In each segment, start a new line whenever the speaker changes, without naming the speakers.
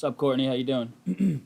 What's up, Courtney? How you doing?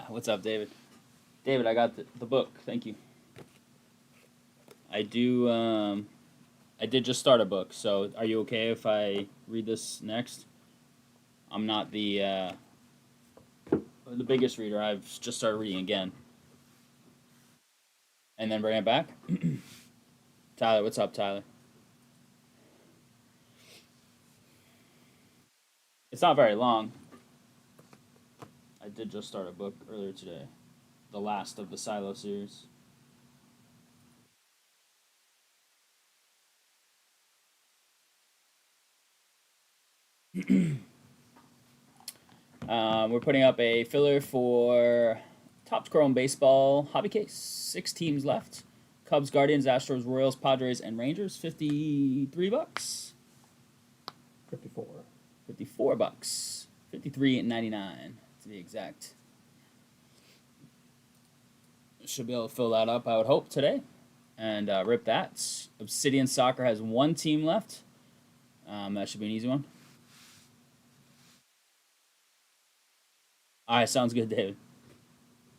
What's up, David? David, I got the book. Thank you. I do. I did just start a book, so are you okay if I read this next? I'm not the biggest reader. I've just started reading again, and then bring it back. Tyler, what's up, Tyler? It's not very long. I did just start a book earlier today, the last of the Silo series. We're putting up a filler for Topps Chrome Baseball hobby case. 6 teams left. Cubs, Guardians, Astros, Royals, Padres, and Rangers. $53.
54.
$54. 53.99 to be exact. Should be able to fill that up, I would hope, today. And rip that. Obsidian Soccer has 1 team left. That should be an easy one. All right, sounds good, David.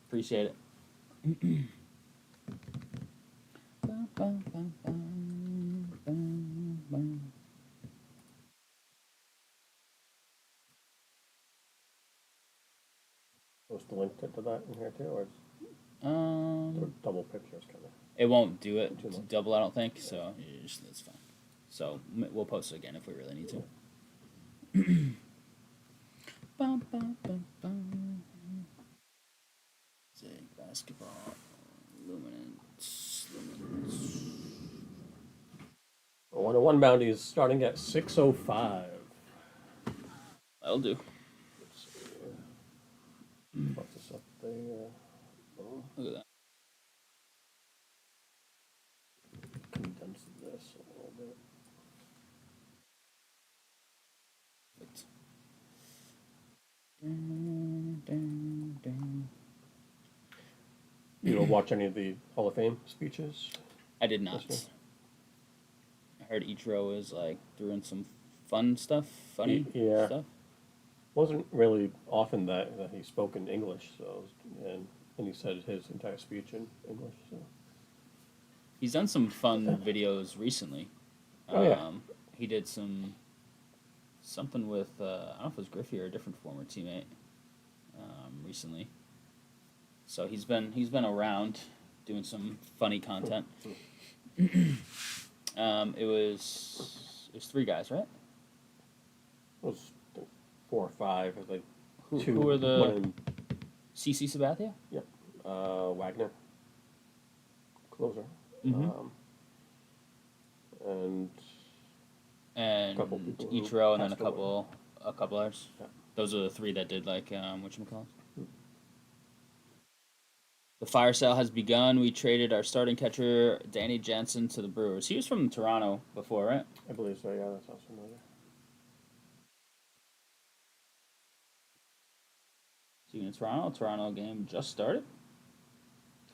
Appreciate it.
Post the link to that in here too, or double pictures kind of.
It won't do it to double, I don't think. So it's fine. So we'll post it again if we really need to. Basketball, luminance.
Well, 101 bounty is starting at 6:05.
That'll do.
Let's see. Put this up there.
Look at that.
Condense this a little bit.
Perfect. Dun.
You don't watch any of the Hall of Fame speeches?
I did not. I heard each row is like doing some fun stuff, funny stuff.
Wasn't really often that he spoke in English, so and he said his entire speech in English. So
he's done some fun videos recently. He did something with I don't know if it was Griffey or a different former teammate recently. So he's been around doing some funny content. It was 3 guys, right?
It was 4 or 5. It was like
who were the CC Sabathia?
Yep. Wagner, closer.
Mm-hmm.
And
a couple people each row, and then a couple others. Yeah. Those are the 3 that did like whatchamacallit. The fire sale has begun. We traded our starting catcher, Danny Jansen, to the Brewers. He was from Toronto before, right?
I believe so, yeah. That sounds familiar.
Speaking of Toronto, Toronto game just started.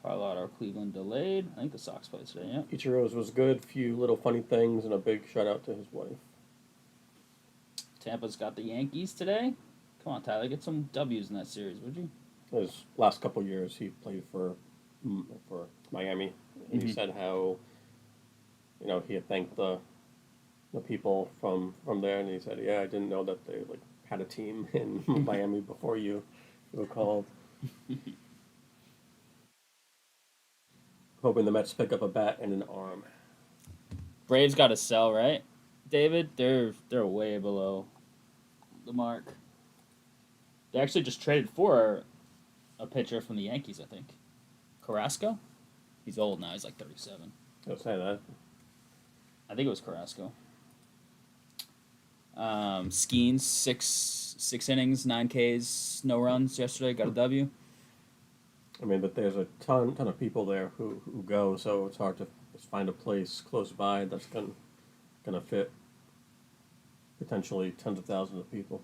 Colorado, Cleveland delayed. I think the Sox played today, yeah.
Ichiro's was good. Few little funny things, and a big shout-out to his wife.
Tampa's got the Yankees today. Come on, Tyler. Get some W's in that series, would you?
His last couple years, he played for Miami. And he said how, he had thanked the people from there, and he said, "Yeah, I didn't know that they had a team in Miami before you were called." Hoping the Mets pick up a bat and an arm.
Braves got to sell, right, David? They're way below the mark. They actually just traded for a pitcher from the Yankees, I think. Carrasco? He's old now. He's like 37.
I'll say that.
I think it was Carrasco. Skeens, six innings, 9 Ks, no runs yesterday. Got a W.
I mean, but there's a ton of people there who go, so it's hard to just find a place close by that's gonna fit potentially tens of thousands of people.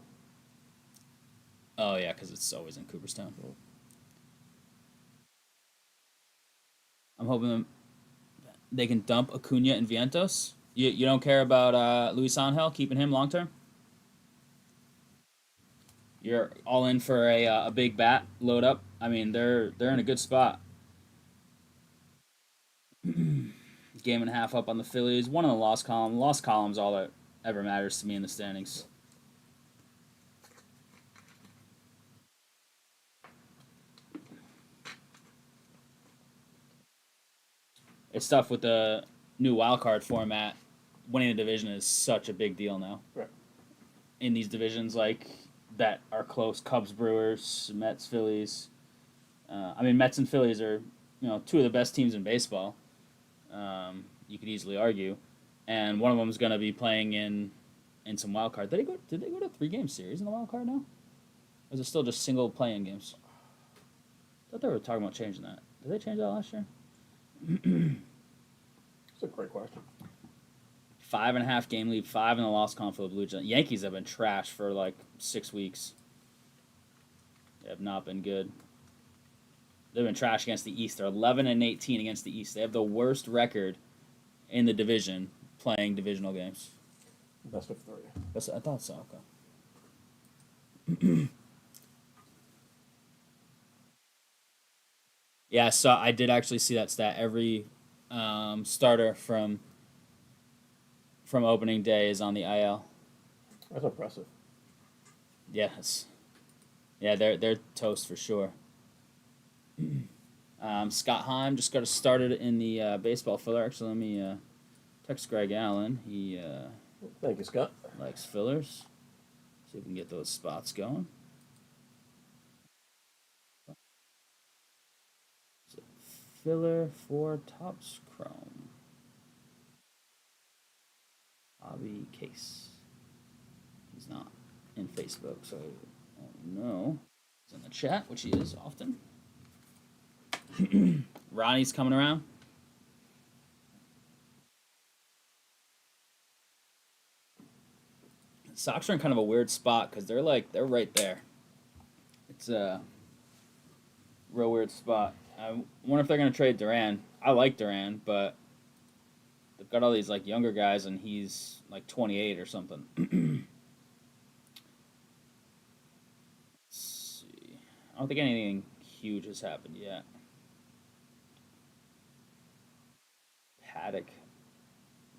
Oh yeah, because it's always in Cooperstown.
Yeah.
I'm hoping they can dump Acuna and Vientos. You don't care about Luis Angel, keeping him long term? You're all in for a big bat load up. I mean, they're in a good spot. Game and a half up on the Phillies. One in the loss column. Loss column's all that ever matters to me in the standings. It's tough with the new wild card format. Winning the division is such a big deal now.
Right.
In these divisions like that are close, Cubs, Brewers, Mets, Phillies. I mean, Mets and Phillies are two of the best teams in baseball. You could easily argue, and one of them is going to be playing in some wild card. Did they go to 3 game series in the wild card now? Or is it still just single playing games? I thought they were talking about changing that. Did they change that last year?
It's a great question.
5.5 game lead, 5 in the loss column for the Blue Jays. Yankees have been trashed for like 6 weeks. They have not been good. They've been trash against the East. They're 11-18 against the East. They have the worst record in the division playing divisional games.
Best of 3.
I thought so. Okay. Yeah, so I did actually see that stat. Every starter from opening day is on the IL.
That's impressive.
Yes. Yeah, they're toast for sure. Scott Heim just got started in the baseball filler. Actually, let me text Greg Allen. He
Thank you, Scott.
likes fillers. See if we can get those spots going. So filler for Topps Chrome. Bobby Case. He's not in Facebook, so I don't know. He's in the chat, which he is often. Ronnie's coming around. Sox are in kind of a weird spot because they're right there. It's a real weird spot. I wonder if they're gonna trade Duran. I like Duran, but they've got all these like younger guys, and he's like 28 or something. Let's see. I don't think anything huge has happened yet. Paddock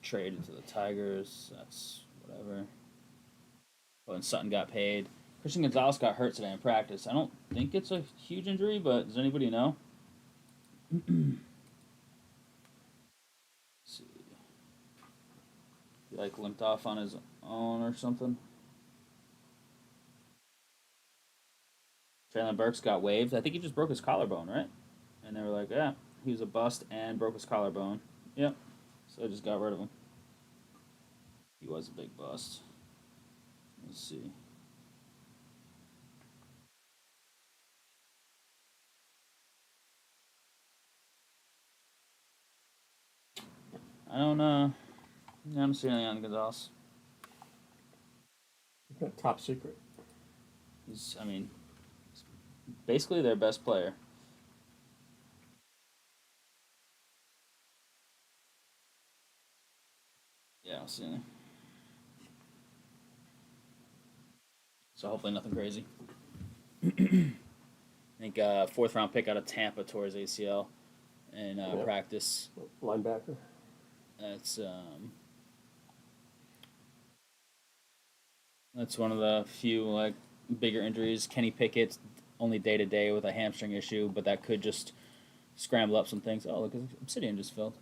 traded to the Tigers. That's whatever. Oh, and Sutton got paid. Christian Gonzalez got hurt today in practice. I don't think it's a huge injury, but does anybody know? Let's see. He like limped off on his own or something. Traylon Burks got waived. I think he just broke his collarbone, right? And they were like, yeah, he was a bust and broke his collarbone. Yep. So I just got rid of him. He was a big bust. Let's see. I don't see anything on Gonzalez.
Top secret.
He's basically their best player. Yeah, I don't see anything. So hopefully nothing crazy. I think 4th round pick out of Tampa tore his ACL in practice.
Linebacker.
That's one of the few like bigger injuries. Kenny Pickett's only day to day with a hamstring issue, but that could just scramble up some things. Oh, look, Obsidian just filled.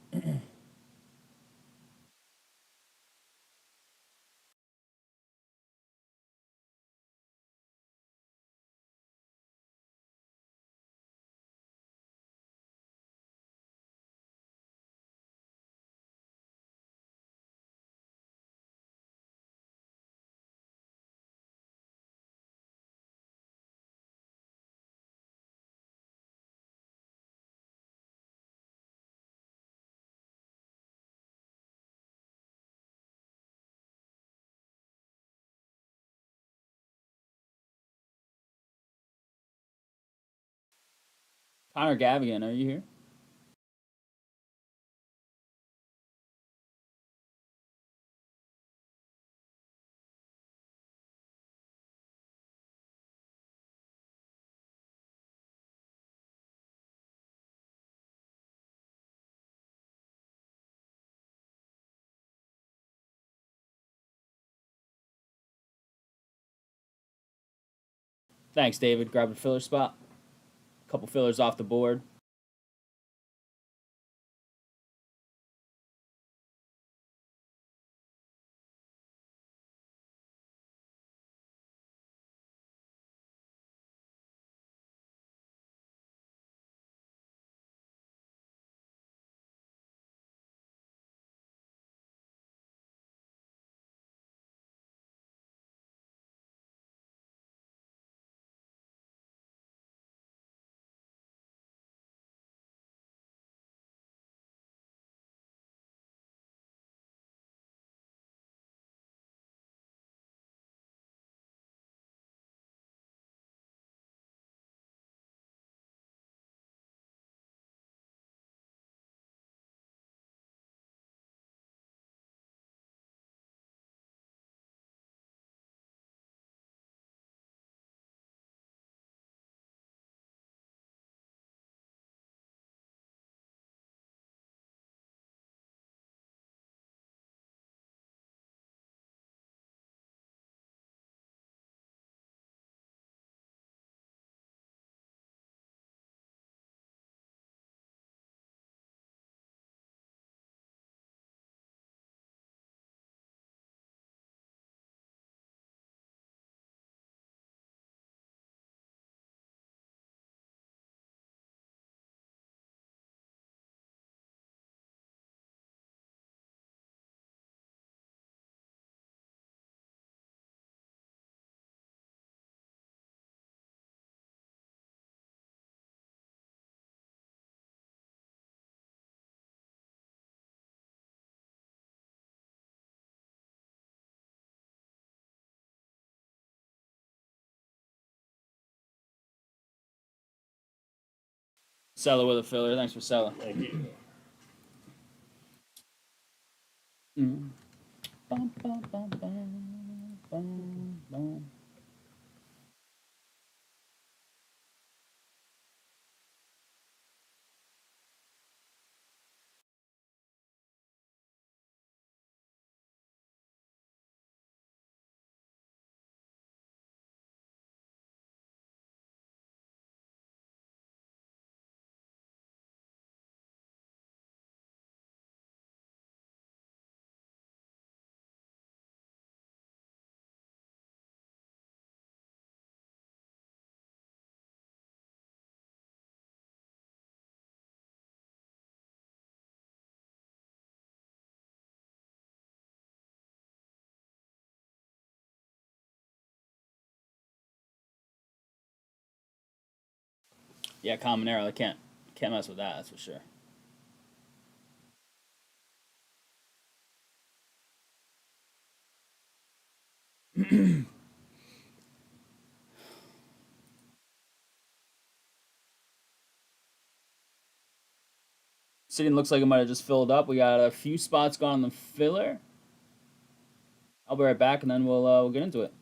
Connor Gavigan, are you here? Thanks, David. Grab a filler spot. Couple fillers off the board. Seller with a filler. Thanks for selling.
Thank you.
Mm. Bum, bum, bum, bum, bum, bum. Yeah, common arrow. I can't mess with that. That's for sure. Obsidian looks like it might have just filled up. We got a few spots gone on the filler. I'll be right back, and then we'll get into it.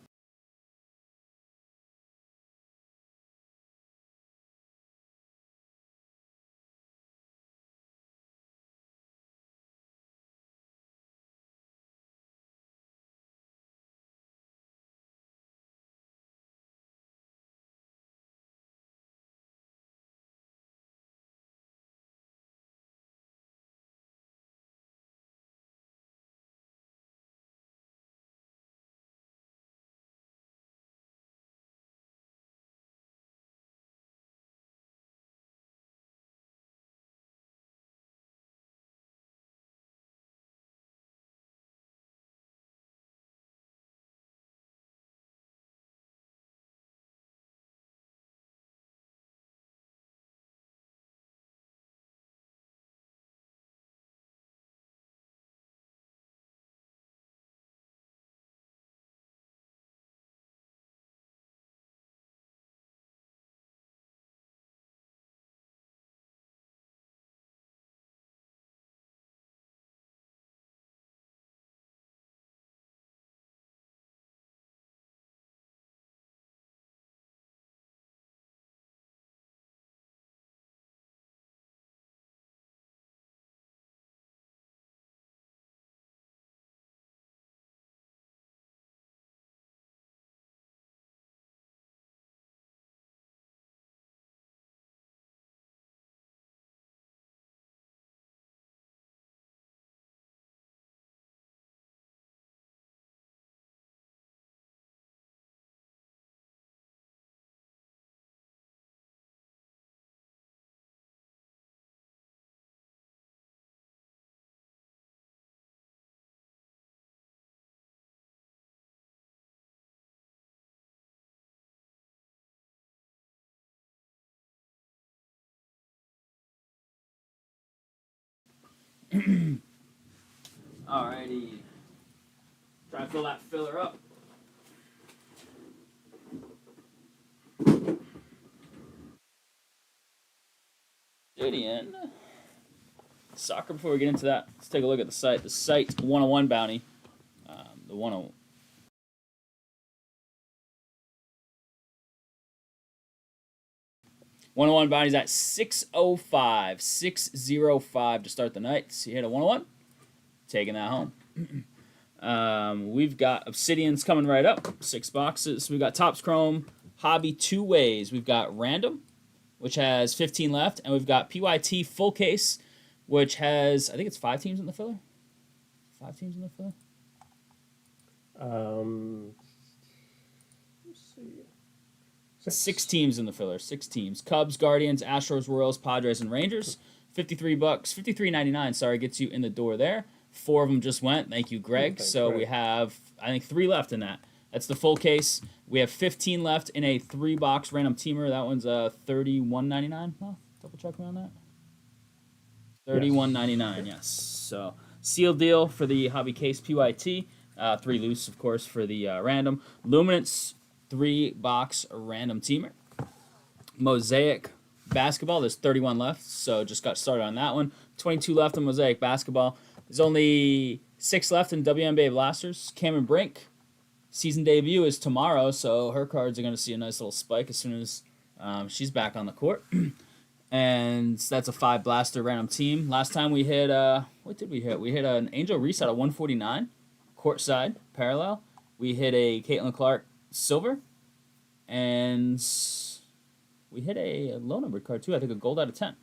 Alrighty. Try to fill that filler up. Obsidian. Soccer, before we get into that, let's take a look at the site. The site 101 bounty. The 101. One bounty's at 605. 605 to start the night. So you hit a 101. Taking that home. We've got Obsidians coming right up. 6 boxes. We've got Topps Chrome Hobby 2 ways. We've got Random, which has 15 left. And we've got PYT Full Case, which has, I think it's 5 teams in the filler. 5 teams in the filler.
Let's see.
6 teams in the filler. 6 teams. Cubs, Guardians, Astros, Royals, Padres, and Rangers. $53. $53.99. Sorry, gets you in the door there. 4 of them just went. Thank you, Greg.
Thanks,
so
Greg.
we have, I think, 3 left in that. That's the full case. We have 15 left in a 3-box random teamer. That one's $31.99. Oh, double check me on that. $31.99. Yes. So sealed deal for the hobby case PYT. 3 loose, of course, for the random. Luminance 3-box random teamer. Mosaic basketball. There's 31 left, so just got started on that one. 22 left in Mosaic basketball. There's only 6 left in WNBA Blasters. Cameron Brink. Season debut is tomorrow, so her cards are going to see a nice little spike as soon as she's back on the court. And that's a 5 blaster random team. Last time we hit, what did we hit? We hit an Angel Reset at 149, courtside, parallel. We hit a Caitlin Clark silver, and we hit a low numbered card too. I think a gold out of 10.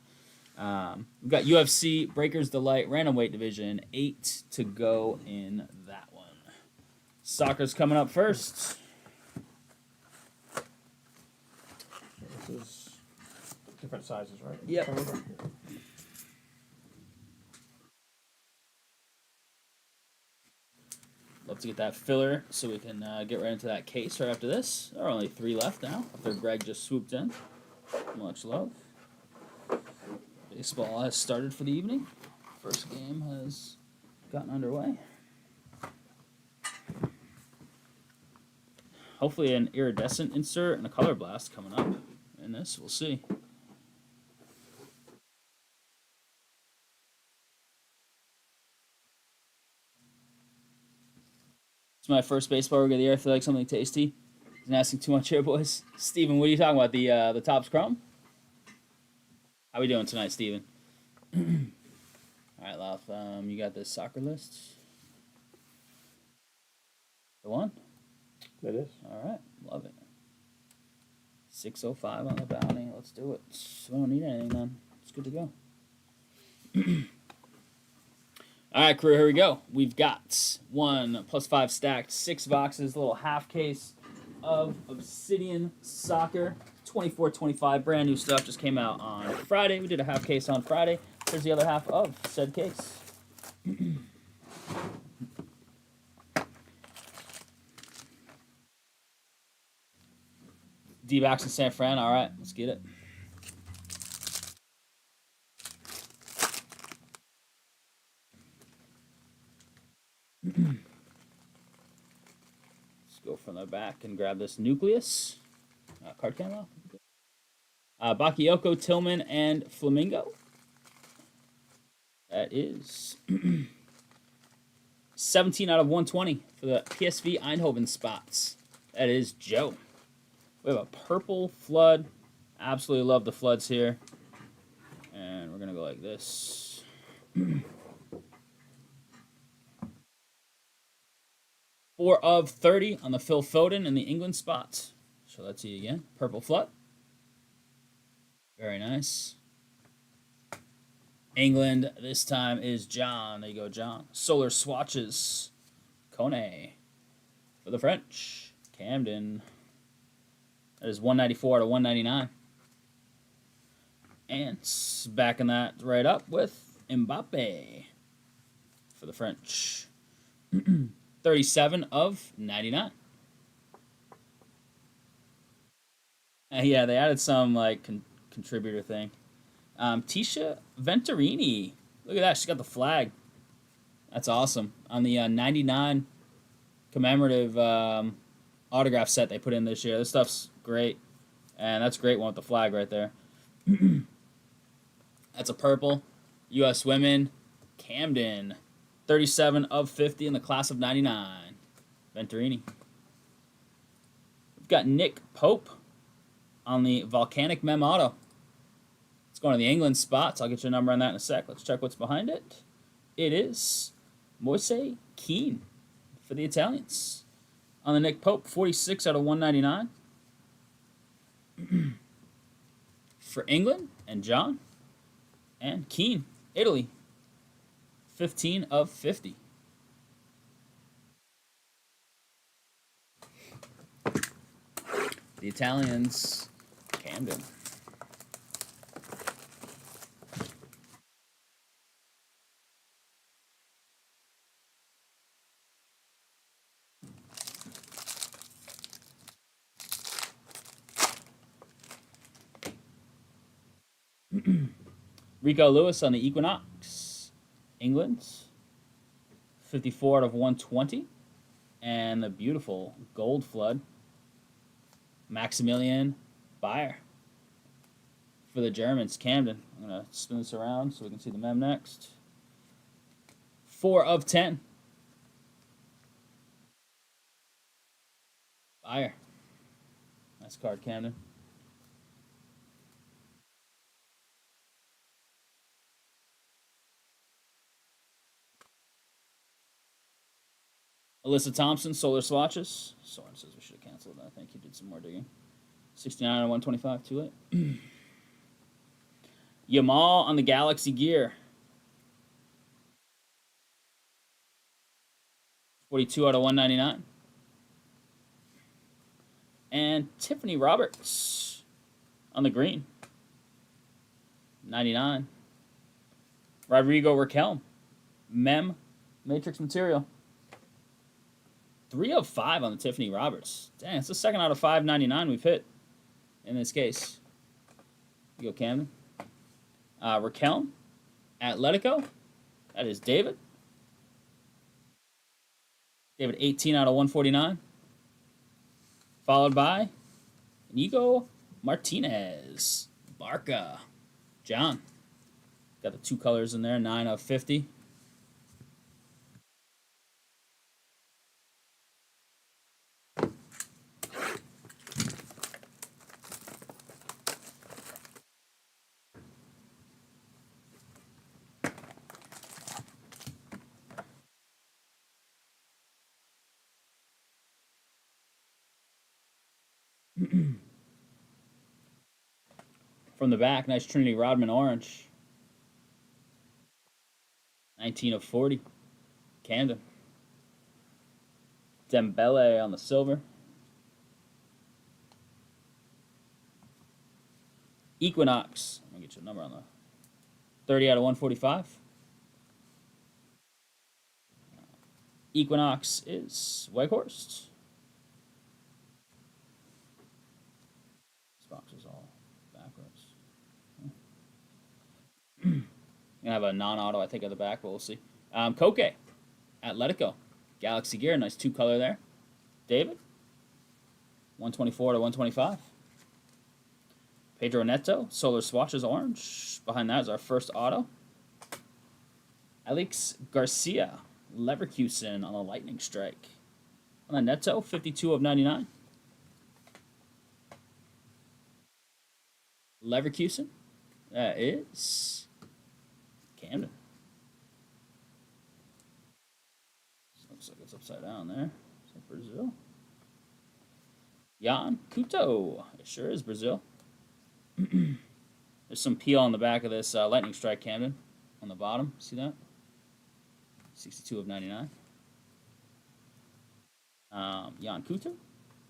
We've got UFC Breakers Delight random weight division, 8 to go in that one. Soccer's coming up first.
This is different sizes, right?
Yep. Love to get that filler so we can get right into that case right after this. There are only 3 left now after Greg just swooped in. Much love. Baseball has started for the evening. First game has gotten underway. Hopefully an iridescent insert and a color blast coming up in this. We'll see. It's my first baseball rig of the year. I feel like something tasty. Isn't asking too much here, boys. Steven, what are you talking about? The Topps Chrome? How we doing tonight, Steven? All right, Lauf. You got this soccer list? The one?
It is.
All right, love it. 605 on the bounty. Let's do it. We don't need anything then. It's good to go. All right, crew, here we go. We've got 1 + 5 stacked, 6 boxes, little half case of Obsidian Soccer 24-25. Brand new stuff just came out on Friday. We did a half case on Friday. Here's the other half of said case. D-backs in San Fran. All right, let's get it. Let's go from the back and grab this nucleus. Card camera. Bakayoko, Tillman, and Flamingo. That is 17 out of 120 for the PSV Eindhoven spots. That is Joe. We have a purple flood. Absolutely love the floods here. And we're going to go like this. 4 of 30 on the Phil Foden in the England spots. Show that to you again. Purple flood. Very nice. England this time is John. There you go, John. Solar swatches. Kone. For the French. Camden. That is 194 out of 199. And backing that right up with Mbappe. For the French. 37 of 99. Yeah, they added some like contributor thing. Tisha Venturini Look at that. She's got the flag. That's awesome. On the 99 commemorative autograph set they put in this year. This stuff's great. And that's a great one with the flag right there. That's a purple. U.S. Women. Camden. 37 of 50 in the class of 99. Venturini. We've got Nick Pope on the Volcanic Mem Auto. It's going to the England spots. I'll get your number on that in a sec. Let's check what's behind it. It is Moise Keane for the Italians. On the Nick Pope, 46 out of 199. For England and John. And Keane, Italy, 15 of 50. The Italians, Camden. Rico Lewis on the Equinox, England, 54 out of 120. And the beautiful Gold Flood, Maximilian Bayer for the Germans, Camden. I'm going to spin this around so we can see the mem next. 4 of 10. Bayer. Nice card, Camden. Alyssa Thompson, Solar Swatches. Soren says we should have canceled that. I think he did some more digging. 69 out of 125, too late. Yamal on the Galaxy Gear. 42 out of 199. And Tiffany Roberts on the green. 99. Rodrigo Raquel. Mem. Matrix material. 3 of 5 on the Tiffany Roberts. Dang, it's the second out of 599 we've hit in this case. You go, Camden. Raquel. Atletico. That is David. David, 18 out of 149. Followed by Inigo Martinez. Barca. John. Got the 2 colors in there. 9 of 50. From the back, nice Trinity Rodman orange. 19 of 40. Camden. Dembele on the silver. Equinox. Let me get your number on the 30 out of 145. Equinox is Weghorst. This box is all backwards. Gonna have a non-auto, I think, at the back, but we'll see. Koke, Atletico, Galaxy Gear, nice 2 color there. David, 124 to 125. Pedro Neto, Solar Swatches orange. Behind that is our first auto. Alex Garcia, Leverkusen on a lightning strike. On the Neto, 52 of 99. Leverkusen, that is Camden. Looks like it's upside down there. Is that Brazil? Jan Couto. It sure is Brazil. There's some peel on the back of this lightning strike Camden on the bottom. See that? 62 of 99. Jan Couto.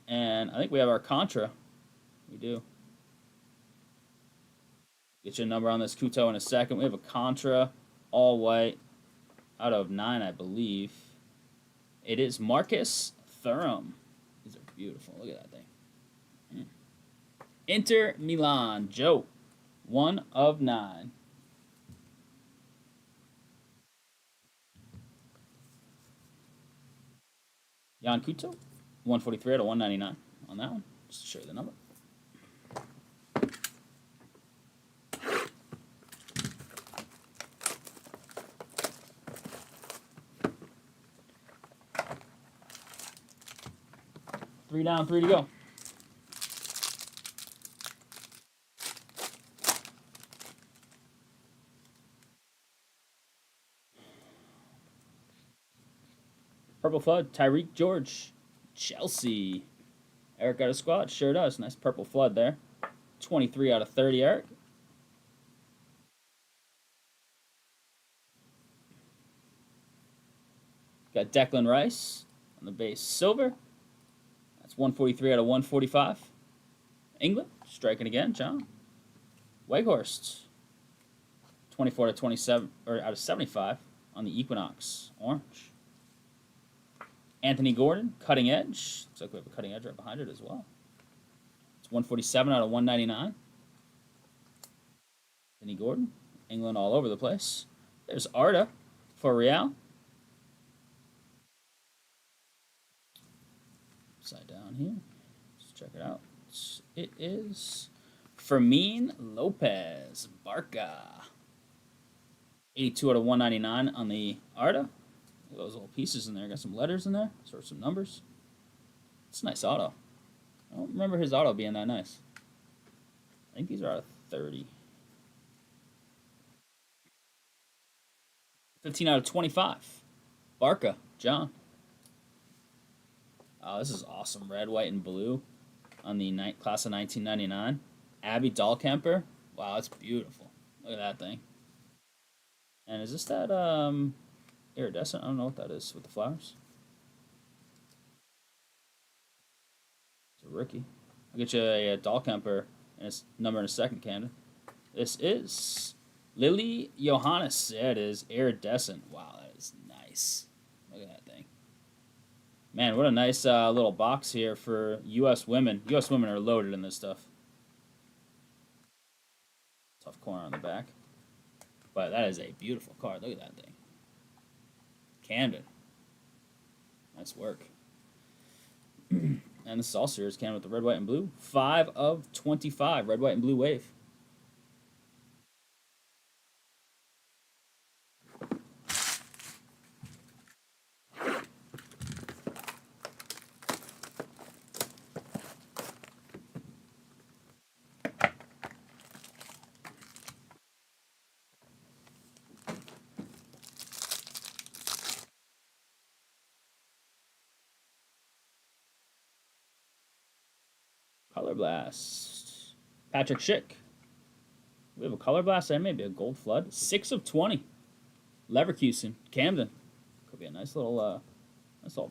And I think we have our Contra. We do. Get your number on this Couto in a second. We have a Contra, all white, out of 9, I believe. It is Marcus Thuram. These are beautiful. Look at that thing. Inter Milan, Joe, 1 of 9. Jan Kuto, 143 out of 199 on that one. Just to show you the number. Three down, three to go. Purple Flood, Tyreek George, Chelsea. Eric got a squad? Sure does. Nice purple flood there. 23 out of 30, Eric. Got Declan Rice on the base silver. That's 143 out of 145. England, striking again, John. Weghorst, 24 to 27, or out of 75 on the Equinox, orange. Anthony Gordon, cutting edge. Looks like we have a cutting edge right behind it as well. It's 147 out of 199. Anthony Gordon, England all over the place. There's Arda for Real. Upside down here. Let's check it out. It is Fermin Lopez, Barca. 82 out of 199 on the Arda. Those little pieces in there. Got some letters in there. Sort of some numbers. It's a nice auto. I don't remember his auto being that nice. I think these are out of 30. 15 out of 25. Barca, John. Oh, this is awesome. Red, white, and blue on the class of 1999. Abby Dahlkemper. Wow, that's beautiful. Look at that thing. And is this that iridescent? I don't know what that is with the flowers. It's a rookie. I'll get you a Dahlkemper and its number in a second, Camden. This is Lily Johannes. Yeah, it is iridescent. Wow, that is nice. Look at that thing. Man, what a nice little box here for U.S. women. U.S. women are loaded in this stuff. Tough corner on the back. But that is a beautiful card. Look at that thing. Camden. Nice work. And this is all series Camden with the red, white, and blue. 5 of 25. Red, white, and blue wave. Color Blast. Patrick Schick. We have a Color Blast and maybe a Gold Flood. 6 of 20. Leverkusen. Camden. Could be a nice little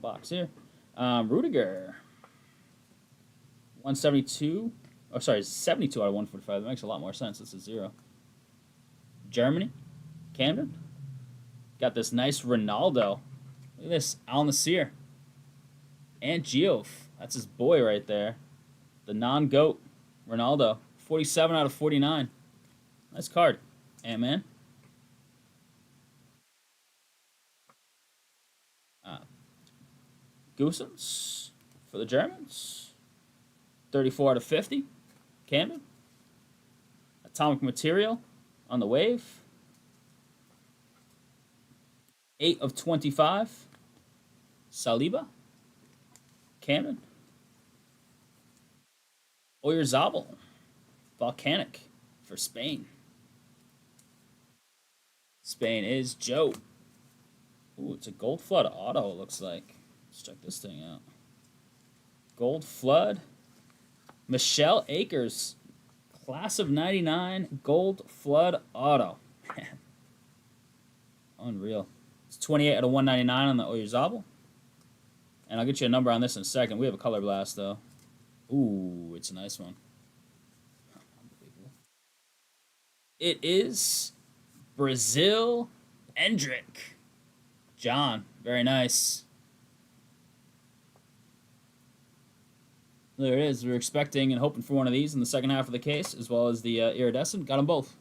box here. Rudiger. 172. Oh, sorry, 72 out of 145. That makes a lot more sense. This is 0. Germany. Camden. Got this nice Ronaldo. Look at this. Al Nassr. And Geoff. That's his boy right there. The non-GOAT, Ronaldo. 47 out of 49. Nice card. Ant-Man. Goosens for the Germans. 34 out of 50. Camden. Atomic Material on the wave. 8 of 25. Saliba. Camden. Oyarzabal, Volcanic for Spain. Spain is Joe. Ooh, it's a Gold Flood auto, it looks like. Let's check this thing out. Gold Flood. Michelle Akers, class of 99, Gold Flood auto. Unreal. It's 28 out of 199 on the Oyarzabal. And I'll get you a number on this in a second. We have a Color Blast, though. Ooh, it's a nice one. Unbelievable. It is Brazil Endrick. John, very nice. There it is. We were expecting and hoping for one of these in the second half of the case, as well as the iridescent. Got them both.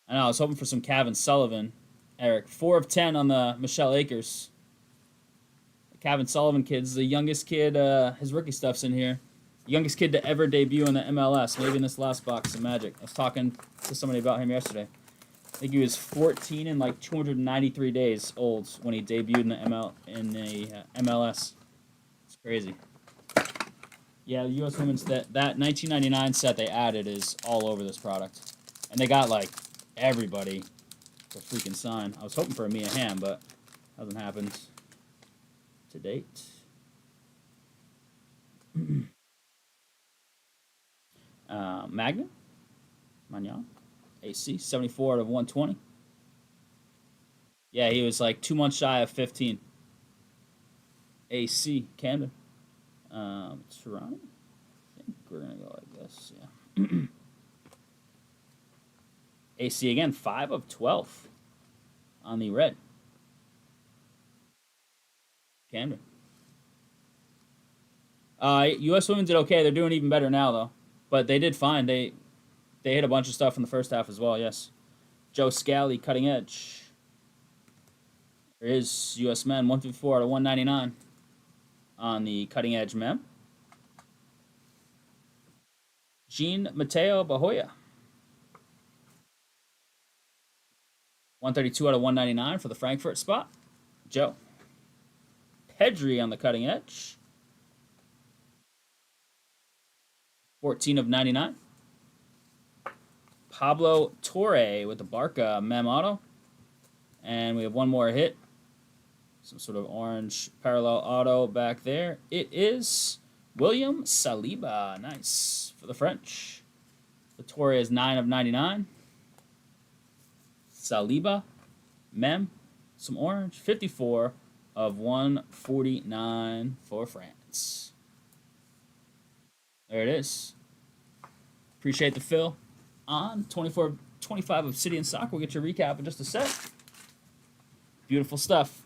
I know, I was hoping for some Kevin Sullivan Eric. 4 of 10 on the Michelle Akers. Kevin Sullivan kid's the youngest kid. His rookie stuff's in here. Youngest kid to ever debut in the MLS. Maybe in this last box of Magic. I was talking to somebody about him yesterday. I think he was 14 and like 293 days old when he debuted in the MLS. It's crazy. Yeah, the U.S. Women's that 1999 set they added is all over this product, and they got like everybody to freaking sign. I was hoping for a Mia Hamm, but hasn't happened to date. Magnet, Magnan, AC 74 out of 120. Yeah, he was like 2 months shy of 15. AC Camden. Toronto. I think we're gonna go like this. Yeah. AC again, 5 of 12 on the red. Camden. U.S. Women did okay. They're doing even better now, though. But they did fine. They hit a bunch of stuff in the first half as well, yes. Joe Scally, cutting edge. There is U.S. Men, 154 out of 199 on the cutting edge mem. Jean Mateo Bahoya. 132 out of 199 for the Frankfurt spot. Joe. Pedri on the cutting edge. 14 of 99. Pablo Torre with the Barca mem auto. And we have one more hit. Some sort of orange parallel auto back there. It is William Saliba. Nice for the French. The Torre is 9 of 99. Saliba, mem, some orange. 54 of 149 for France. There it is. Appreciate the fill on 24-25 Obsidian Soccer. We'll get your recap in just a sec. Beautiful stuff.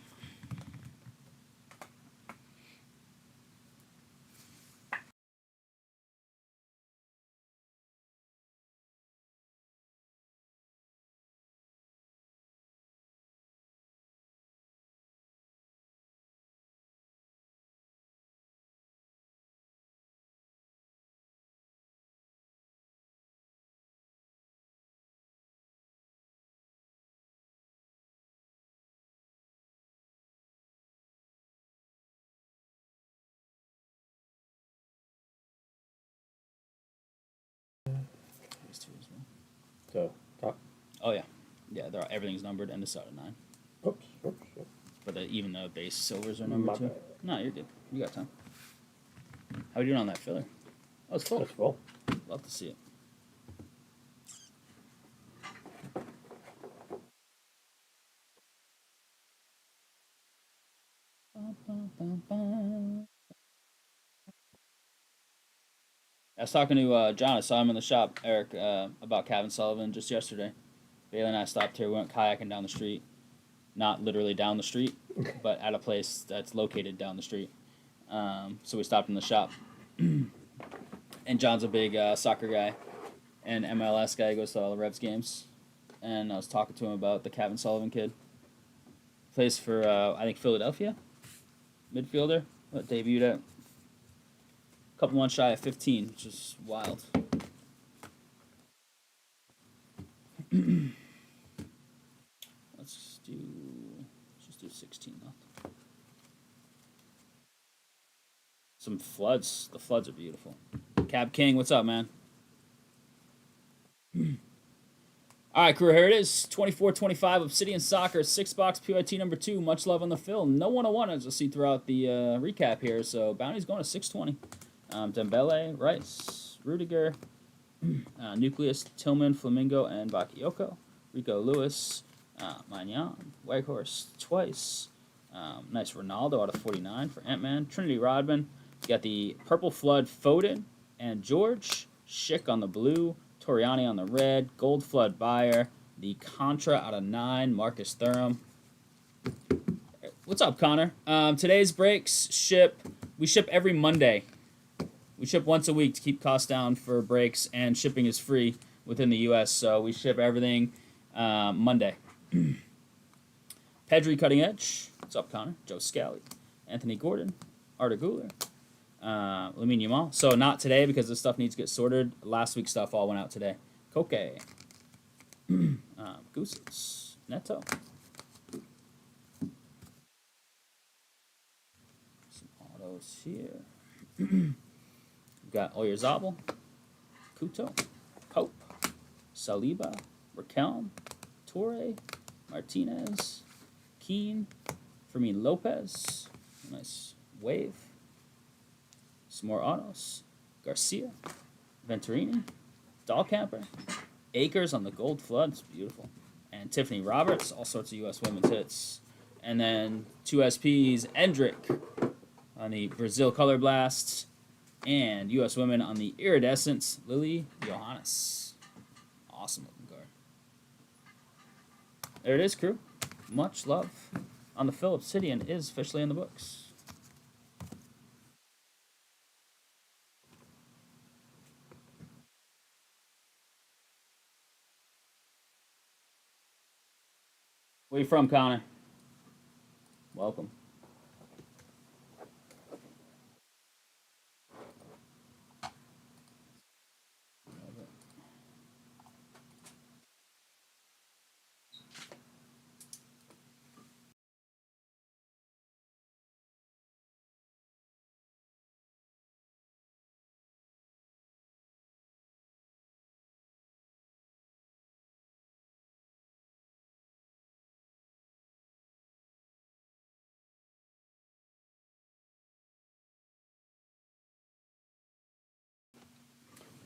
These two as well.
So, top.
Oh yeah, yeah. Everything's numbered and it's out of 9.
Oops.
But even the base silvers are numbered
My
too.
bad.
No, you're good. You got time. How are you doing on that filler? Oh, it's full.
That's full.
Love to see it. I was talking to John. I saw him in the shop, Eric, about Kevin Sullivan just yesterday. Bailey and I stopped here. We went kayaking down the street. Not literally down the street, but at a place that's located down the street. So we stopped in the shop. And John's a big soccer guy and MLS guy. He goes to all the Revs games. And I was talking to him about the Kevin Sullivan kid. Plays for, I think, Philadelphia. Midfielder. Debuted at a couple months shy of 15, which is wild. Let's just do 16 left. Some floods. The floods are beautiful. Cab King, what's up, man? All right, crew, here it is. 24-25 Obsidian Soccer, 6-box PYT number 2. Much love on the fill. No 101, as you'll see throughout the recap here. So Bounty's going to 620. Dembele, Rice, Rudiger, Nucleus, Tillman, Flamingo, and Bakayoko. Rico Lewis, Magnan, Whitehorse twice. Nice Ronaldo out of 49 for Ant-Man. Trinity Rodman. You got the Purple Flood Foden and George. Schick on the blue. Toriani on the red. Gold Flood Bayer. The Contra out of 9. Marcus Thuram. What's up, Connor? Today's breaks we ship every Monday. We ship once a week to keep costs down for breaks, and shipping is free within the U.S., so we ship everything Monday. Pedri Cutting Edge. What's up, Connor? Joe Scally. Anthony Gordon. Arda Guler. Lamine Yamal. So not today because this stuff needs to get sorted. Last week's stuff all went out today. Koke. Gooses. Neto. Some autos here. We've got Oyarzabal. Kuto. Pope. Saliba. Raquelme. Torre. Martinez. Keane. Fermin Lopez. Nice wave. Some more autos. Garcia. Venturini. Dahlkamper. Akers on the gold flood. It's beautiful. And Tiffany Roberts. All sorts of U.S. women's hits. And then 2 SPs. Endrick on the Brazil Color Blast. And U.S. women on the Iridescence. Lily Johannes. Awesome looking card. There it is, crew. Much love on the Phil. Obsidian is officially in the books. Where you from, Connor? Welcome.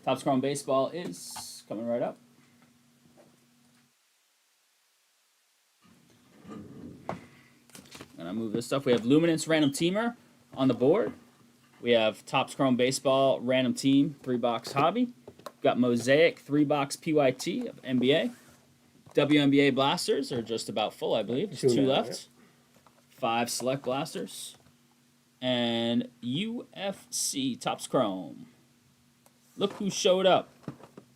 Top Scrum Baseball is coming right up. Gonna move this stuff. We have Luminance Random Teamer on the board. We have Topps Chrome Baseball Random Team 3-box hobby. We've got Mosaic 3-box PYT of NBA. WNBA blasters are just about full, I believe. There's 2 left. Right? 5 select blasters. And UFC Topps Chrome. Look who showed up.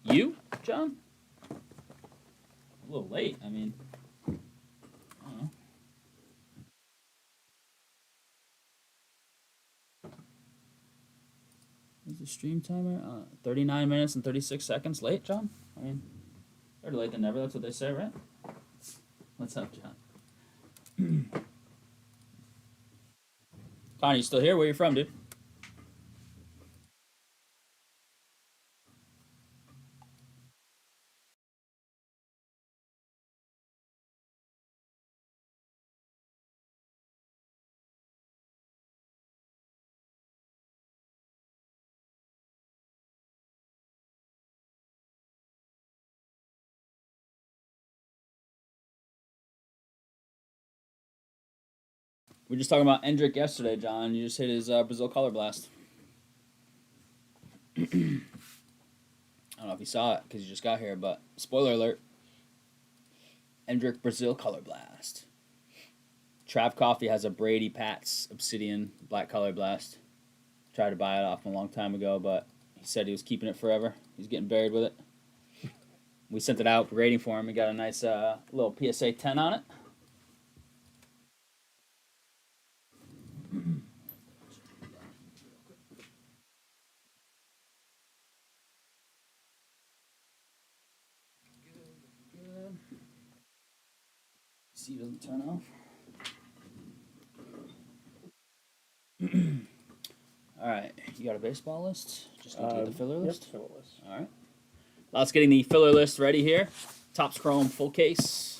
You, John? A little late. I mean, I don't know. What's the stream timer? 39 minutes and 36 seconds late, John? I mean, better late than never. That's what they say, right? What's up, John? Connie, you still here? Where you from, dude? We were just talking about Endrick yesterday, John. You just hit his Brazil Color Blast. I don't know if you saw it because you just got here, but spoiler alert. Endrick Brazil Color Blast. Trav Coffee has a Brady Pats Obsidian Black Color Blast. Tried to buy it off him a long time ago, but he said he was keeping it forever. He's getting buried with it. We sent it out, rating for him. We got a nice little PSA 10 on it. See, it doesn't turn off. All right, you got a baseball list? Just need to get the filler list?
Yep, filler list.
All right. Let's getting the filler list ready here. Topps Chrome full case.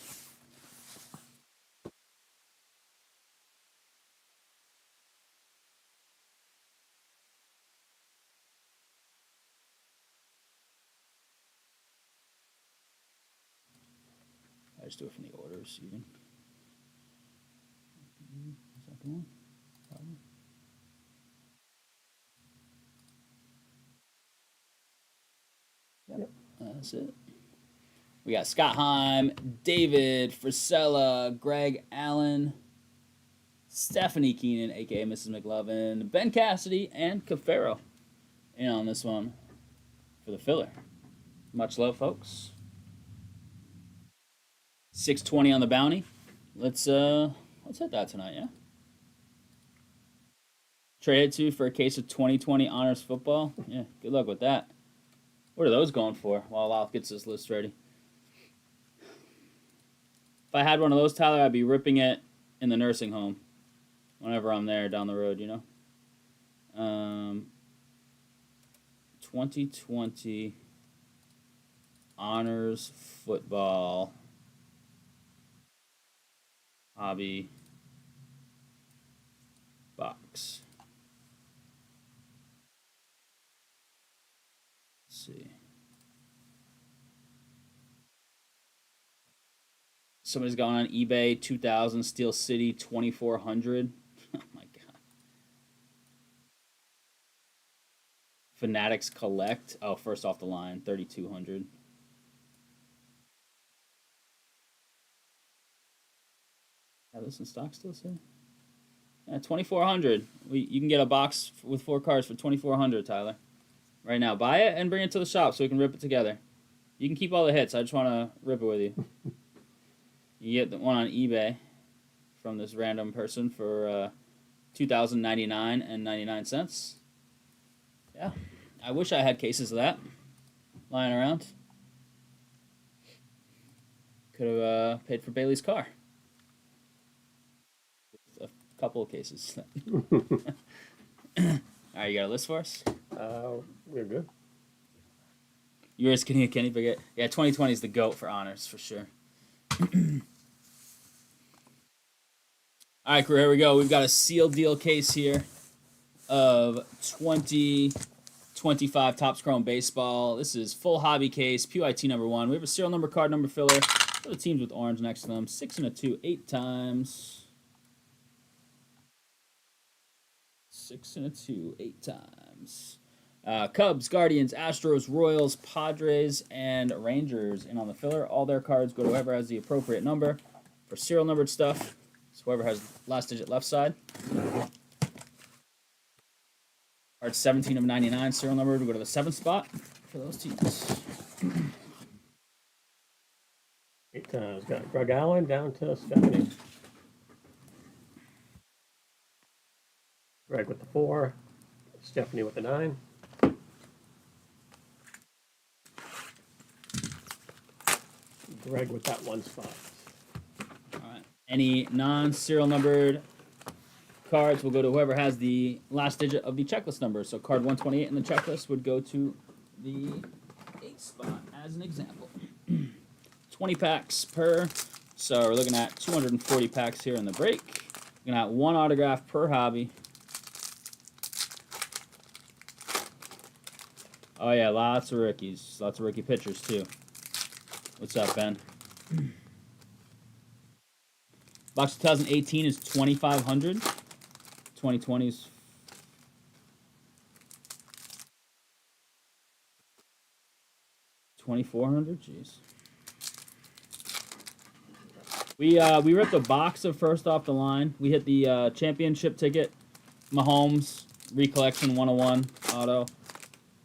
I just do it from the order receiving. Is that the one? Probably. Yep. That's it. We got Scott Heim, David Frisella, Greg Allen, Stephanie Keenan, a.k.a. Mrs. McLovin, Ben Cassidy, and Cafaro in on this one for the filler. Much love, folks. 620 on the bounty. let's hit that tonight, yeah. Trade it to for a case of 2020 honors football. Yeah, good luck with that. What are those going for? While Alf gets his list ready. If I had one of those, Tyler, I'd be ripping it in the nursing home whenever I'm there down the road, 2020 honors football hobby box. Let's see. Somebody's gone on eBay 2000 Steel City 2400. Oh my god. Fanatics Collect. Oh, first off the line 3200. Have this in stock still, City? Yeah, 2400. You can get a box with 4 cards for 2400, Tyler. Right now, buy it and bring it to the shop so we can rip it together. You can keep all the hits. I just want to rip it with you. You get the one on eBay from this random person for $2,099.99. Yeah, I wish I had cases of that lying around. Could have paid for Bailey's car. With a couple of cases. All right, you got a list for us?
We're good.
Yours, Kenny, forget. Yeah, 2020 is the GOAT for honors, for sure. All right, crew, here we go. We've got a sealed deal case here of 2025 Topps Chrome Baseball. This is full hobby case, PYT number 1. We have a serial number, card number filler for the teams with orange next to them. 6 and a 2, 8 times. 6 and a 2, 8 times. Cubs, Guardians, Astros, Royals, Padres, and Rangers. And on the filler, all their cards go to whoever has the appropriate number. For serial numbered stuff, it's whoever has last digit left side. Card 17 of 99, serial number to go to the 7th spot for those teams.
8 times. Got Greg Allen down to Stephanie. Greg with the 4. Stephanie with the 9. Greg with that 1 spot.
All right. Any non-serial numbered cards will go to whoever has the last digit of the checklist number. So card 128 in the checklist would go to the 8th spot, as an example. 20 packs per. So we're looking at 240 packs here in the break. We're going to have 1 autograph per hobby. Oh, yeah, lots of rookies. Lots of rookie pitchers, too. What's up, Ben? Box 2018 is 2,500. 2020 is 2,400. Jeez. We ripped a box of first off the line. We hit the championship ticket, Mahomes Recollection 101 auto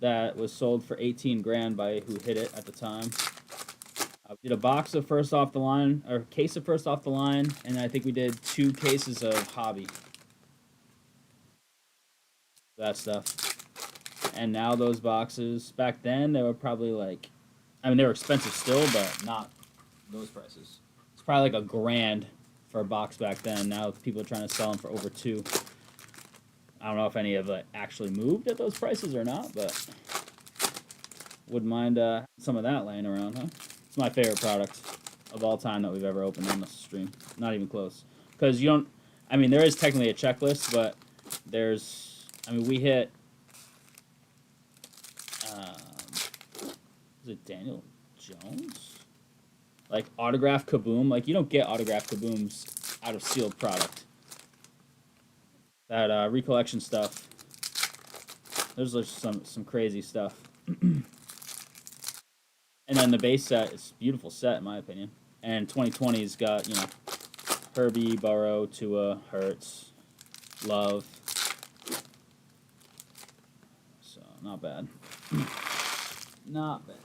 that was sold for 18 grand by who hit it at the time. We did a box of first off the line, or case of first off the line, and I think we did 2 cases of hobby. That stuff. And now those boxes, back then, they were probably like, I mean, they were expensive still, but not those prices. It's probably like $1,000 for a box back then. Now people are trying to sell them for over 2. I don't know if any of it actually moved at those prices or not, but wouldn't mind some of that laying around, huh? It's my favorite product of all time that we've ever opened on this stream. Not even close. Because you don't, I mean, there is technically a checklist, but there's, I mean, we hit, is it Daniel Jones? Like, autograph Kaboom. Like, you don't get autograph Kabooms out of sealed product. That recollection stuff. There's just some crazy stuff. And then the base set is a beautiful set, in my opinion. And 2020's got, you know, Herbie, Burrow, Tua, Hurts, Love. So, not bad. Not bad.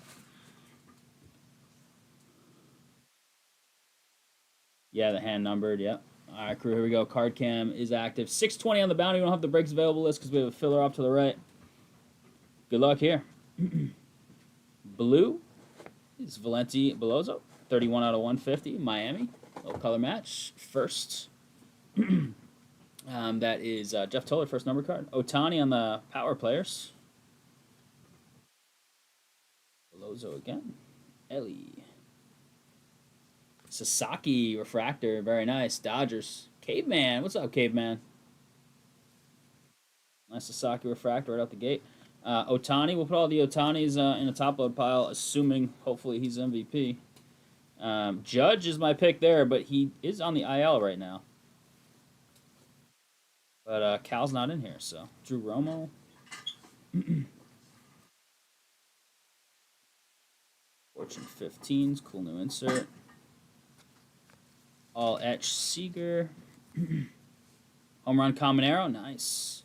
Yeah, the hand numbered. Yep. All right, crew. Here we go. Card cam is active. 620 on the bounty. We don't have the breaks available list because we have a filler up to the right. Good luck here. Blue is Valenti Belozo. 31 out of 150. Miami. Little color match. First. That is Jeff Toller, first number card. Otani on the power players. Belozo again. Ellie. Sasaki refractor. Very nice. Dodgers. Caveman. What's up, Caveman? Nice Sasaki refractor right out the gate. Otani. We'll put all the Otanis in a top load pile, assuming hopefully he's MVP. Judge is my pick there, but he is on the IL right now. But Cal's not in here, so Drew Romo. Fortune 15s, cool new insert. All etch Seager. Home run Common Arrow, nice.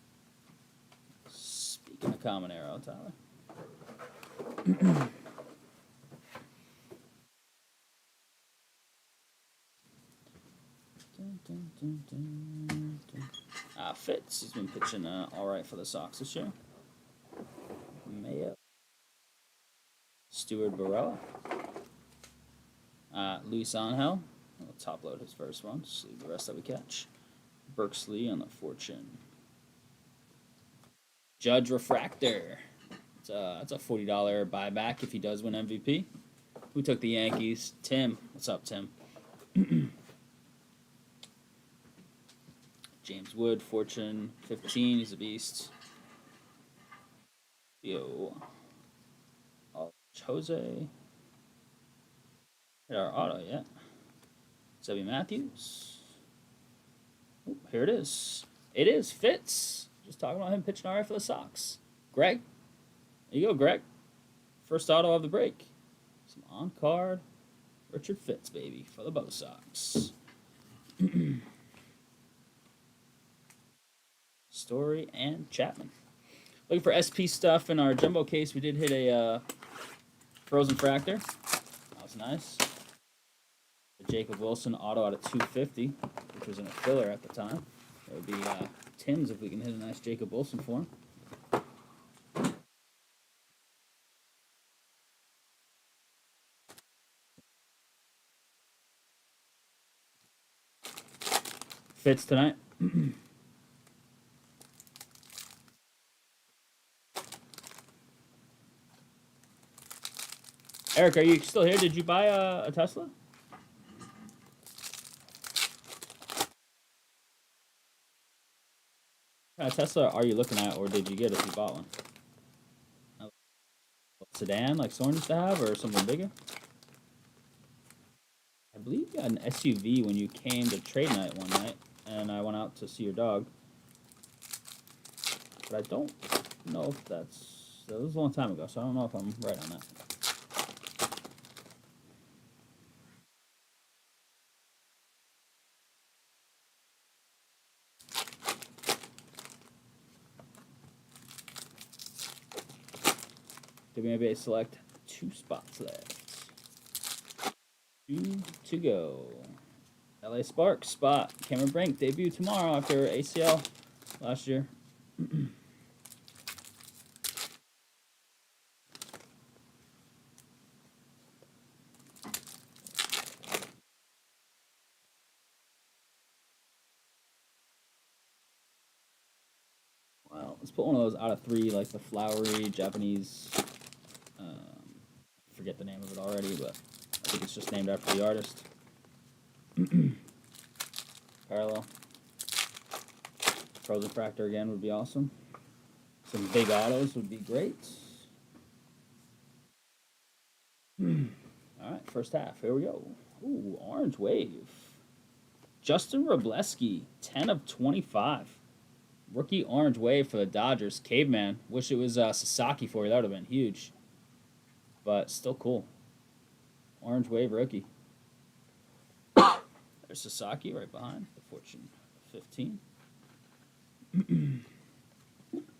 Speaking of Common Arrow, Tyler. Fitz, he's been pitching all right for the Sox this year. Mayo. Stuart Barella. Luis Angel. We'll top load his first one. Just leave the rest that we catch. Berksley on the Fortune. Judge Refractor. That's a $40 buyback if he does win MVP. Who took the Yankees? Tim. What's up, Tim? James Wood, Fortune 15. He's a beast. Yo. Jose. Hit our auto yet. Zebby Matthews. Ooh, here it is. It is Fitz. Just talking about him pitching all right for the Sox. Greg. There you go, Greg. First auto of the break. Some on card. Richard Fitz, baby, for the Bo Sox. Story and Chapman. Looking for SP stuff in our jumbo case. We did hit a Frozen Fractor. That was nice. The Jacob Wilson auto out of 250, which was in a filler at the time. That would be Tim's if we can hit a nice Jacob Wilson for him. Fits tonight. Eric, are you still here? Did you buy a Tesla? What kind of Tesla are you looking at, or did you get if you bought one? A sedan like Soren used to have, or something bigger? I believe you got an SUV when you came to trade night one night, and I went out to see your dog. But I don't know if that was a long time ago, so I don't know if I'm right on that. WNBA select 2 spots left. 2 to go. LA Sparks spot. Cameron Brink debut tomorrow after ACL last year. Well, let's put one of those out of 3, like the flowery Japanese. I forget the name of it already, but I think it's just named after the artist. Parallel. Frozen Fractor again would be awesome. Some big autos would be great. All right, first half. Here we go. Ooh, Orange Wave. Justin Robleski, 10 of 25. Rookie Orange Wave for the Dodgers. Caveman. Wish it was Sasaki for you. That would have been huge. But still cool. Orange Wave rookie. There's Sasaki right behind the Fortune 15.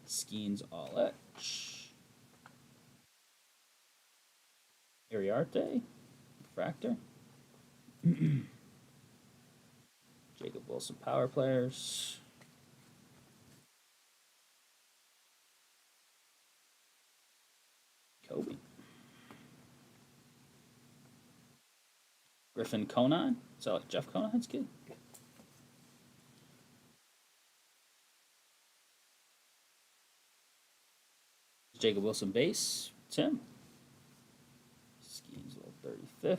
Skeens all etch. Ariarte. Refractor. Jacob Wilson power players. Kobe. Griffin Conine. Is that like Jeff Conine's kid? Jacob Wilson base. Tim. Skeens 35th.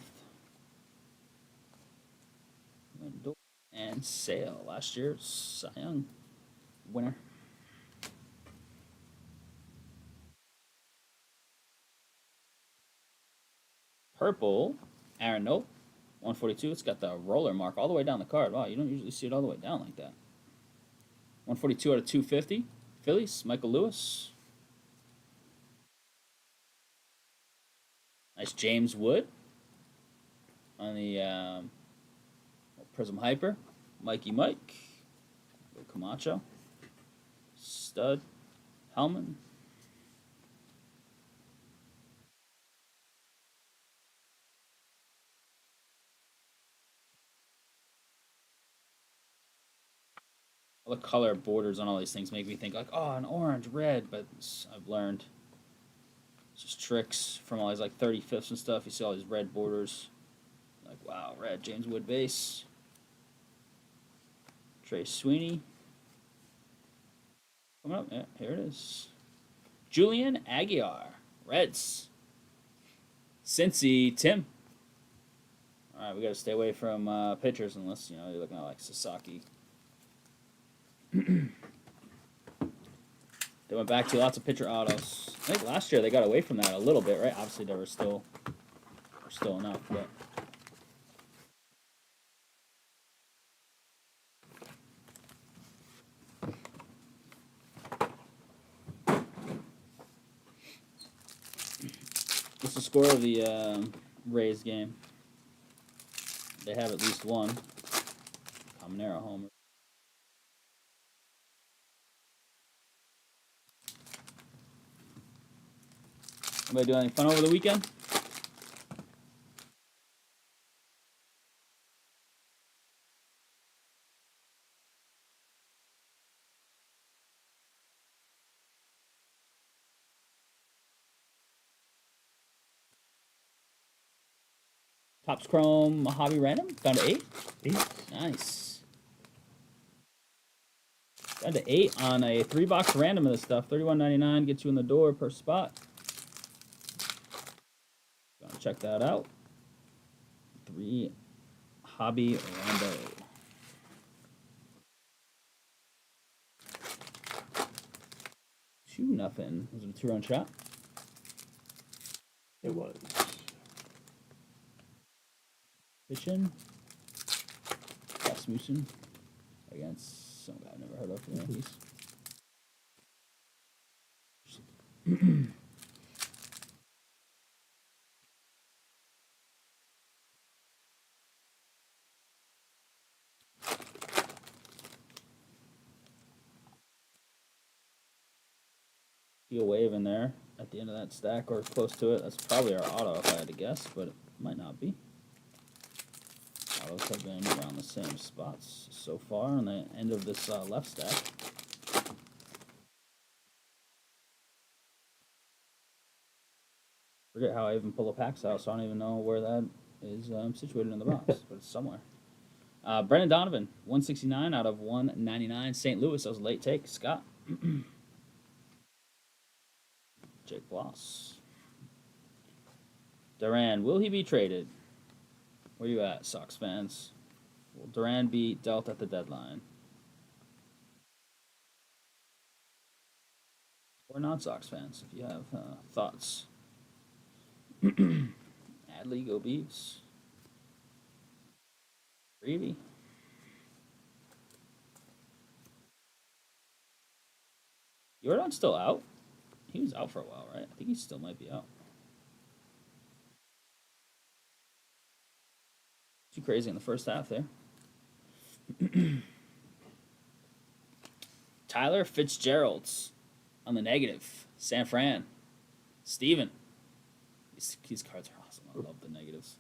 Lindor. And Sale. Last year's Cy Young winner. Purple. Aaron Nope. 142. It's got the roller mark all the way down the card. Wow, you don't usually see it all the way down like that. 142 out of 250. Phillies. Michael Lewis. Nice James Wood on the Prism Hyper. Mikey Mike. Camacho. Stud. Hellman. All the color borders on all these things make me think like, oh, an orange, red, but I've learned it's just tricks from all these like 35ths and stuff. You see all these red borders. Like, wow, red. James Wood base. Trey Sweeney. Coming up. Yeah, here it is. Julian Aguiar. Reds. Cincy. Tim. All right, we got to stay away from pitchers unless, you're looking at like Sasaki. They went back to lots of pitcher autos. I think last year they got away from that a little bit, right? Obviously, there were still enough, but what's the score of the Rays game? They have at least one Caminero homer. Anybody do anything fun over the weekend? Topps Chrome Mojave Random. Down to 8.
8.
Nice. Down to 8 on a 3-box random of this stuff. $31.99 gets you in the door per spot. Gonna check that out. 3 Hobby Rambo. Two nothing. Was it a 2-run shot?
It was.
Pitching. Rasmussen against some guy I've never heard of for the Yankees. A wave in there at the end of that stack or close to it. That's probably our auto if I had to guess, but it might not be. Autos have been around the same spots so far on the end of this left stack. Forget how I even pull a packs out, so I don't even know where that is situated in the box, but it's somewhere. Brendan Donovan, 169 out of 199. St. Louis, that was a late take. Scott. Jake Bloss. Duran, will he be traded? Where you at, Sox fans? Will Duran be dealt at the deadline? Or non-Sox fans, if you have thoughts. Adley, go Beavs. Rhody. Jordan's still out? He was out for a while, right? I think he still might be out. Too crazy in the first half there. Tyler Fitzgerald's on the negative. San Fran. Steven. These cards are awesome. I love the negatives.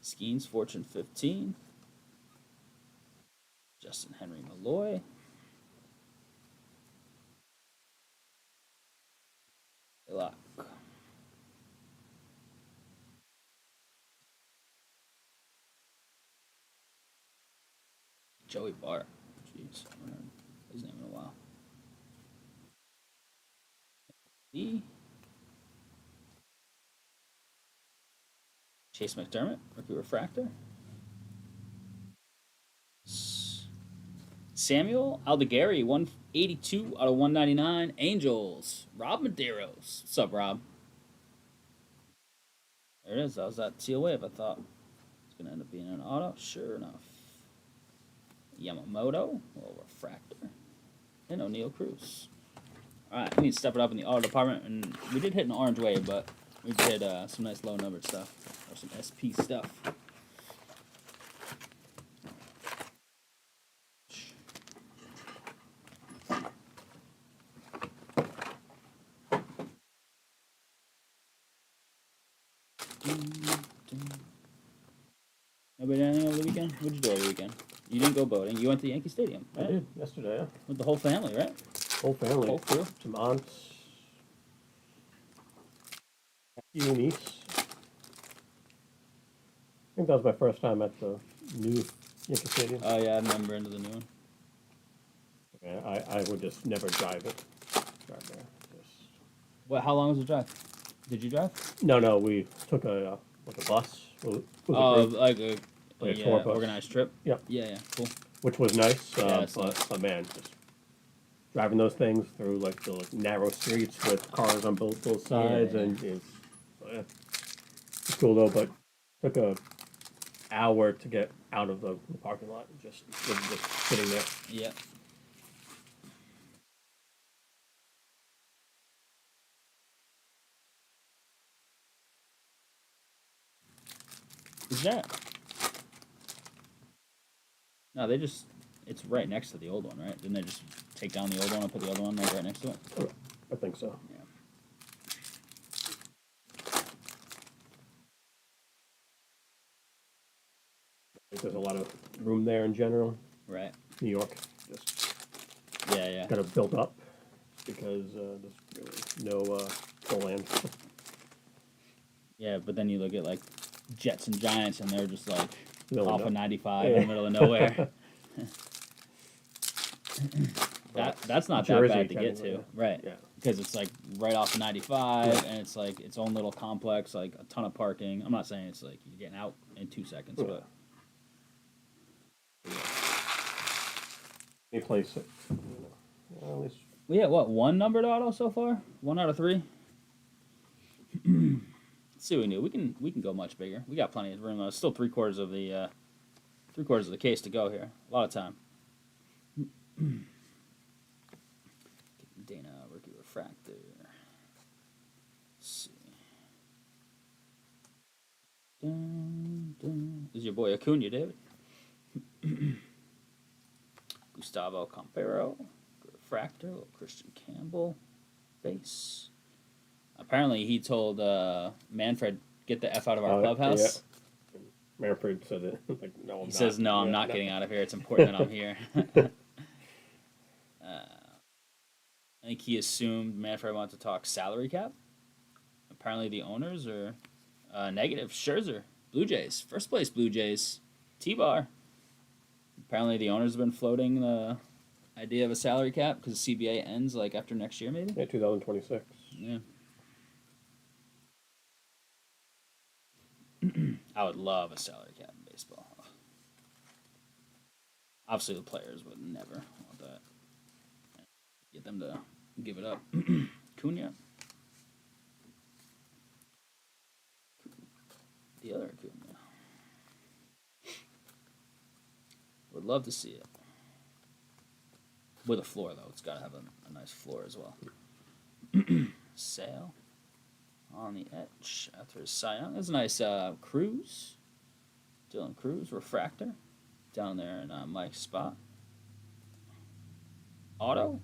Skeens, Fortune 15. Justin Henry Malloy. Lock. Joey Bart. Jeez, I haven't heard his name in a while. E. Chase McDermott, rookie refractor. Samuel Aldegari, 182 out of 199. Angels. Rob Medeiros. What's up, Rob? There it is. That was that seal wave. I thought it's going to end up being an auto. Sure enough. Yamamoto, a little refractor. And O'Neal Cruz. All right, we need to step it up in the auto department. And we did hit an orange wave, but we did some nice low numbered stuff. Or some SP stuff. Nobody did anything over the weekend? What'd you do over the weekend? You didn't go boating. You went to Yankee Stadium, right?
I did yesterday. Yeah.
With the whole family, right?
Whole family.
Whole crew.
Some aunts. You niece. I think that was my first time at the new Yankee Stadium.
Oh yeah, I've never into the new one.
Yeah, I would just never drive it. Drive there. Just...
What? How long was the drive? Did you drive?
No, we took a bus.
Oh, like a
tour bus.
organized trip.
Yep.
Yeah, cool.
Which was nice.
Yeah,
but man, just driving those things through like the narrow streets with cars on both sides,
Yeah.
and it's cool though. But took a hour to get out of the parking lot, just sitting there.
Yeah. Is that? No, it's right next to the old one, right? Didn't they just take down the old one and put the other one like right next to it?
I think so.
Yeah.
I think there's a lot of room there in general.
Right.
New York just
Yeah.
got it built up because there's really no land.
Yeah, but then you look at like Jets and Giants, and they're just like
Really
off
no-
of 95 in the middle of nowhere. That's not that
Jersey,
bad to get
technically,
to, right?
Yeah.
Because it's like right off of 95, and it's like its own little complex, like a ton of parking. I'm not saying it's like you're getting out in 2 seconds,
Yeah.
but
Any place, at least
we had what, one numbered auto so far? 1 out of 3. Let's see what we do. We can go much bigger. We got plenty of room. Still three-quarters of the case to go here. A lot of time. Dana rookie refractor. Let's see. This is your boy Acuna, David. Gustavo Campero, refractor. Little Christian Campbell, base. Apparently, he told Manfred, "Get the F out of our clubhouse."
Yeah. Manfred said it. Like, no, I'm not.
He says, "No, I'm
Yeah,
not
no.
getting out of here. It's important that I'm here." I think he assumed Manfred wanted to talk salary cap. Apparently, the owners are negative. Scherzer, Blue Jays, first place Blue Jays, T-Bar. Apparently, the owners have been floating the idea of a salary cap because CBA ends like after next year, maybe.
Yeah, 2026.
Yeah. I would love a salary cap in baseball. Obviously, the players would never want that. Get them to give it up. Cunha. The other Cunha. Would love to see it. With a floor, though. It's got to have a nice floor as well. Sale. On the edge after his Cy Young. That's a nice Cruz. Dylan Cruz, refractor. Down there in Mike's spot. Auto.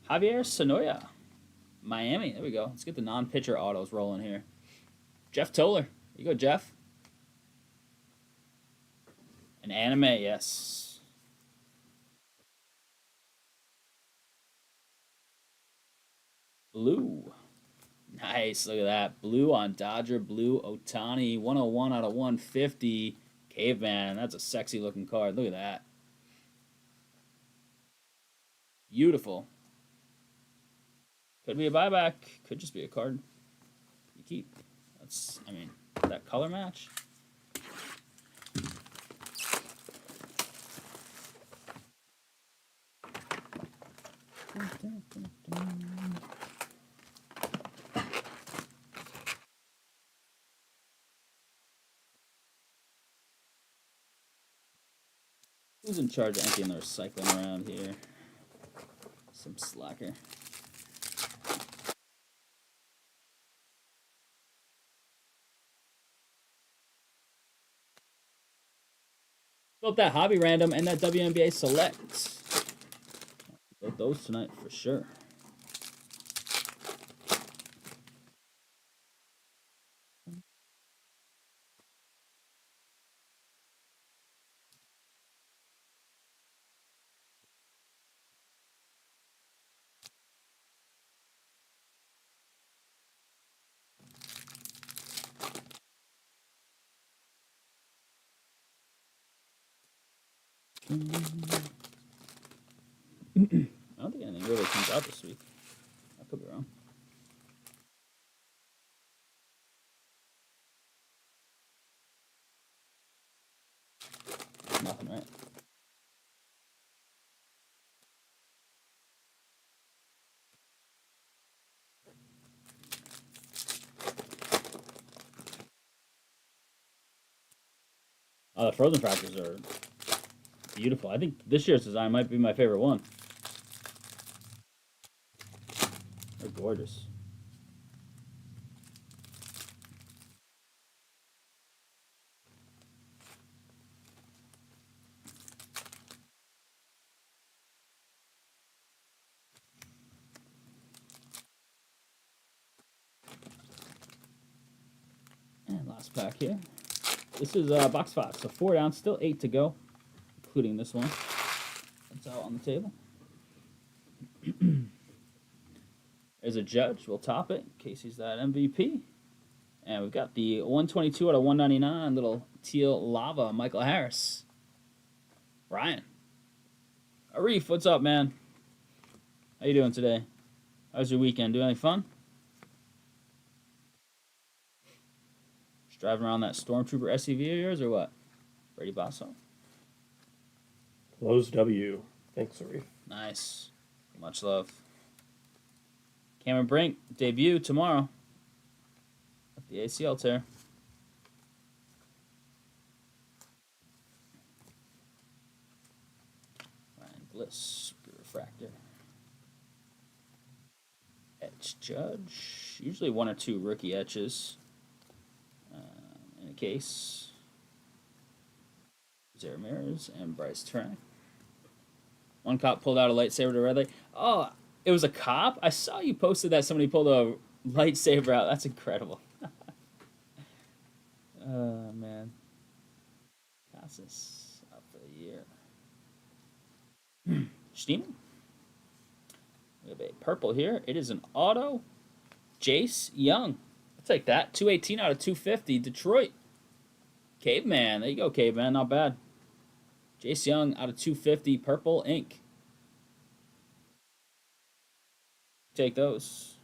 Javier Sonoya. Miami. There we go. Let's get the non-pitcher autos rolling here. Jeff Toller. Here you go, Jeff. An anime, yes. Blue. Nice. Look at that. Blue on Dodger. Blue Otani. 101 out of 150. Caveman. That's a sexy looking card. Look at that. Beautiful. Could be a buyback. Could just be a card you keep. That's, I mean, that color match. Who's in charge of emptying the recycling around here? Some slacker. Built that hobby random and that WNBA select. Built those tonight for sure. I don't think anything really comes out this week. I could be wrong. Nothing, right? Oh, the frozen fractures are beautiful. I think this year's design might be my favorite one. They're gorgeous. And last pack here. This is box 5, so 4 down, still 8 to go, including this one. That's out on the table. There's a Judge. We'll top it in case he's that MVP. And we've got the 122 out of 199, little teal lava, Michael Harris. Ryan. Arif, what's up, man? How you doing today? How's your weekend? Doing any fun? Just driving around that Stormtrooper SUV of yours or what? Brady Basso?
Lowe's W. Thanks, Arif.
Nice. Much love. Cameron Brink, debut tomorrow. At the ACL tear. Ryan Bliss, refractor. Etch Judge. Usually 1 or 2 rookie etches in a case. Ramirez and Bryce Turner. One cop pulled out a lightsaber to red light. Oh, it was a cop? I saw you posted that somebody pulled a lightsaber out. That's incredible. Oh, man. Casas out for the year. Steamer. We have a purple here. It is an auto. Jace Young. I'll take that. 218 out of 250. Detroit. Caveman. There you go, Caveman. Not bad. Jace Young out of 250. Purple ink. Take those.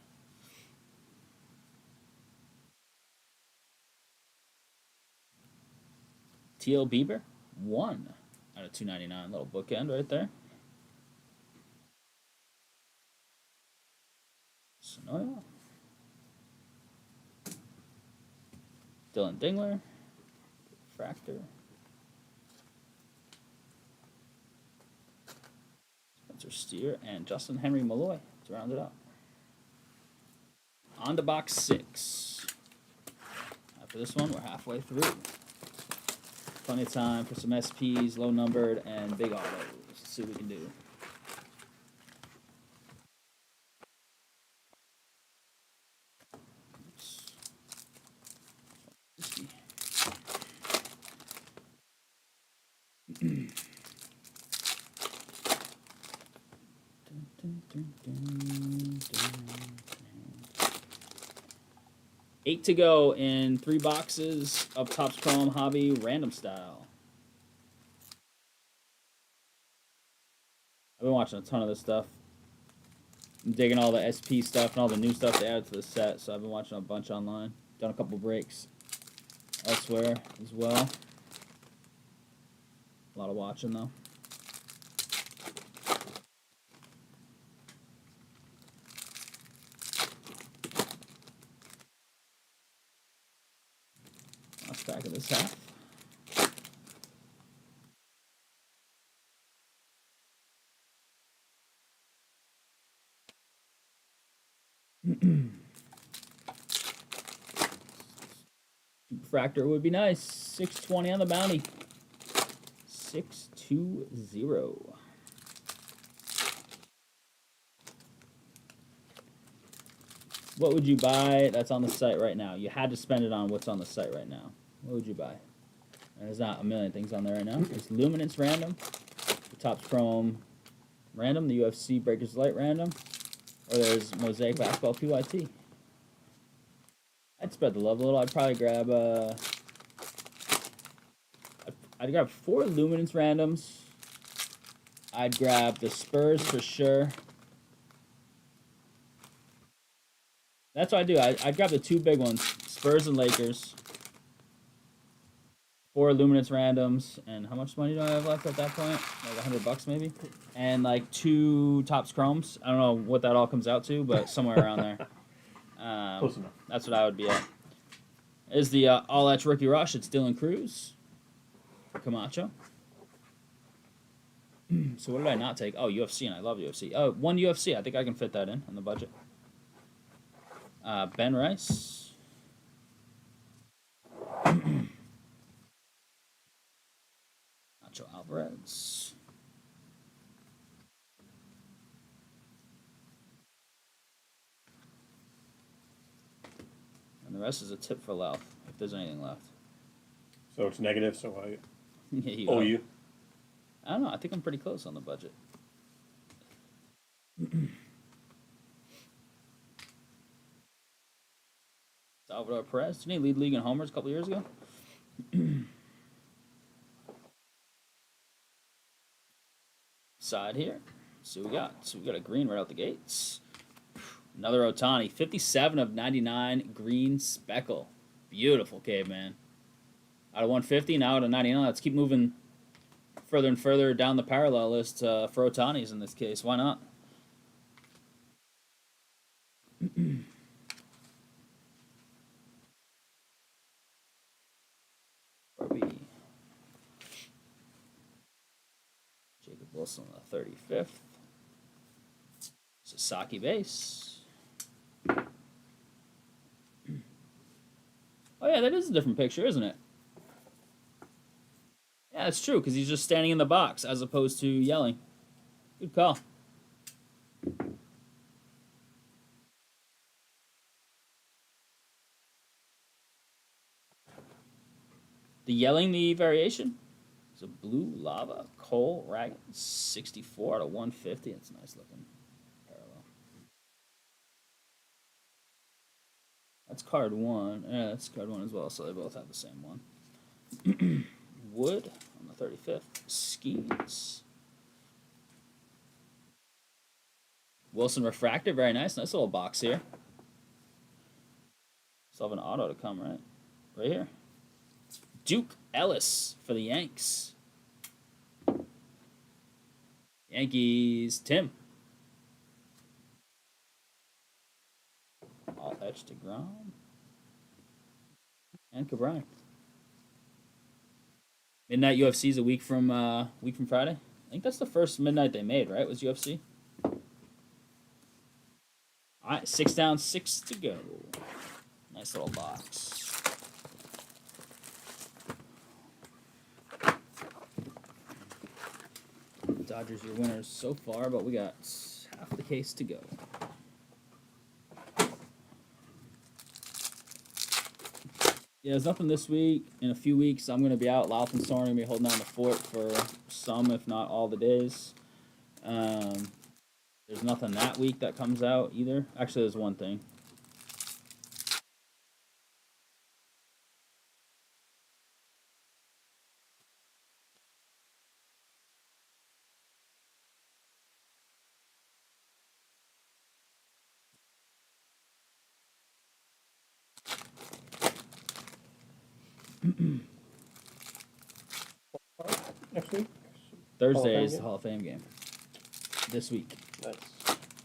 Teal Bieber. 1 out of 299. Little bookend right there. Sonoya. Dylan Dingler. Fractor. Spencer Steer and Justin Henry Malloy to round it up. On to box 6. After this one, we're halfway through. Plenty of time for some SPs, low numbered, and big autos. Let's see what we can do. 8 to go in 3 boxes of Topps Chrome Hobby random style. I've been watching a ton of this stuff. I'm digging all the SP stuff and all the new stuff they added to the set, so I've been watching a bunch online. Done a couple breaks elsewhere as well. A lot of watching, though. Last pack of this half. Fractor would be nice. 620 on the bounty. 620. What would you buy that's on the site right now? You had to spend it on what's on the site right now. What would you buy? And there's not a million things on there right now. There's Luminance Random, the Topps Chrome Random, the UFC Breakers Light Random, or there's Mosaic Basketball PYT. I'd spread the love a little. I'd probably grab I'd grab 4 Luminance Randoms. I'd grab the Spurs for sure. That's what I do. I'd grab the 2 big ones, Spurs and Lakers. 4 Luminance Randoms, and how much money do I have left at that point? Like $100 maybe? And like 2 Topps Chromes. I don't know what that all comes out to, but somewhere around there.
Close enough.
That's what I would be at. Is the All-Etch Rookie Rush. It's Dylan Cruz. Camacho. So what did I not take? Oh, UFC, and I love UFC. Oh, 1 UFC. I think I can fit that in on the budget. Ben Rice. Nacho Alvarez. And the rest is a tip for Louth, if there's anything left.
So it's negative, so I
Yeah,
owe you.
I don't know. I think I'm pretty close on the budget. Salvador Perez. Didn't he lead league in homers a couple years ago? Side here. See what we got. So we got a green right out the gates. Another Otani. 57 of 99 green speckle. Beautiful, caveman. Out of 150, now out of 99. Let's keep moving further and further down the parallel list for Otanis in this case. Why not? Jacob Wilson on the 35th. Sasaki base. Oh, yeah, that is a different picture, isn't it? Yeah, that's true, because he's just standing in the box as opposed to yelling. Good call. The yelling, the variation? It's a blue lava, Cole Raggett, 64 out of 150. It's nice looking parallel. That's card 1. Yeah, that's card 1 as well, so they both have the same one. Wood on the 35th. Skis. Wilson Refractor, very nice. Nice little box here. Still have an auto to come, right? Right here. Duke Ellis for the Yanks. Yankees, Tim. All etched to Grom. And Cabrini. Midnight UFC is a week from Friday. I think that's the first midnight they made, right? Was UFC? All right, 6 down, 6 to go. Nice little box. Dodgers are winners so far, but we got half the case to go. Yeah, there's nothing this week. In a few weeks, I'm going to be out. Louth and Soren are going to be holding down the fort for some, if not all, the days. There's nothing that week that comes out either. Actually, there's one thing.
Next week?
Thursday
Fame
is the
game?
Hall of Fame game. This week.
Nice.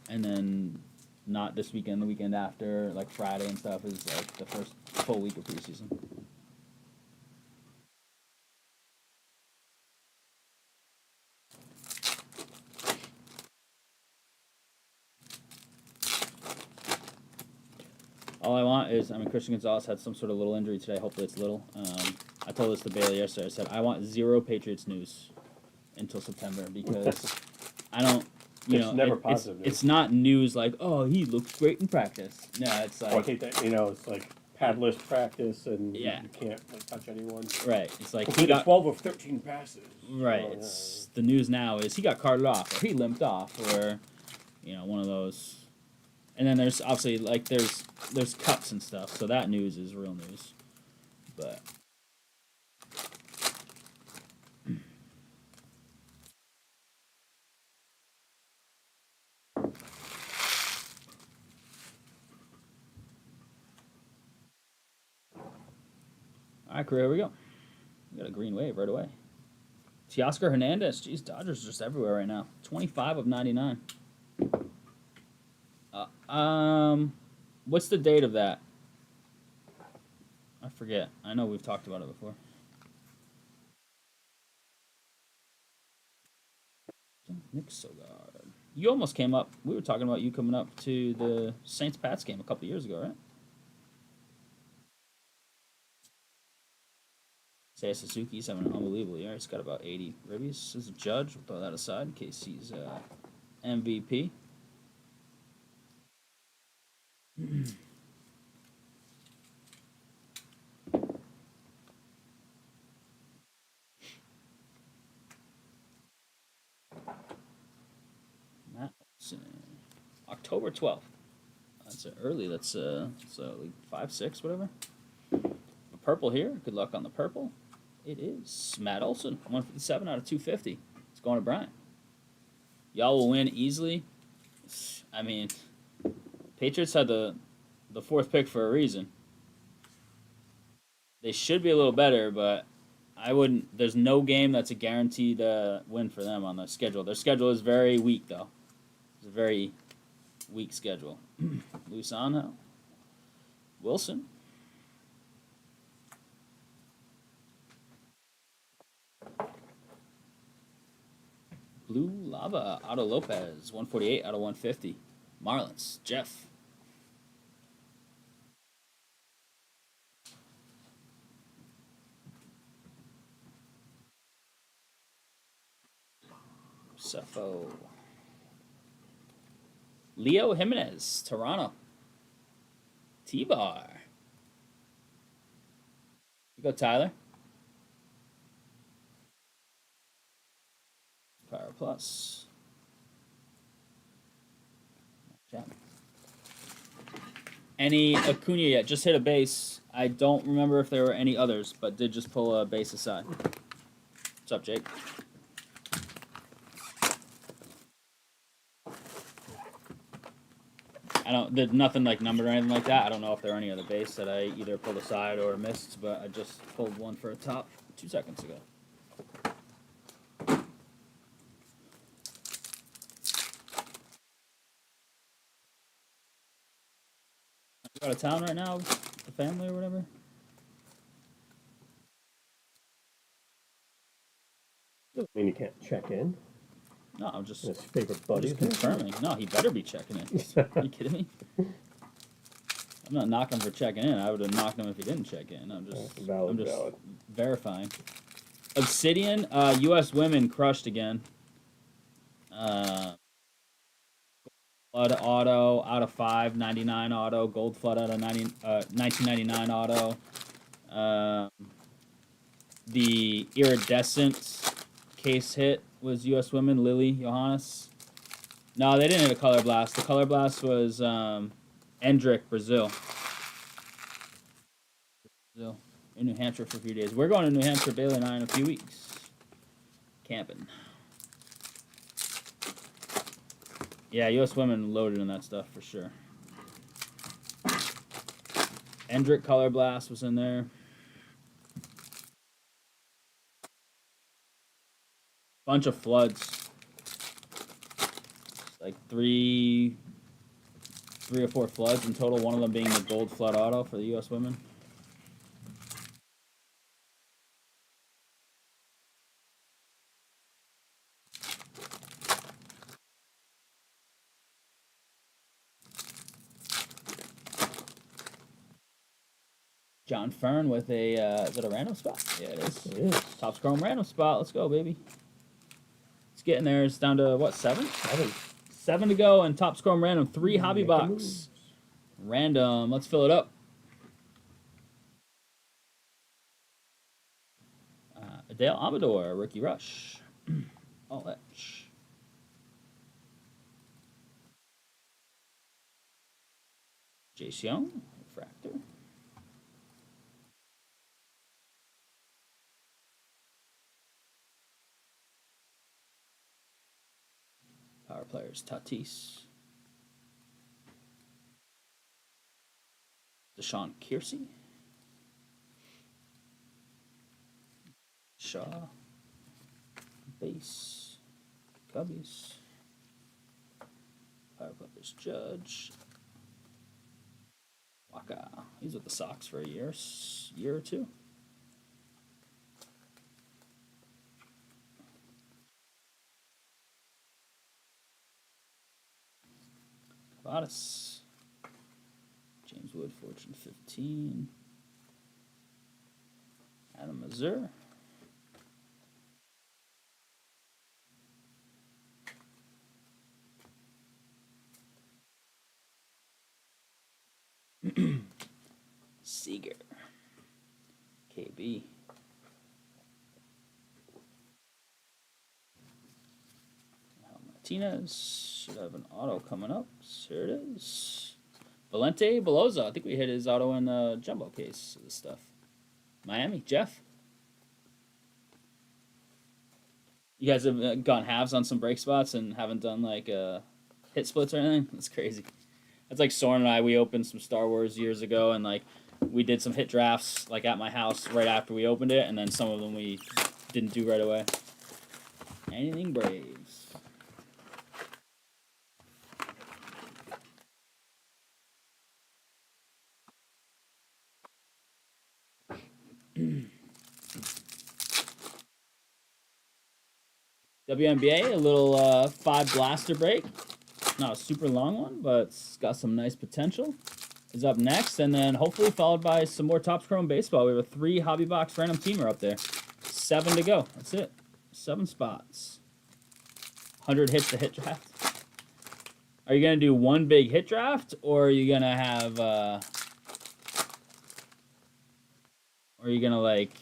And then not this weekend, the weekend after, like Friday and stuff, is like the first full week of preseason. All I want is, Christian Gonzalez had some sort of little injury today. Hopefully it's little. I told this to Bailey yesterday. I said, I want zero Patriots news until September because I don't,
It's never positive news.
It's not news like, oh, he looks great in practice. No, it's like.
Well, I hate that, it's like padless practice and
Yeah.
you can't like, touch anyone.
Right. It's like.
He got 12 of 13 passes.
Right. It's the news now is he got carted off or he limped off or, one of those. And then there's obviously like there's cuts and stuff, so that news is real news. But all right, crew, here we go. We got a green wave right away. Teoscar Hernandez. Jeez, Dodgers are just everywhere right now. 25 of 99. What's the date of that? I forget. I know we've talked about it before. Nick Sogard. You almost came up. We were talking about you coming up to the Saints-Pats game a couple years ago, right? Seiya Suzuki's having an unbelievable year. He's got about 80 ribbies as a judge. We'll throw that aside in case he's MVP. October 12th. That's early. That's so like 5, 6, whatever. The purple here. Good luck on the purple. It is Matt Olson, 157 out of 250. It's going to Brian. Y'all will win easily. Patriots had the fourth pick for a reason. They should be a little better, but I wouldn't. There's no game that's a guaranteed win for them on the schedule. Their schedule is very weak, though. It's a very weak schedule. Luis Angel. Wilson. Blue Lava. Otto Lopez. 148 out of 150. Marlins. Jeff. Cepho. Leo Jimenez, Toronto. T-Bar. You go, Tyler. Power Plus. Any Acuna yet? Just hit a base. I don't remember if there were any others, but did just pull a base aside. What's up, Jake? There's nothing like numbered or anything like that. I don't know if there are any other base that I either pulled aside or missed, but I just pulled one for a top 2 seconds ago. You out of town right now with the family or whatever?
Doesn't mean you can't check in.
No, I'm just
His favorite buddy.
just confirming. No, he better be checking in. Are you kidding me? I'm not knocking him for checking in. I would have knocked him if he didn't check in. I'm just
Valid.
verifying. Obsidian, U.S. women crushed again. Flood auto out of 5, 99 auto. Gold flood out of 1999 auto. The iridescent case hit was U.S. women, Lily Johannes. No, they didn't hit a color blast. The color blast was Endrick, Brazil. In New Hampshire for a few days. We're going to New Hampshire, Bailey and I, in a few weeks. Camping. Yeah, U.S. women loaded in that stuff for sure. Endrick color blast was in there. bunch of floods. Like three or four floods in total. One of them being the gold flood auto for the U.S. women. John Fern with a, is it a random spot? Yeah, it is.
It is.
Topps Chrome random spot. Let's go, baby. It's getting there. It's down to, what, 7? 7 to go, and Topps Chrome random. 3 hobby box. Random. Let's fill it up. Adele Amador, Rookie Rush. All etch. Jace Young, Refractor. Power players, Tatis. Deshaun Kiersey. Shaw. Base. Cubbies. Power players, Judge. Waka. He's with the Sox for a year or two. Cavadas. James Wood, Fortune 15. Adam Mazur. Seager. KB. Martinez should have an auto coming up. Here it is. Valente Beloza. I think we hit his auto in the jumbo case of this stuff. Miami. Jeff. You guys have gone halves on some break spots and haven't done like hit splits or anything? That's crazy. That's like Soren and I. We opened some Star Wars years ago, and like we did some hit drafts like at my house right after we opened it, and then some of them we didn't do right away. Anything Braves. WNBA, a little 5 blaster break. Not a super long one, but it's got some nice potential. Is up next, and then hopefully followed by some more Topps Chrome baseball. We have a 3 hobby box random teamer up there. 7 to go. That's it. 7 spots. 100 hits to hit draft. Are you gonna do one big hit draft, or are you gonna have? Or are you gonna like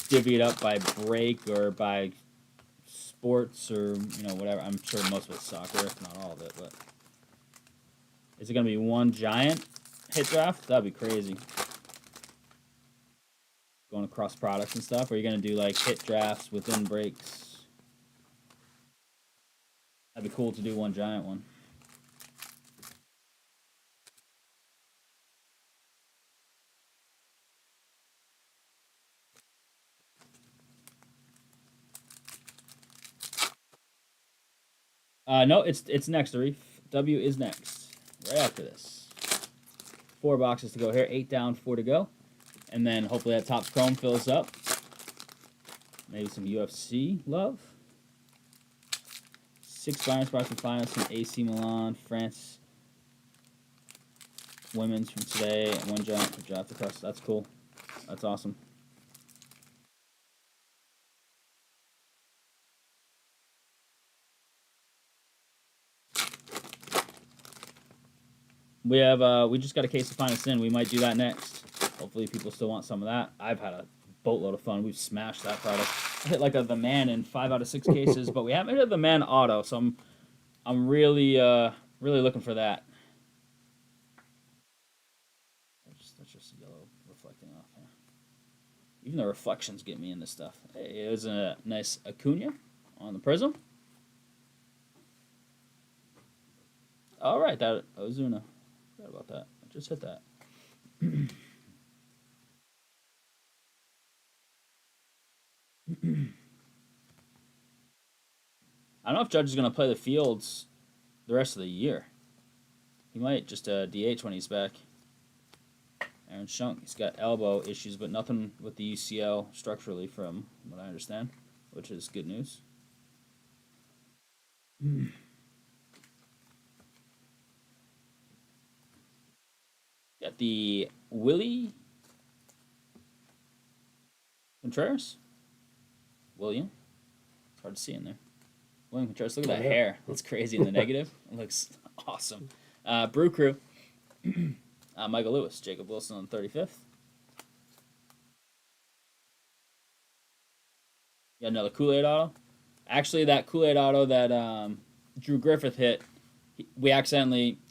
divvy it up by break or by sports or whatever? I'm sure most of it's soccer, if not all of it, but. Is it going to be one giant hit draft? That'd be crazy. Going across products and stuff. Or are you going to do like hit drafts within breaks? That'd be cool to do one giant one. No, it's next, Arif. W is next. Right after this. 4 boxes to go here. 8 down, 4 to go. And then hopefully that Topps Chrome fills up. Maybe some UFC love. 6 Bayern spots for finals from AC Milan, France. Women's from today, and 1 giant for draft across. That's cool. That's awesome. We have we just got a case of Finest In. We might do that next. Hopefully people still want some of that. I've had a boatload of fun. We've smashed that product. I hit like the man in 5 out of 6 cases, but we haven't hit the man auto, so I'm really really looking for that. That's just yellow reflecting off here. Even the reflections get me in this stuff. Hey, it was a nice Acuna on the prism. All right, that Ozuna. Forgot about that. I just hit that. I don't know if Judge is going to play the fields the rest of the year. He might just DH when he's back. Aaron Shunk, he's got elbow issues, but nothing with the UCL structurally, from what I understand, which is good news. Got the Willie Contreras. William. It's hard to see in there. William Contreras. Look at that hair. That's crazy in the negative. It looks awesome. Brew Crew. Michael Lewis. Jacob Wilson on 35th. Got another Kool-Aid auto. Actually, that Kool-Aid auto that Drew Griffith hit,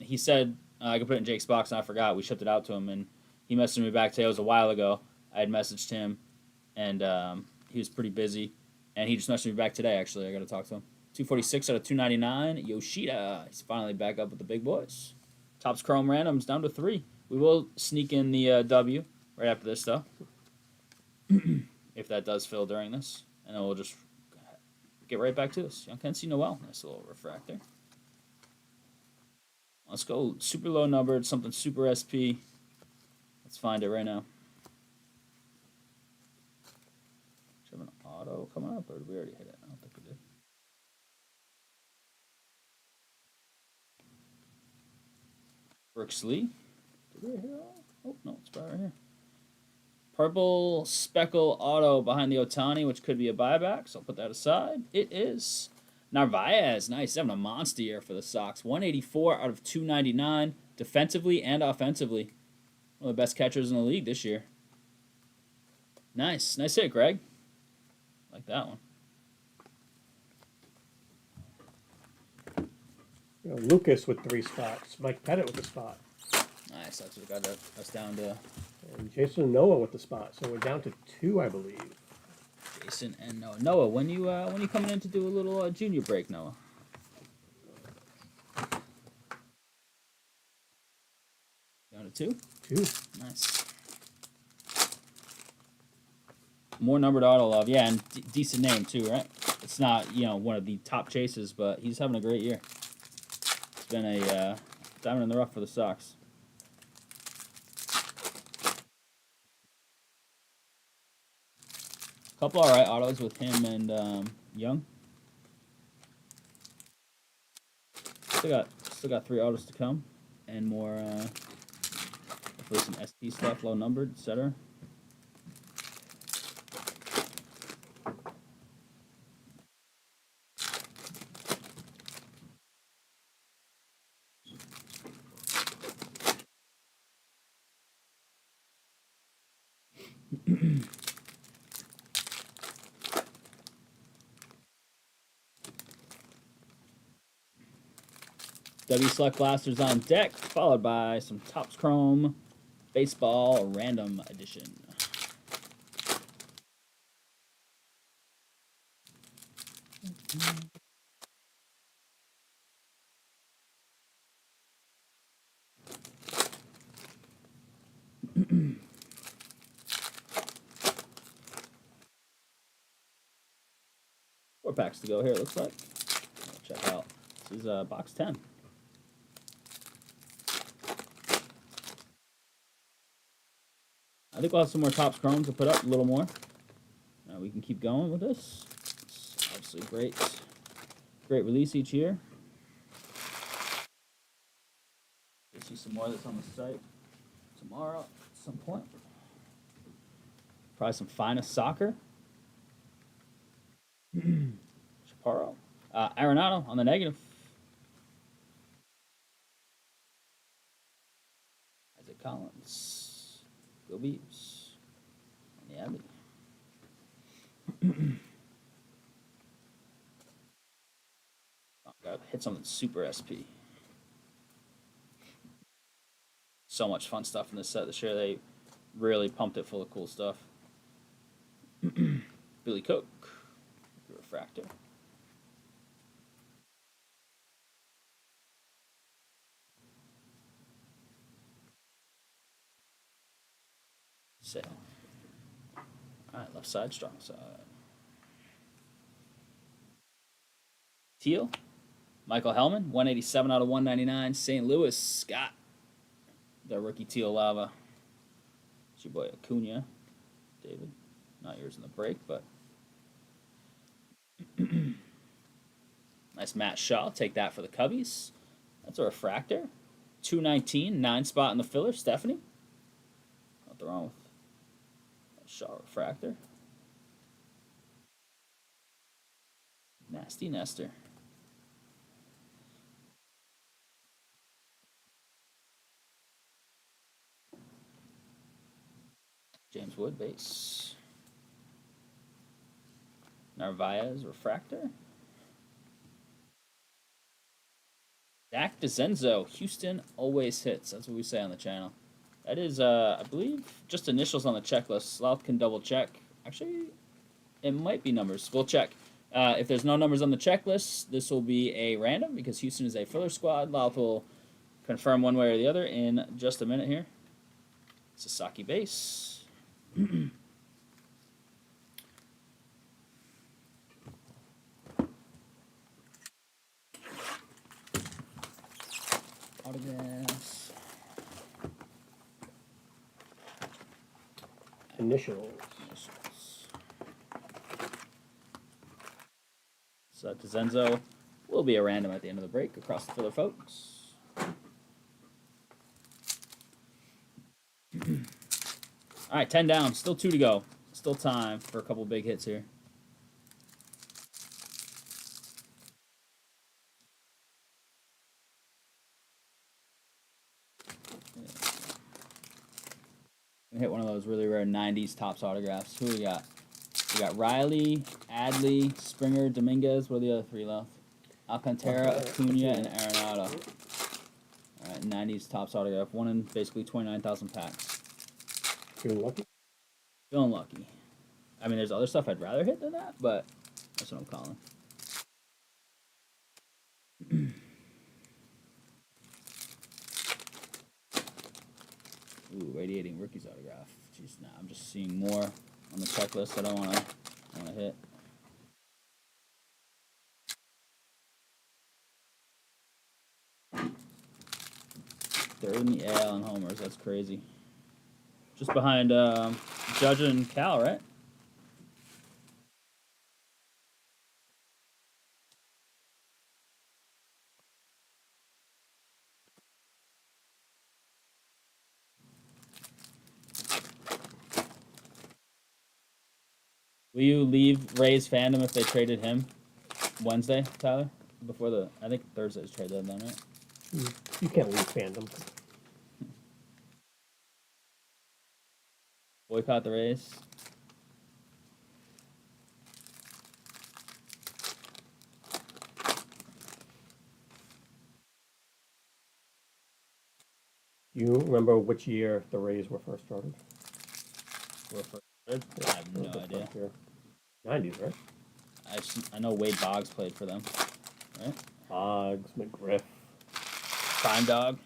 he said I could put it in Jake's box, and I forgot. We shipped it out to him, and he messaged me back today. It was a while ago. I had messaged him, and he was pretty busy, and he just messaged me back today, actually. I got to talk to him. 246 out of 299. Yoshida. He's finally back up with the big boys. Topps Chrome randoms down to 3. We will sneak in the W right after this, though, if that does fill during this. And then we'll just get right back to this. Young Kenzie Noel. Nice little refractor. Let's go super low numbered, something super SP. Let's find it right now. Do you have an auto coming up, or did we already hit it? I don't think we did. Brooks Lee. Did we hit it all? Oh, no, it's right here. Purple Speckle auto behind the Ohtani, which could be a buyback, so I'll put that aside. It is Narvaez. Nice. He's having a monster year for the Sox. 184 out of 299, defensively and offensively. One of the best catchers in the league this year. Nice. Nice hit, Greg. Like that one.
Lucas with 3 spots. Mike Pettit with a spot.
Nice. That's what got us down to
And Jason Noah with the spot. So we're down to 2, I believe.
Jason and Noah. Noah, when you coming in to do a little junior break, Noah? Down to 2?
2.
Nice. More numbered auto love. Yeah, and decent name, too, right? It's not, one of the top chases, but he's having a great year. It's been a diamond in the rough for the Sox. Couple all right autos with him and Young. Still got 3 autos to come, and more. Hopefully some ST stuff, low numbered, etc. W Select Blasters on deck, followed by some Topps Chrome Baseball Random Edition. Four packs to go here, it looks like. Check out. This is box 10. I think we'll have some more Topps Chrome to put up, a little more. We can keep going with this. It's obviously great release each year. You'll see some more that's on the site tomorrow at some point. Probably some finest soccer. Chaparro. Arenado on the negative. Isaac Collins. Go Beavs. On the Abbey. Gotta hit something super SP. So much fun stuff in this set this year. They really pumped it full of cool stuff. Billy Coke. The refractor. Sale. Alright, left side, strong side. Teal. Michael Hellman, 187 out of 199. St. Louis, Scott. The rookie Teal Lava. It's your boy Acuna. David. Not yours in the break, but. Nice Matt Shaw. Take that for the Cubbies. That's a refractor. 219, 9 spot in the filler. Stephanie. Nothing wrong with that Shaw refractor. Nasty Nestor. James Wood, base. Narvaez, refractor. Zach DeZenzo, Houston always hits. That's what we say on the channel. That is, I believe, just initials on the checklist. Sloth can double check. Actually, it might be numbers. We'll check. If there's no numbers on the checklist, this will be a random because Houston is a filler squad. Louth will confirm one way or the other in just a minute here. Sasaki base. Autographs.
Initials.
So DeZenzo will be a random at the end of the break across the filler, folks. All right, 10 down. Still 2 to go. Still time for a couple big hits here. Hit one of those really rare 90s Topps autographs. Who we got? We got Riley, Adley, Springer, Dominguez. What are the other 3 left? Alcantara, Acuna, and Arenado. All right, 90s Topps autograph. One in basically 29,000 packs.
Feeling lucky?
Feeling lucky. I mean, there's other stuff I'd rather hit than that, but that's what I'm calling. Ooh, radiating rookies autograph. Jeez, nah, I'm just seeing more on the checklist that I want to hit. Third in the AL and homers. That's crazy. Just behind Judge and Cal, right? Will you leave Ray's fandom if they traded him Wednesday, Tyler? Before I think Thursday's trade deadline, right?
You can't leave fandom.
Boycott the Rays.
You remember which year the Rays were first started?
I have no idea.
90s, right?
I know Wade Boggs played for them, right?
Boggs, McGriff.
Prime Dog.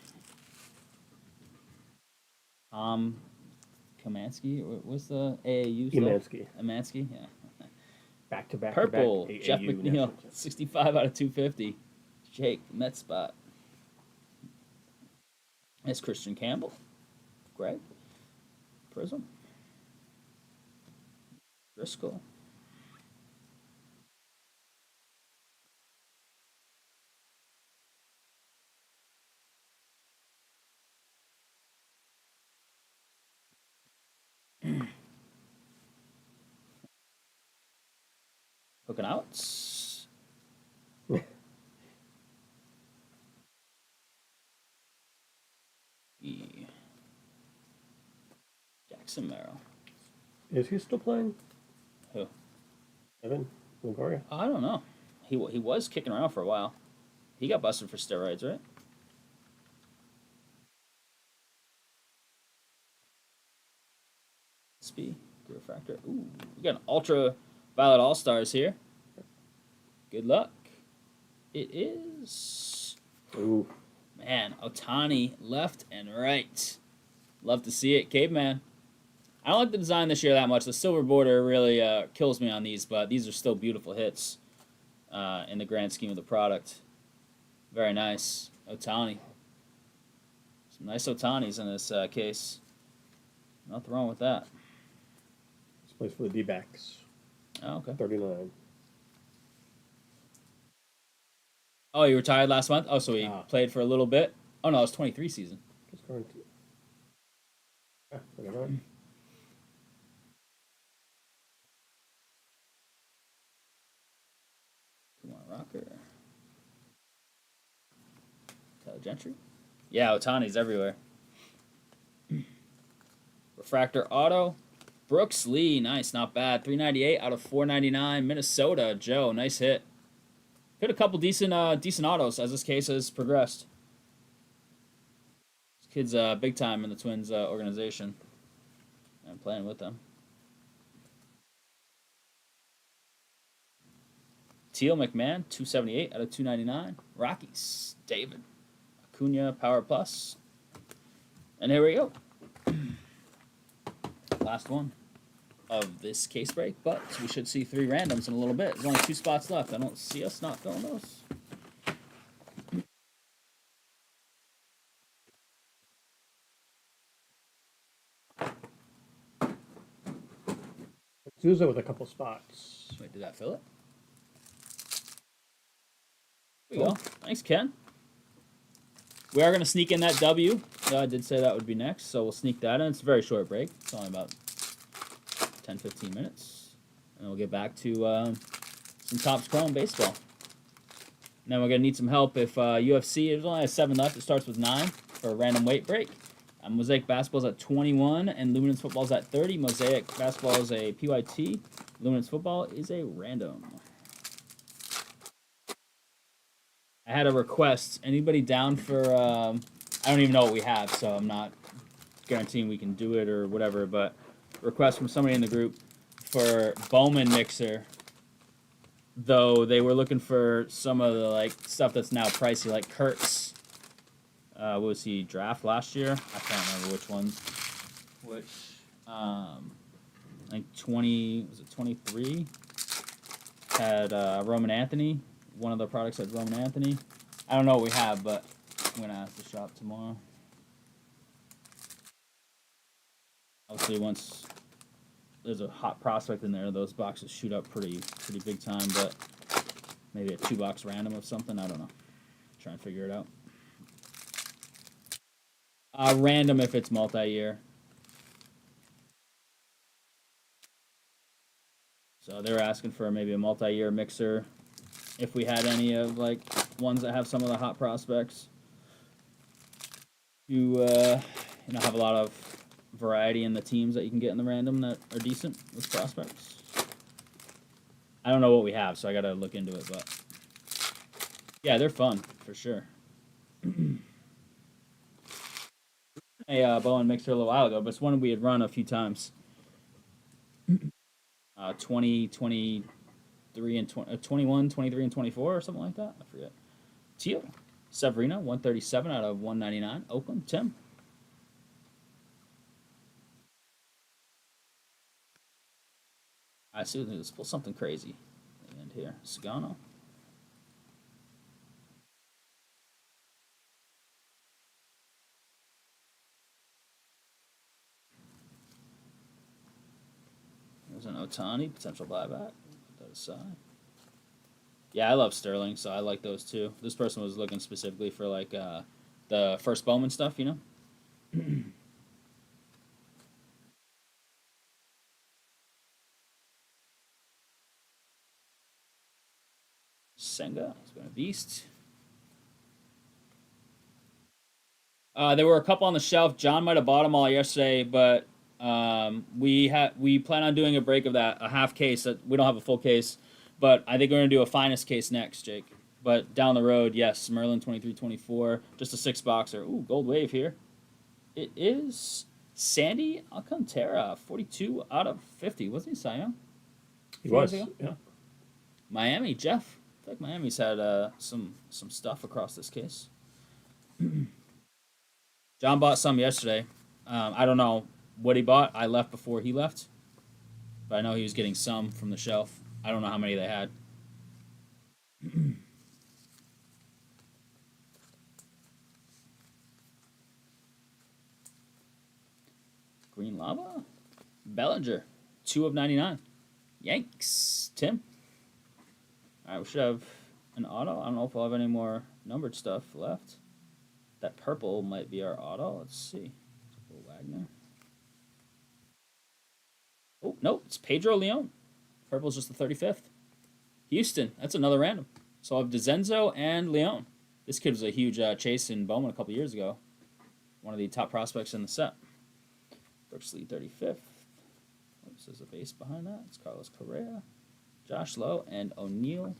Kamansky. What's the AAU stuff?
Emansky.
Amansky, yeah.
Back-to-back.
Purple.
AAU
Jeff McNeil, 65 out of 250. Jake, Met spot. It's Christian Campbell. Greg. Prism. Driscoll. Hooking outs. Jackson Merrill.
Is he still playing?
Who?
Evan Longoria?
I don't know. He was kicking around for a while. He got busted for steroids, right? Speed. Refractor. Ooh, we got an ultraviolet all-stars here. Good luck. It is.
Ooh.
Man, Otani left and right. Love to see it. Caveman. I don't like the design this year that much. The silver border really kills me on these, but these are still beautiful hits. in the grand scheme of the product. Very nice. Otani. Some nice Otanis in this case. Nothing wrong with that.
This plays for the D-backs.
Oh, okay.
39.
Oh, he retired last month? Oh, so he played for a little bit? Oh, no, it was 23 season.
Just going to... Yeah, 39.
Come on, Rocker. Tyler Gentry? Yeah, Otani's everywhere. Refractor Auto. Brooks Lee, nice, not bad. 398 out of 499. Minnesota, Joe, nice hit. Hit a couple decent autos as this case has progressed. This kid's big time in the Twins organization. I'm playing with them. Teal McMahon, 278 out of 299. Rockies, David. Acuna, Power Plus. And here we go. Last one of this case break, but we should see 3 randoms in a little bit. There's only 2 spots left. I don't see us not filling those.
Souza with a couple spots.
Wait, did that fill it? There we go. Thanks, Ken. We are going to sneak in that W. I did say that would be next, so we'll sneak that in. It's a very short break. It's only about 10, 15 minutes. And we'll get back to some Topps Chrome baseball. Now we're going to need some help if UFC, there's only 7 left. It starts with 9 for a random weight break. Mosaic Basketball's at 21, and Luminance Football's at 30. Mosaic Basketball is a PYT. Luminance Football is a random. I had a request. Anybody down for... I don't even know what we have, so I'm not guaranteeing we can do it or whatever, but request from somebody in the group for Bowman Mixer, though they were looking for some of the like stuff that's now pricey, like Kurtz. What was he, draft last year? I can't remember which one. I think 20, was it 23? Had Roman Anthony. One of the products had Roman Anthony. I don't know what we have, but I'm going to ask the shop tomorrow. Obviously, once there's a hot prospect in there, those boxes shoot up pretty big time, but maybe a 2-box random of something, I don't know. Try and figure it out. Random if it's multi-year. So they were asking for maybe a multi-year mixer if we had any of like ones that have some of the hot prospects. You have a lot of variety in the teams that you can get in the random that are decent with prospects. I don't know what we have, so I gotta look into it, but yeah, they're fun for sure. A Bowen mixer a little while ago, but it's one we had run a few times. 20, 23, and 21, 23, and 24, or something like that. I forget. Teal. Severino, 137 out of 199. Oakland. Tim. I see. Let's pull something crazy at the end here. Sagano. There's an Otani, potential buyback. Put that aside. Yeah, I love Sterling, so I like those too. This person was looking specifically for like the first Bowman stuff, you know? Senga, he's been a beast. There were a couple on the shelf. John might have bought them all yesterday, but we plan on doing a break of that, a half case. That we don't have a full case, but I think we're gonna do a finest case next, Jake. But down the road, yes, Merlin 23-24, just a 6-boxer. Ooh, gold wave here. It is Sandy Alcantara, 42 out of 50. Wasn't he Cy Young?
He was, yeah.
Miami, Jeff. I feel like Miami's had some stuff across this case. John bought some yesterday. I don't know what he bought. I left before he left. But I know he was getting some from the shelf. I don't know how many they had. Green Lava. Bellinger. 2/99. Yanks. Tim. All right, we should have an auto. I don't know if we'll have any more numbered stuff left. That purple might be our auto. Let's see. Wagner. Oh, no, it's Pedro Leon. Purple's just the 35th. Houston. That's another random. So I have DeZenzo and Leon. This kid was a huge chase in Bowman a couple years ago. One of the top prospects in the set. Brooks Lee, 35th. Oops, there's a base behind that. It's Carlos Correa, Josh Lowe, and O'Neill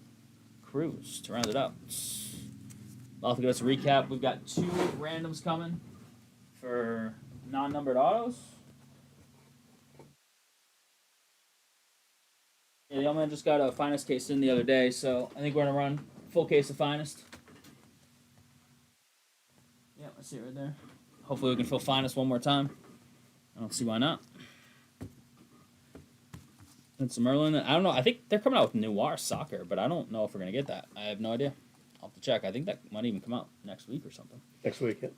Cruz to round it out. I'll have to give us a recap. We've got 2 randoms coming for non-numbered autos. Yeah, the old man just got a finest case in the other day, so I think we're going to run full case of finest. Yeah, I see it right there. Hopefully we can fill finest one more time. I don't see why not. And some Merlin. I don't know. I think they're coming out with Noir Soccer, but I don't know if we're going to get that. I have no idea. I'll have to check. I think that might even come out next week or something.
Next week, yeah.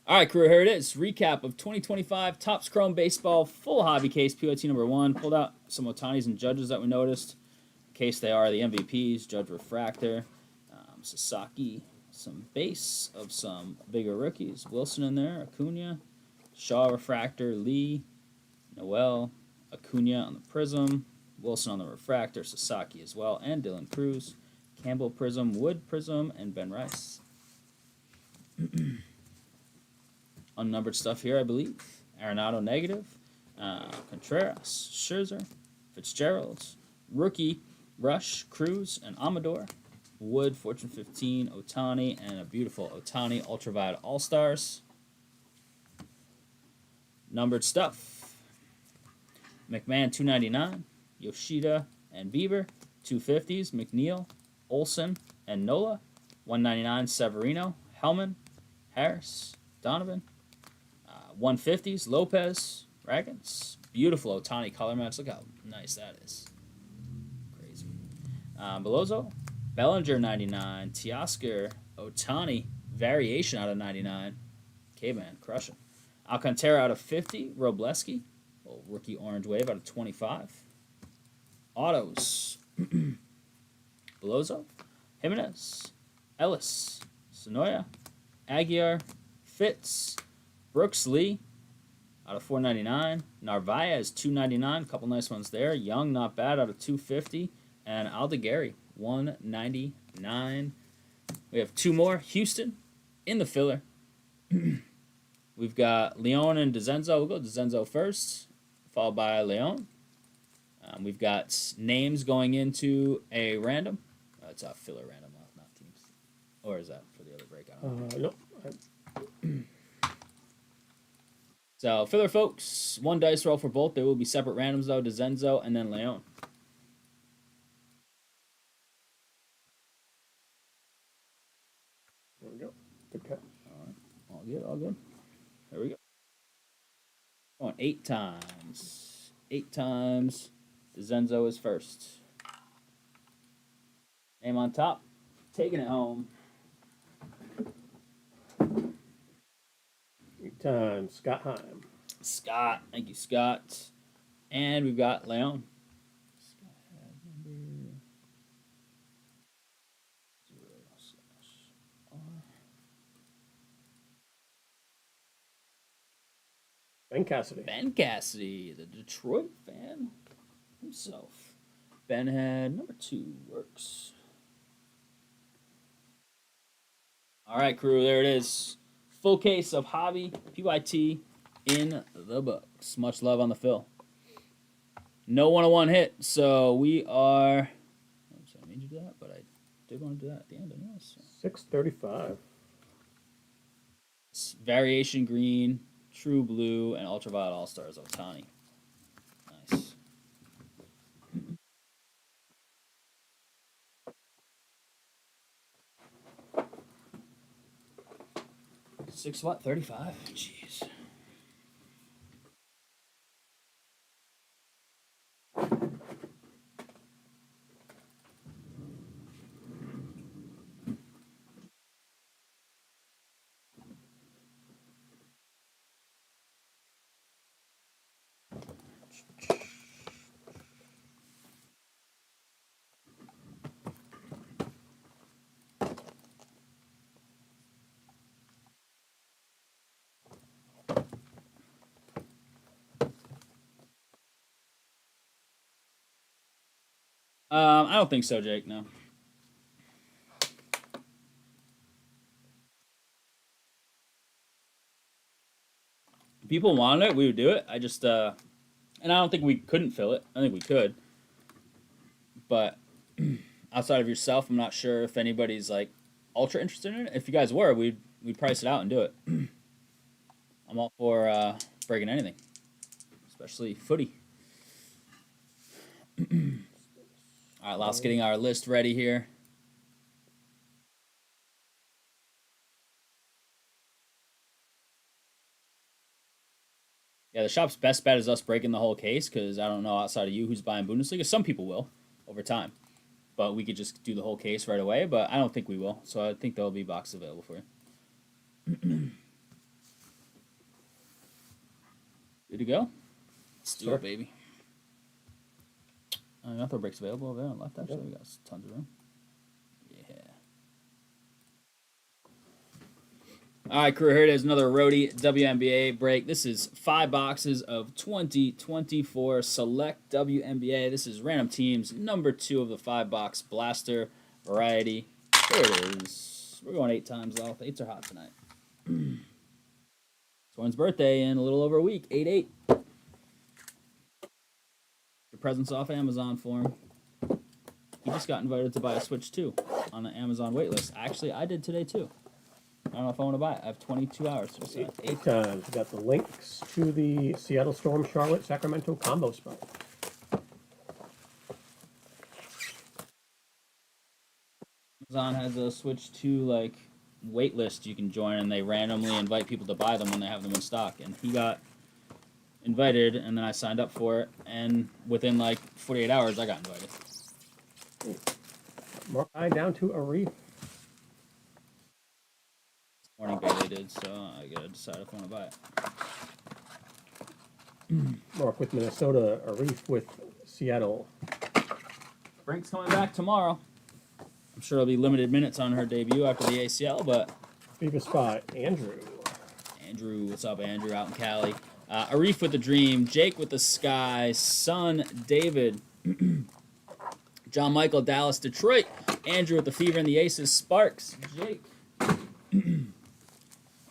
All right, crew, here it is. Recap of 2025 Topps Chrome Baseball Full Hobby Case, POT number 1. Pulled out some Otanis and Judges that we noticed. In case they are the MVPs, Judge Refractor, Sasaki, some base of some bigger rookies. Wilson in there, Acuna, Shaw Refractor, Lee, Noel, Acuna on the Prism, Wilson on the Refractor, Sasaki as well, and Dylan Cruz, Campbell Prism, Wood Prism, and Ben Rice. Unnumbered stuff here, I believe. Arenado negative, Contreras, Scherzer, Fitzgerald, Rookie, Rush, Cruz, and Amador. Wood, Fortune 15, Otani, and a beautiful Otani Ultraviolet All-Stars. Numbered stuff. McMahon, 299, Yoshida and Bieber, 250s, McNeil, Olsen, and Nola, 199, Severino, Hellman, Harris, Donovan, 150s, Lopez, Raggins. Beautiful Otani color match. Look how nice that is. Crazy. Belozo, Bellinger, 99, Teoscar, Otani, variation out of 99. K-Man, crushing. Alcantara out of 50, Robleski, rookie orange wave out of 25. Autos, Belozo, Jimenez, Ellis, Sonoya, Aguiar, Fitz, Brooks Lee out of 499. Narvaez, 299. Couple nice ones there. Young, not bad, out of 250. And Aldegari, 199. We have 2 more. Houston in the filler. We've got Leon and DeZenzo. We'll go DeZenzo first, followed by Leon. We've got names going into a random. It's a filler random, not teams. Or is that for the other break? I don't know.
Nope.
So, filler folks, 1 dice roll for both. There will be separate randoms, though, DeZenzo and then Leon.
There we go. Good catch.
All right. All good, all good. There we go. Going 8 times. 8 times. DeZenzo is first. Name on top. Taking it home.
8 times. Scott Heim.
Scott. Thank you, Scott. And we've got Leon. Scott had number 0/R.
Ben Cassidy.
Ben Cassidy, the Detroit fan himself. Ben had number 2. Works. All right, crew. There it is. Full case of Hobby PYT in the books. Much love on the fill. No 101 hit, so we are. Oops, I made you do that, but I did want to do that at the end, anyways. So.
635.
It's variation green, true blue, and ultraviolet all stars Otani. Nice. 6 what? 35? Jeez. I don't think so, Jake. No. If people wanted it, we would do it. I just and I don't think we couldn't fill it. I think we could, but outside of yourself, I'm not sure if anybody's like ultra interested in it. If you guys were, we'd price it out and do it. I'm all for breaking anything, especially footy. All right, Lots getting our list ready here. Yeah, the shop's best bet is us breaking the whole case because I don't know outside of you who's buying Bundesliga. Some people will over time, but we could just do the whole case right away. But I don't think we will, so I think there'll be boxes available for you. Good to go? Let's do it, baby. Nothing breaks available over there on the left, actually. We got tons of room. Yeah. All right, crew, here it is. Another Rhody WNBA break. This is 5 boxes of 2024 Select WNBA. This is Random Teams, number 2 of the 5-box blaster variety. There it is. We're going 8 times off. 8s are hot tonight. Someone's birthday in a little over a week. 8/8. Your presents off Amazon for him. He just got invited to buy a Switch 2 on the Amazon waitlist. Actually, I did today too. I don't know if I want to buy it. I have 22 hours to decide.
8 times. We got the links to the Seattle Storm, Charlotte, Sacramento combo spell.
Amazon has a Switch 2 like wait list you can join, and they randomly invite people to buy them when they have them in stock. And he got invited, and then I signed up for it, and within like 48 hours, I got invited.
Mark I down to a reef.
Morning Bailey did, so I gotta decide if I want to buy it.
Mark with Minnesota, a reef with Seattle.
Brink's coming back tomorrow. I'm sure it'll be limited minutes on her debut after the ACL, but
Viva spot, Andrew.
Andrew, what's up, Andrew, out in Cali? Arif with the Dream, Jake with the Sky, Son, David, John Michael, Dallas, Detroit, Andrew with the Fever and the Aces, Sparks, Jake,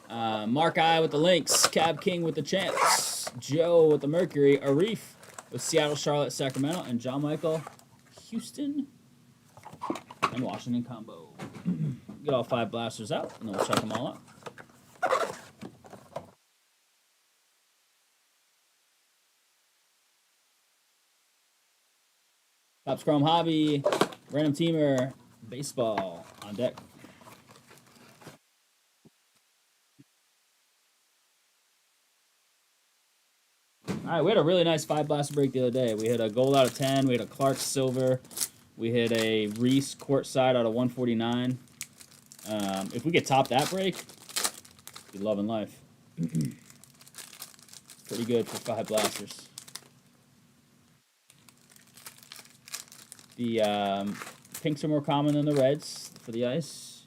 Mark I with the Lynx, Cab King with the Champs, Joe with the Mercury, Arif with Seattle, Charlotte, Sacramento, and John Michael, Houston, and Washington combo. Get all 5 blasters out, and then we'll check them all out. Topps Chrome Hobby, Random Teamer, Baseball on deck. All right, we had a really nice 5 blaster break the other day. We hit a gold out of 10. We hit a Clark silver. We hit a Reese courtside out of 149. If we could top that break, be loving life. Pretty good for 5 blasters. The pinks are more common than the reds for the ice.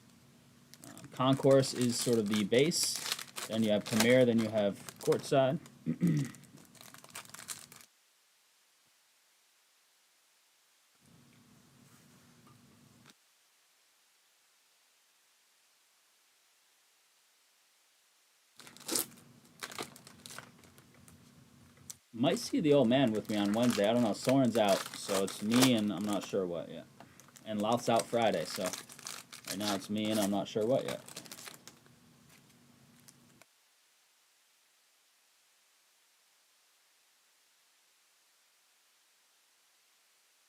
Concourse is sort of the base. Then you have Premier, then you have courtside. Might see the old man with me on Wednesday. I don't know. Soren's out, so it's me and I'm not sure what yet. And Louth's out Friday, so right now it's me and I'm not sure what yet.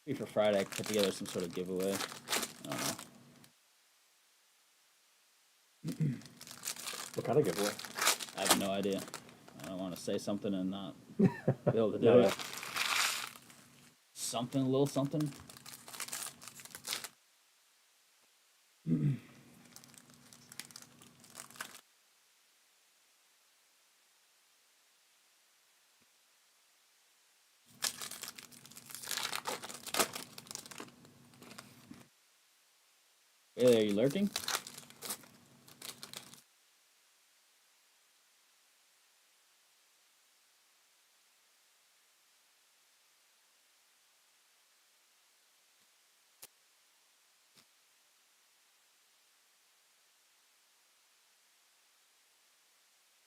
Maybe for Friday I could put together some sort of giveaway. I don't know.
What kind of giveaway?
I have no idea. I don't want to say something and not be able to do it. Something, a little something. Bailey, are you lurking?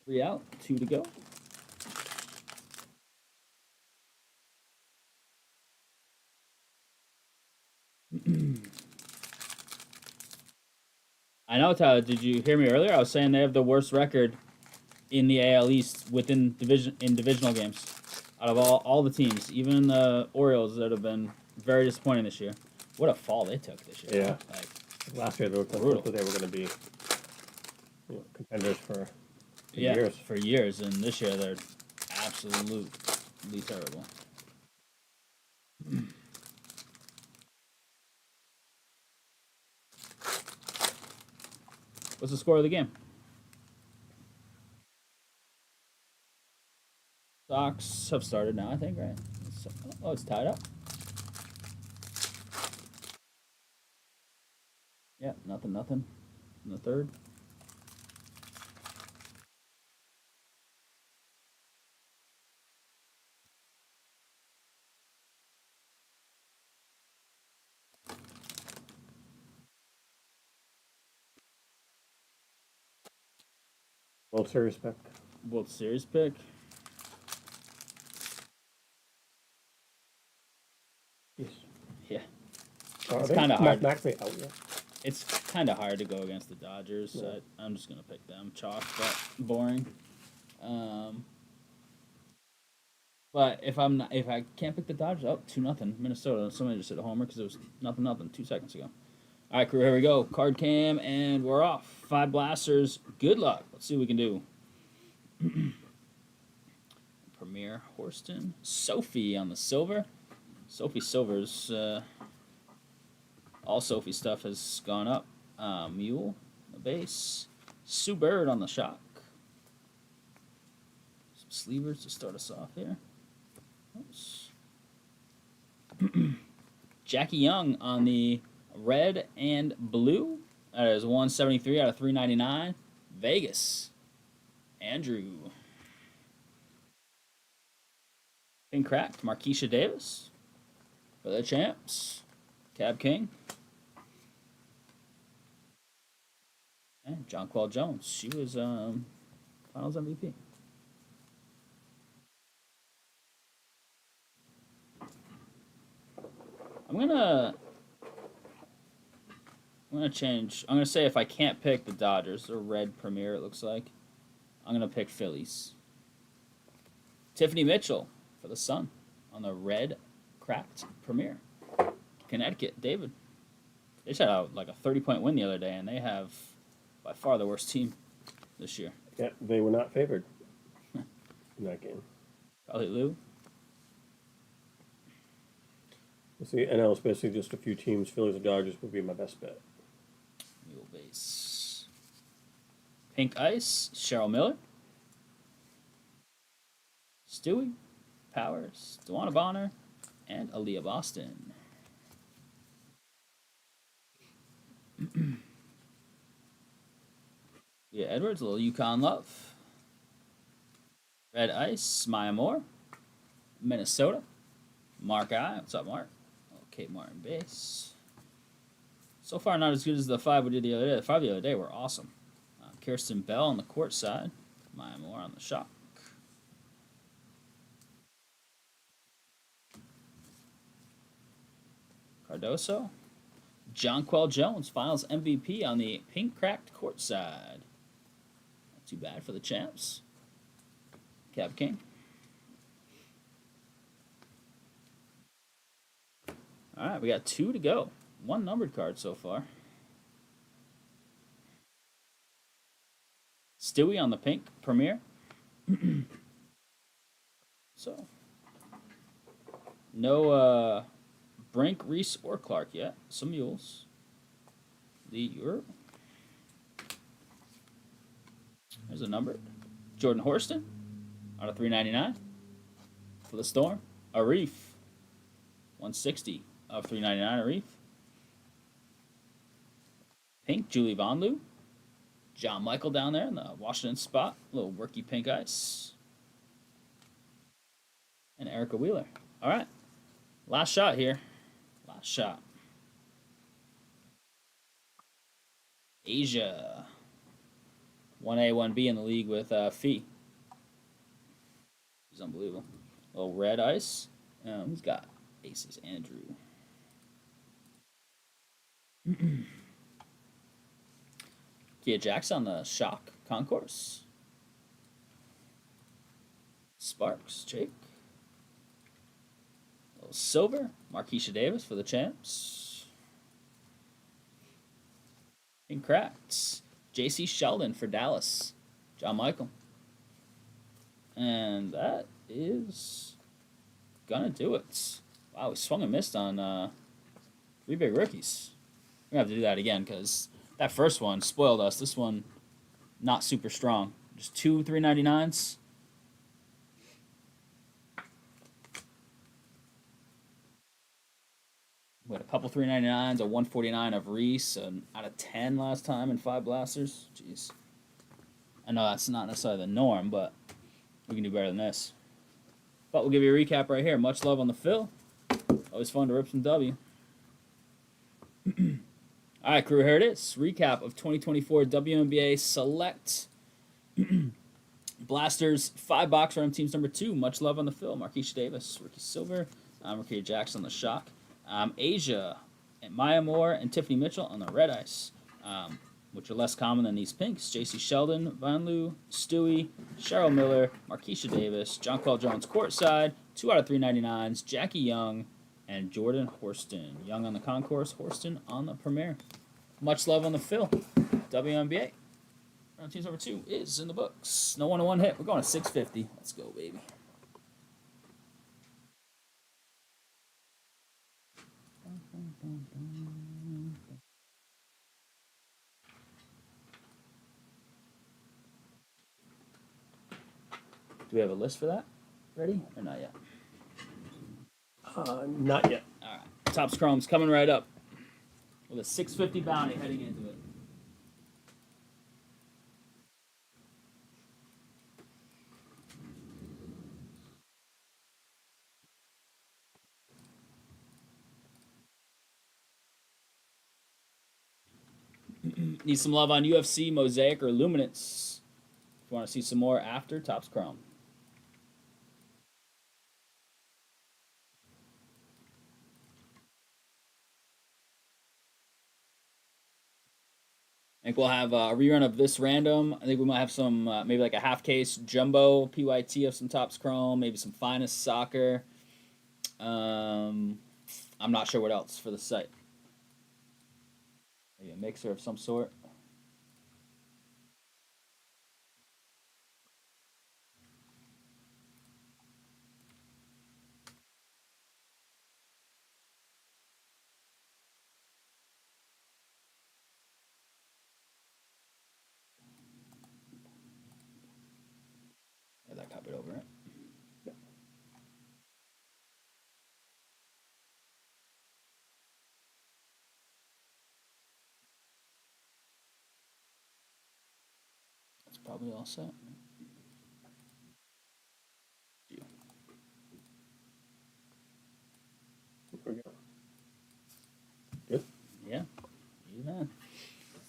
3 out, 2 to go. I know, Tyler. Did you hear me earlier? I was saying they have the worst record in the AL East within divisional games out of all the teams, even the Orioles that have been very disappointing this year. What a fall they took this year.
Yeah.
Like,
last year they looked like they were going to be contenders for years.
For years, and this year they're absolutely terrible. What's the score of the game? Sox have started now, I think, right? Oh, it's tied up. Yeah, nothing in the third.
World Series pick.
World Series pick.
Yes.
Yeah.
It's
kind of hard.
Mathematically out yet.
It's kind of hard to go against the Dodgers. Yeah. So I'm just gonna pick them. Chalk, but boring. But if I can't pick the Dodgers, 2-0 Minnesota. Somebody just hit a homer because it was 0-0 2 seconds ago. All right, crew, here we go. Card cam, and we're off. 5 blasters. Good luck. Let's see what we can do. Premier Horston. Sophie on the silver. Sophie Silver's, all Sophie stuff has gone up. Mule, the base. Sue Bird on the shock. Some sleevers to start us off here. Oops. Jackie Young on the red and blue. That is 173 out of 399. Vegas. Andrew. Pink cracked. Marquisha Davis. For the champs. Cab King. And Jonquel Jones. She was Finals MVP. I'm gonna change. I'm gonna say if I can't pick the Dodgers, or red Premier, it looks like, I'm gonna pick Phillies. Tiffany Mitchell for the Sun on the red cracked Premier. Connecticut, David. They just had a 30-point win the other day, and they have by far the worst team this year.
Yeah, they were not favored in that game.
Probably Lou.
See, NL is basically just a few teams. Phillies and Dodgers would be my best bet.
Mule base. Pink Ice, Cheryl Miller. Stewie, Powers, Dewana Bonner, and Aaliyah Boston. Yeah, Edwards, a little Yukon love. Red Ice, Maya Moore. Minnesota. Mark I. What's up, Mark? Kate Martin base. So far, not as good as the 5 we did the other day. The 5 the other day were awesome. Kirsten Bell on the court side. Maya Moore on the shock. Cardoso. Jonquel Jones, Finals MVP on the pink cracked court side. Not too bad for the champs. Cab King. All right, we got 2 to go. 1 numbered card so far. Stewie on the pink Premier. So, no Brink, Reese, or Clark yet. Some mules. Lead Europe. There's a number. Jordan Horston out of 399 for the Storm. Arif 160 of 399. Arif. Pink Julie Vonloo. John Michael down there in the Washington spot. A little worky pink ice. And Erica Wheeler. All right. Last shot here. Last shot. Asia. 1A, 1B in the league with Fee. He's unbelievable. Little red ice. Who's got aces? Andrew. Kia Jackson on the Shock Concourse. Sparks, Jake. Little silver. Marquisha Davis for the champs. And cracks. J.C. Sheldon for Dallas. John Michael. And that is gonna do it. Wow, we swung and missed on 3 big rookies. We're gonna have to do that again because that first one spoiled us. This one, not super strong. Just 2 399s. We had a couple 399s, a 149 of Reese, and out of 10 last time, and 5 blasters. Jeez. I know that's not necessarily the norm, but we can do better than this. But we'll give you a recap right here. Much love on the fill. Always fun to rip some W. All right, crew, here it is. Recap of 2024 WNBA Select Blasters 5-box random teams number 2. Much love on the fill. Marquisha Davis, Ricky Silver, Ricky Jackson on the Shock. Asia, and Maya Moore, and Tiffany Mitchell on the red ice, which are less common than these pinks. J.C. Sheldon, Vanlu, Stewie, Cheryl Miller, Marquisha Davis, John Paul Jones courtside, 2 out of 399s, Jackie Young, and Jordan Horston. Young on the concourse, Horston on the premiere. Much love on the fill. WNBA. Round teams number 2 is in the books. No 1-1 hit. We're going to 650. Let's go, baby. Do we have a list for that? Ready or not yet?
Not yet.
All right. Topps Chrome's coming right up with a 650 bounty heading into it. Need some love on UFC, Mosaic, or Luminance. If you want to see some more after Topps Chrome. I think we'll have a rerun of this random. I think we might have some, maybe like a half case jumbo PYT of some Topps Chrome, maybe some Finest Soccer. I'm not sure what else for the site. Maybe a mixer of some sort. Yeah, that copied over it. That's probably all set.
Good.
Yeah. Amen.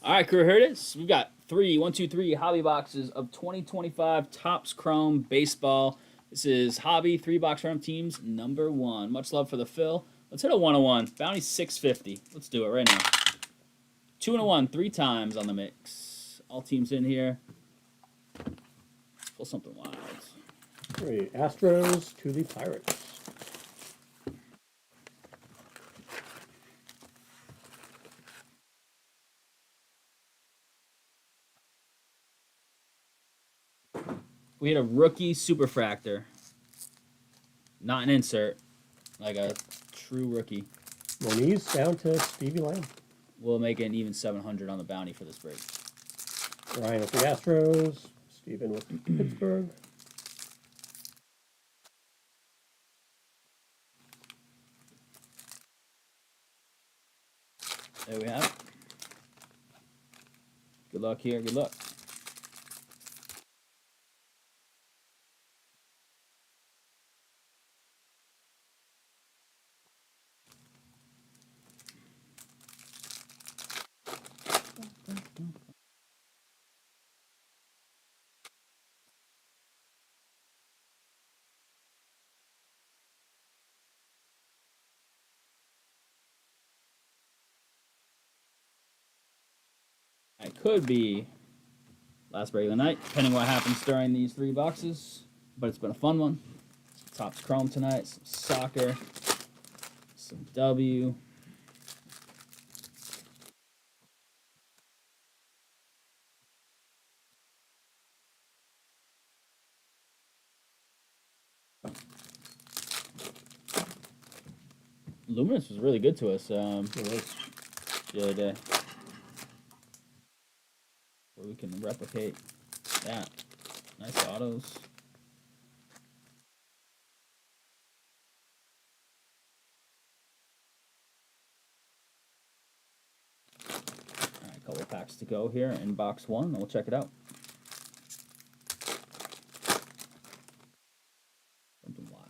All right, crew, here it is. We've got 3 hobby boxes of 2025 Topps Chrome Baseball. This is Hobby 3-box random teams number 1. Much love for the fill. Let's hit a 101. Bounty 650. Let's do it right now. 2 and a 1, 3 times on the mix. All teams in here. Let's pull something wild.
3 Astros to the Pirates.
We had a rookie superfractor. Not an insert. Like a true rookie.
Moniz down to Stevie Lamb.
We'll make it an even 700 on the bounty for this break.
Ryan with the Astros. Steven with Pittsburgh.
There we have it. Good luck here. Good luck. It could be last break of the night, depending what happens during these 3 boxes. But it's been a fun one. Topps Chrome tonight, some soccer, some W. Luminous was really good to us the other day. Where we can replicate that. Nice autos. Alright, a couple packs to go here in box 1, and we'll check it out. Something wild.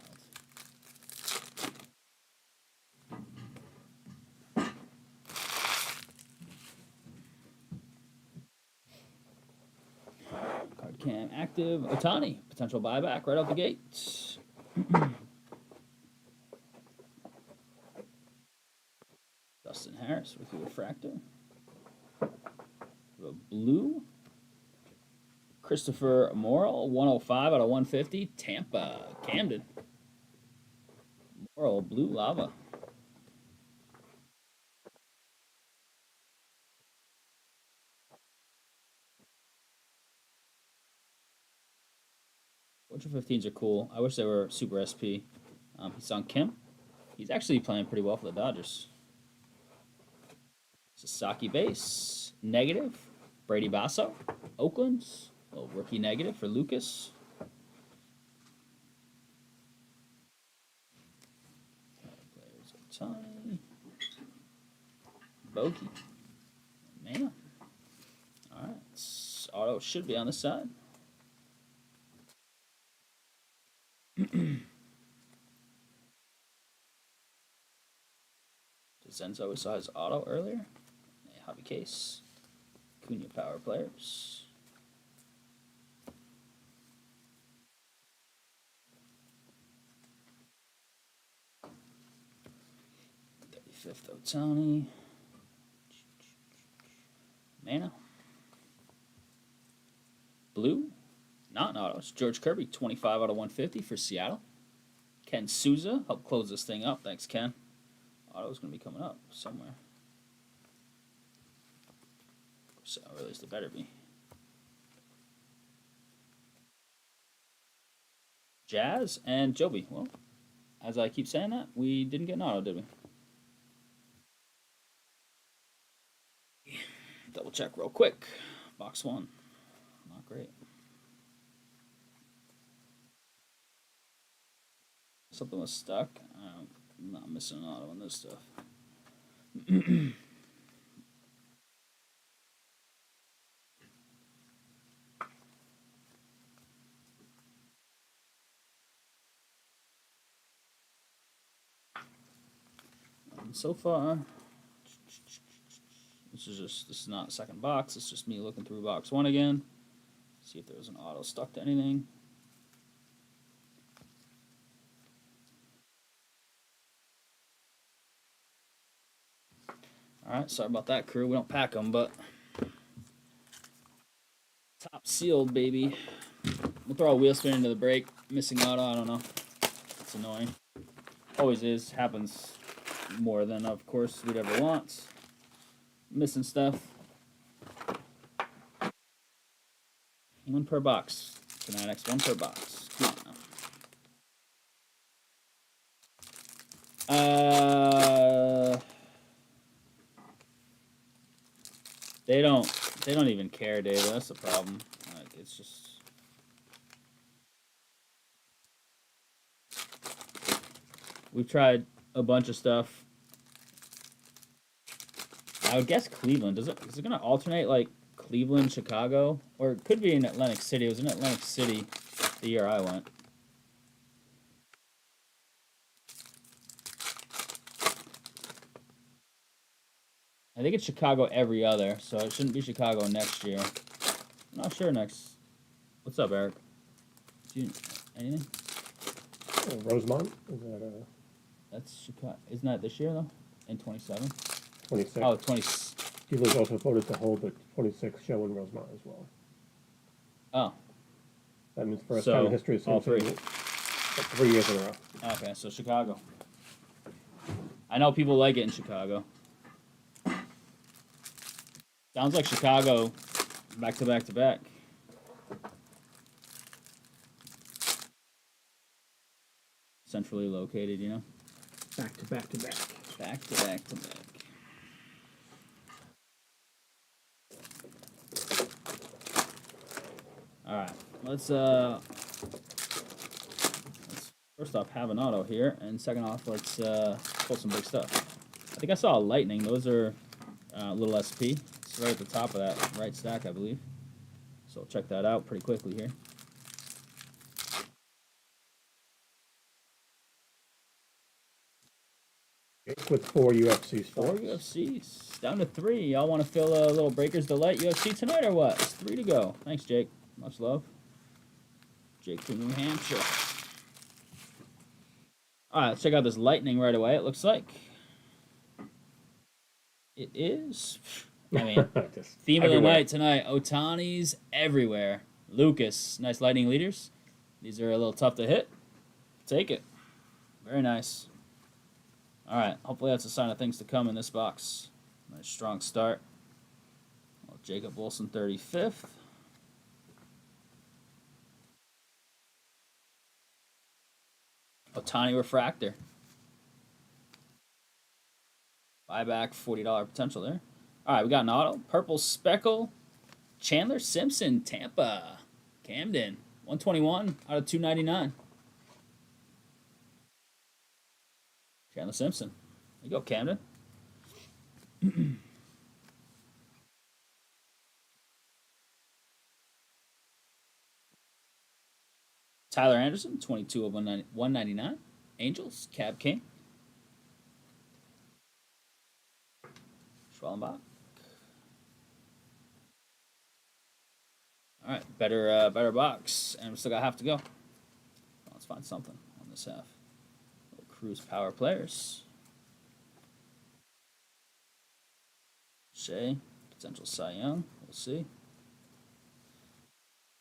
Card cam active. Otani, potential buyback right out the gate. Dustin Harris with the refractor. We have a blue. Christopher Morrill, 105 out of 150. Tampa, Camden. Morrill, blue lava. Ultra 15s are cool. I wish they were Super SP. He's Kim. He's actually playing pretty well for the Dodgers. Sasaki base. Negative. Brady Basso. Oakland's. Little rookie negative for Lucas. Players Otani. Bogey. Man. Alright. Auto should be on the side. Zenzo, we saw his auto earlier. A hobby case. Cunha power players. Fifth Otani. Mana. Blue. Not an auto. It's George Kirby, 25 out of 150 for Seattle. Ken Souza helped close this thing up. Thanks, Ken. Auto's going to be coming up somewhere. So, or at least it better be. Jazz and Joby. Well, as I keep saying that, we didn't get an auto, did we? Double check real quick. Box 1. Not great. Something was stuck. I'm not missing an auto on this stuff. And so far, this is not a second box. It's just me looking through box 1 again. See if there was an auto stuck to anything. Alright, sorry about that, crew. We don't pack them, but top sealed, baby. We'll throw a wheel spin into the break. Missing auto, I don't know. It's annoying. Always is. Happens more than, of course, we'd ever want. Missing stuff. 1 per box. Fanatics, 1 per box. Come on now. They don't even care, David. That's the problem. Like, it's just we've tried a bunch of stuff. I would guess Cleveland. Is it gonna alternate like Cleveland, Chicago, or it could be in Atlantic City? It was in Atlantic City the year I went. I think it's Chicago every other, so it shouldn't be Chicago next year. I'm not sure next. What's up, Eric? Anything?
Rosemont? Is that
That's Chicago. Isn't that this year, though? In 27?
26?
Oh, 20.
Steelers also voted to hold the 26th show in Rosemont as well.
Oh,
That means first
So,
time in history of
all
Cincinnati,
three.
3 years in a row.
okay. So Chicago. I know people like it in Chicago. Sounds like Chicago, back to back to back. Centrally located, you know.
Back to back to back.
Back to back to back. All right, let's first off have an auto here, and second off, let's pull some big stuff. I think I saw a lightning. Those are a little SP. It's right at the top of that right stack, I believe. So check that out pretty quickly here.
With 4 UFC stars.
4 UFCs. Down to 3. Y'all want to fill a little Breakers Delight UFC tonight or what? It's 3 to go. Thanks, Jake. Much love. Jake from New Hampshire. All right, let's check out this lightning right away, it looks like. It is. I mean, theme of the night tonight. Otani's everywhere. Lucas, nice lightning leaders. These are a little tough to hit. Take it. Very nice. All right, hopefully that's a sign of things to come in this box. Nice strong start. Well, Jacob Wilson, 35th. Otani Refractor. Buyback, $40 potential there. All right, we got an auto. Purple Speckle. Chandler Simpson, Tampa. Camden, 121 out of 299. Chandler Simpson. There you go, Camden. Tyler Anderson, 22 of 199. Angels, Cab King. Schwellenbach. All right, better box, and we still got half to go. Let's find something on this half. Little Cruise Power players. Shea, potential Cy Young. We'll see.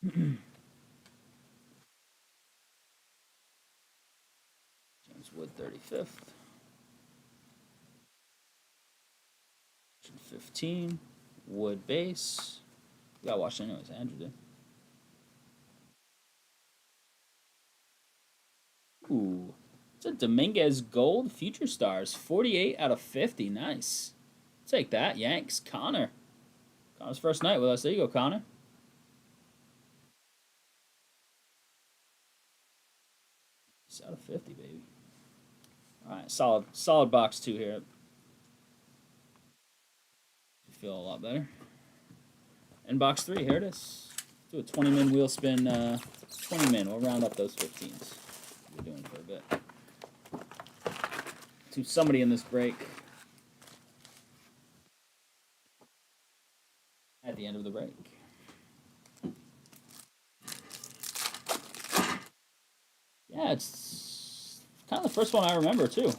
James Wood, 35th. 15. Wood base. We got watched anyways. Andrew did. Ooh. It's a Dominguez Gold Future Stars. 48 out of 50. Nice. Take that, Yanks. Connor. Connor's first night with us. There you go, Connor. It's out of 50, baby. All right, solid box 2 here. Feel a lot better. And box 3, here it is. Do a 20-min wheel spin. 20-min. We'll round up those 15s. We're doing for a bit. To somebody in this break. At the end of the break. Yeah, it's kind of the first one I remember, too.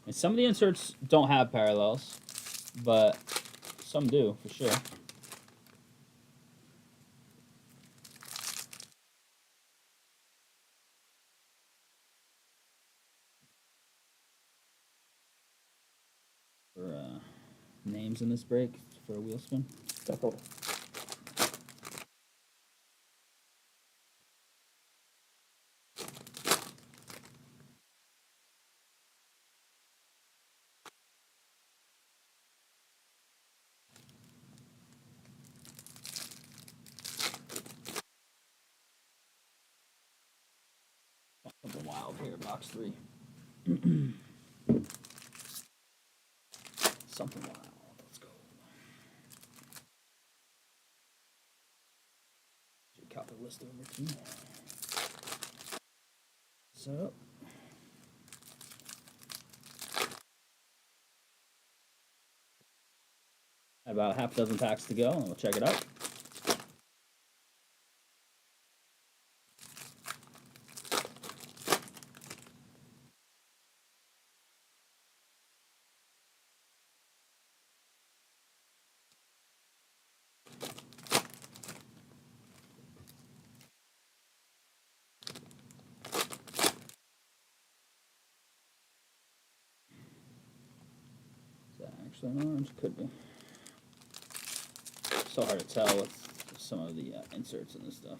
And some of the inserts don't have parallels, but some do, for sure. For names in this break, for a wheel spin.
Definitely.
Something wild here, box 3. Something wild. Let's go. Should copy the list over to me. So. About half a dozen packs to go, and we'll check it out. actually an orange? Could be. So hard to tell with some of the inserts and this stuff.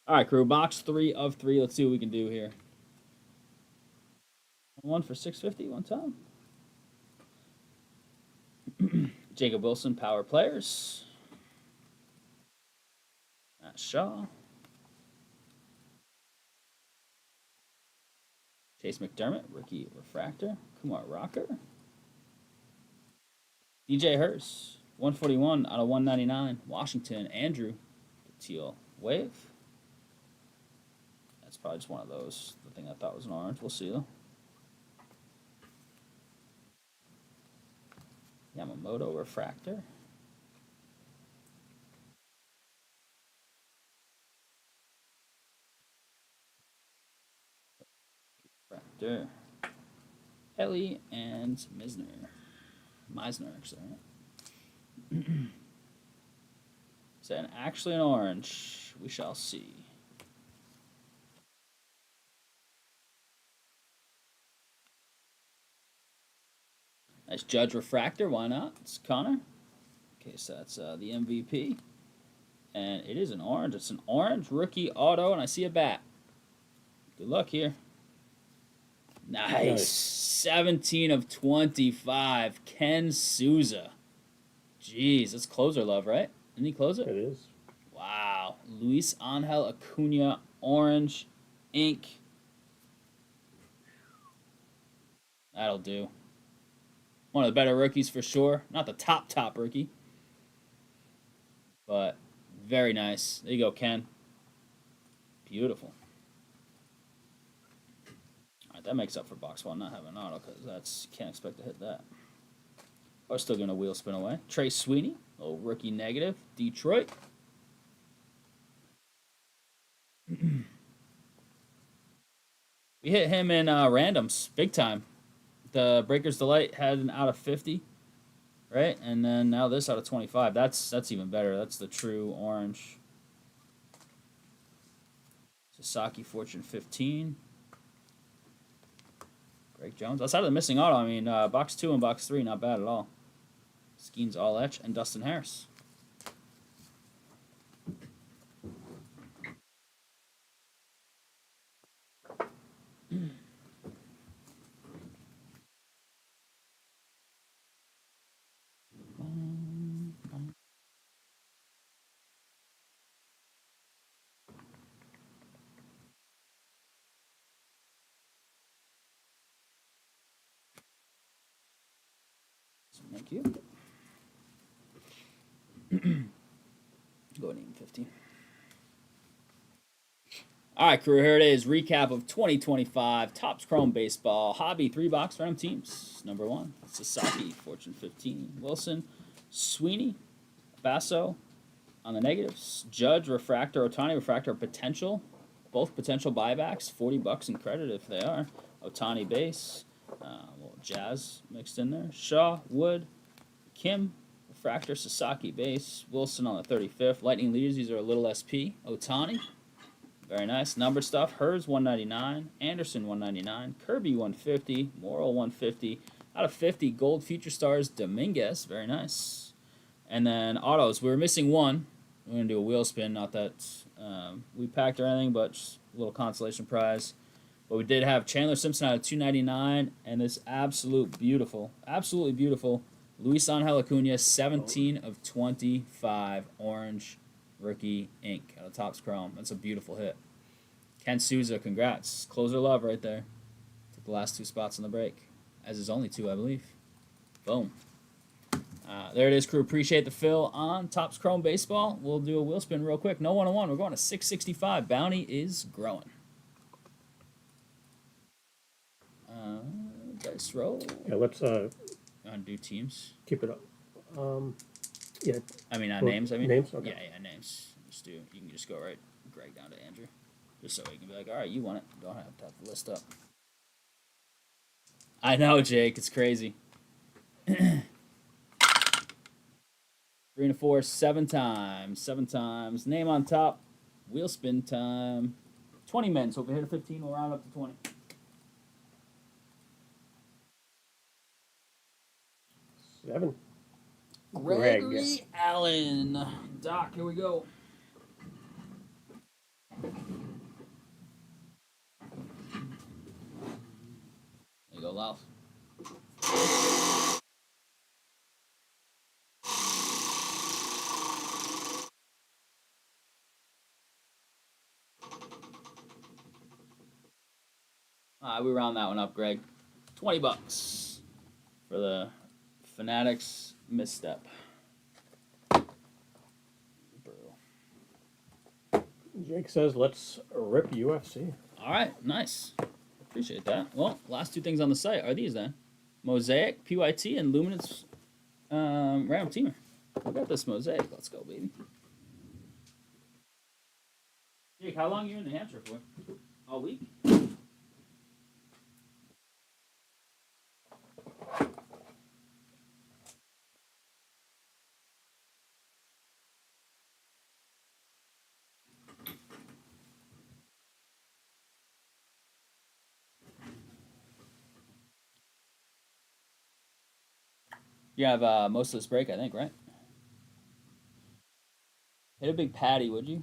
All right, crew. Box 3 of 3. Let's see what we can do here. One for 650 one time. Jacob Wilson, power players. Matt Shaw. Chase McDermott, rookie refractor. Kumar Rocker. DJ Hurst, 141 out of 199. Washington, Andrew, teal wave. That's probably just one of those. The thing I thought was an orange. We'll see though. Yamamoto refractor. Refractor. Ellie and Meisner, actually. Is that actually an orange? We shall see. Nice Judge refractor. Why not? It's Connor. Okay, so that's the MVP. And it is an orange. It's an orange rookie auto, and I see a bat. Good luck here. Nice. 17 of 25. Ken Souza. Jeez, that's closer love, right? Didn't he close it?
It is.
Wow. Luis Angel Acuna, orange, ink. That'll do. One of the better rookies for sure. Not the top rookie. But very nice. There you go, Ken. Beautiful. All right, that makes up for box 1 not having an auto, because that's can't expect to hit that. We're still going to wheel spin away. Trey Sweeney, little rookie negative. Detroit. We hit him in randoms, big time. The Breakers Delight had an out of 50, right? And then now this out of 25. That's even better. That's the true orange. Sasaki Fortune 15. Greg Jones. Outside of the missing auto, I mean, box 2 and box 3, not bad at all. Skeens All Etch and Dustin Harris. Thank you. Go ahead and 15. All right, crew, here it is. Recap of 2025 Topps Chrome Baseball Hobby 3-box random teams. Number 1, Sasaki, Fortune 15. Wilson, Sweeney, Basso on the negatives. Judge, Refractor, Ohtani, Refractor, potential. Both potential buybacks. $40 in credit if they are. Ohtani base. Little Jazz mixed in there. Shaw, Wood, Kim, Refractor, Sasaki base. Wilson on the 35th. Lightning leaders, these are a little SP. Ohtani. Very nice. Number stuff. Hers 199. Anderson 199. Kirby 150. Morrill 150. Out of 50. Gold Future Stars Dominguez. Very nice. And then autos. We were missing one. We're going to do a wheel spin. Not that we packed or anything, but just a little consolation prize. But we did have Chandler Simpson out of 299. And this absolutely beautiful Luis Angel Acuna, 17 of 25. Orange rookie ink out of Topps Chrome. That's a beautiful hit. Ken Souza, congrats. Closer love right there. Took the last 2 spots on the break. As is only 2, I believe. Boom. There it is, crew. Appreciate the fill on Topps Chrome Baseball. We'll do a wheel spin real quick. No 1-on-1. We're going to 665. Bounty is growing. Dice roll.
Yeah, let's
Do teams.
keep it up. Yeah.
I mean, names.
Names. Okay.
Yeah, names. Just do. You can just go right, Greg down to Andrew, just so he can be like, all right, you want it. Don't have to list up. I know, Jake. It's crazy. 3 and 4, 7 times. 7 times. Name on top. Wheel spin time. 20 minutes. So if we hit a 15, we'll round up to 20.
7.
Gregory Allen. Doc, here we go. There you go, Lauf. We round that one up, Greg. $20 for the Fanatics misstep. Brutal.
Jake says, let's rip UFC.
All right, nice. Appreciate that. Well, last 2 things on the site are these then. Mosaic, PYT, and Luminance Random Teamer. We got this Mosaic. Let's go, baby. Jake, how long are you in New Hampshire for? All week? You have most of this break, I think, right? Hit a big patty, would you?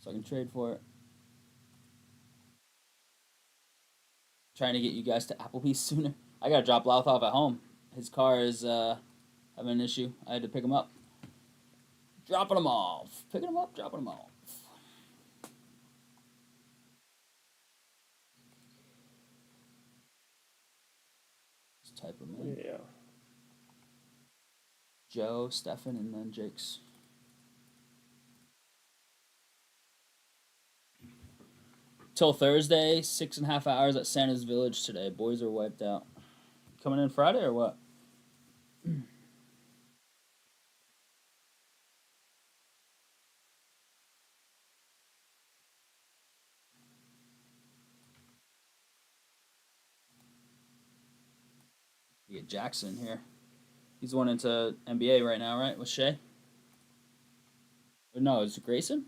So I can trade for it. Trying to get you guys to Applebee's sooner. I gotta drop Louth off at home. His car is having an issue. I had to pick him up. Dropping him off. Picking him up, dropping him off. Just type him in.
Yeah.
Joe, Stefan, and then Jake's. Till Thursday, 6.5 hours at Santa's Village today. Boys are wiped out. Coming in Friday or what? You get Jackson here. He's the one into NBA right now, right? With Shea? Or no, is it Grayson?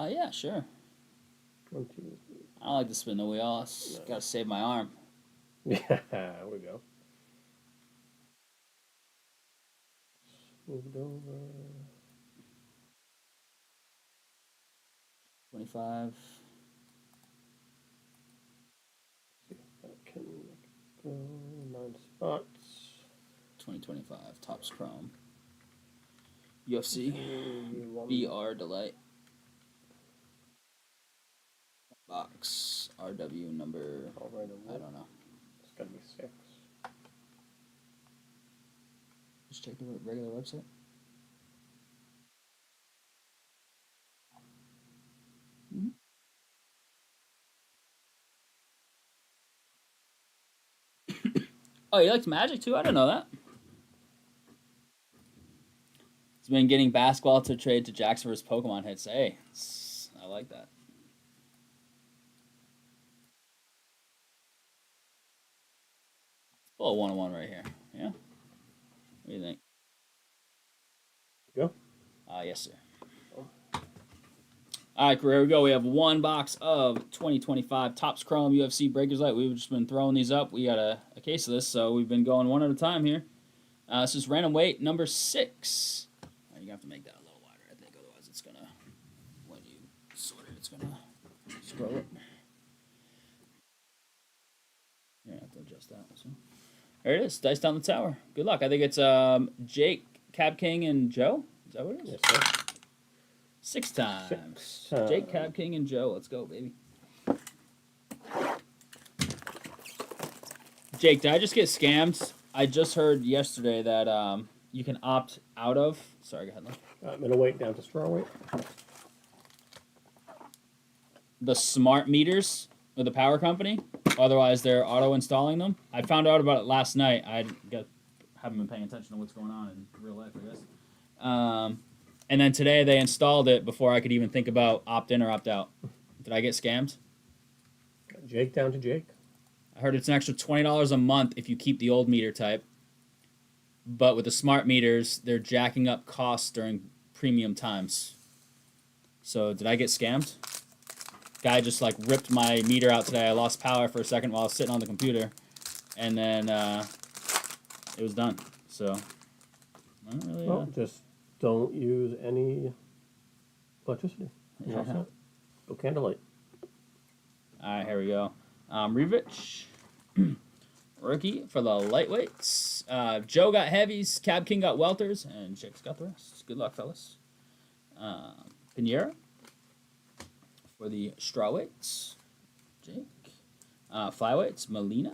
Yeah, sure.
1, 2, 3.
I don't like to spin the wheel. I gotta save my arm.
Yeah, there we go. Moved over.
25.
See if that can go 9 spots.
2025. Tops Chrome. UFC. BR Delight. Box. RW number. I don't know.
It's gotta be 6.
Just check the regular website. Mm-hmm. Oh, you liked Magic too? I didn't know that. He's been getting basketball to trade to Jackson for his Pokemon hits. Hey, I like that. Let's pull a 1-on-1 right here. Yeah? What do you think?
Go.
Yes, sir. All right, here we go. We have 1 box of 2025 Topps Chrome UFC Breakers Light. We've just been throwing these up. We got a case of this, so we've been going one at a time here. This is random weight number 6. You're going to have to make that a little wider, I think. Otherwise, it's going to, when you sort it, it's going to scroll it. You're going to have to adjust that. So. There it is. Dice down the tower. Good luck. I think it's Jake, Cab King, and Joe. Is that what it is?
Yes, sir.
6 times.
6 times.
Jake, Cab King, and Joe. Let's go, baby. Jake, did I just get scammed? I just heard yesterday that you can opt out of. Sorry, go ahead.
Middleweight down to strawweight.
The smart meters of the power company. Otherwise, they're auto installing them. I found out about it last night. Haven't been paying attention to what's going on in real life, I guess. And then today they installed it before I could even think about opt in or opt out. Did I get scammed?
Jake down to Jake.
I heard it's an extra $20 a month if you keep the old meter type. But with the smart meters, they're jacking up costs during premium times. So did I get scammed? Guy just like ripped my meter out today. I lost power for a second while I was sitting on the computer, and then it was done. So I don't really.
Well, just don't use any electricity.
Yeah.
Go candlelight.
All right, here we go. Revich, rookie for the lightweights. Joe got heavies, Cab King got welters, and Jake's got the rest. Good luck, fellas. Pinheiro for the strawweights. Jake. Flyweights, Molina.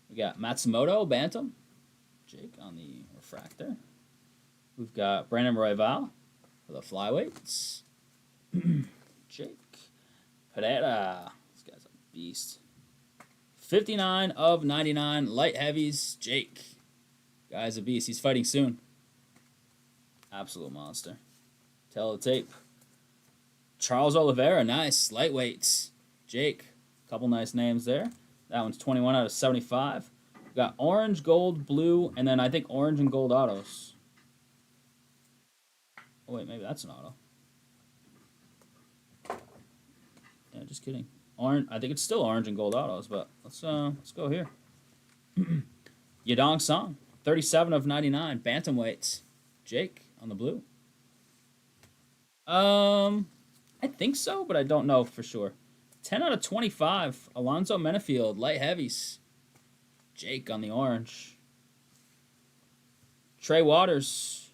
We got Matsumoto, Bantam. Jake on the refractor. We've got Brandon Royval for the flyweights. Jake. Pereira. This guy's a beast. 59 of 99 light heavies. Jake. Guy's a beast. He's fighting soon. Absolute monster. Tell the tape. Charles Oliveira. Nice. Lightweights. Jake. Couple nice names there. That one's 21 out of 75. We got orange, gold, blue, and then I think orange and gold autos. Oh, wait. Maybe that's an auto. Yeah, just kidding. Orange. I think it's still orange and gold autos, but let's go here. Yadong Song, 37 of 99, bantamweights. Jake on the blue. I think so, but I don't know for sure. 10 out of 25, Alonzo Menafield, light heavies. Jake on the orange. Trey Waters.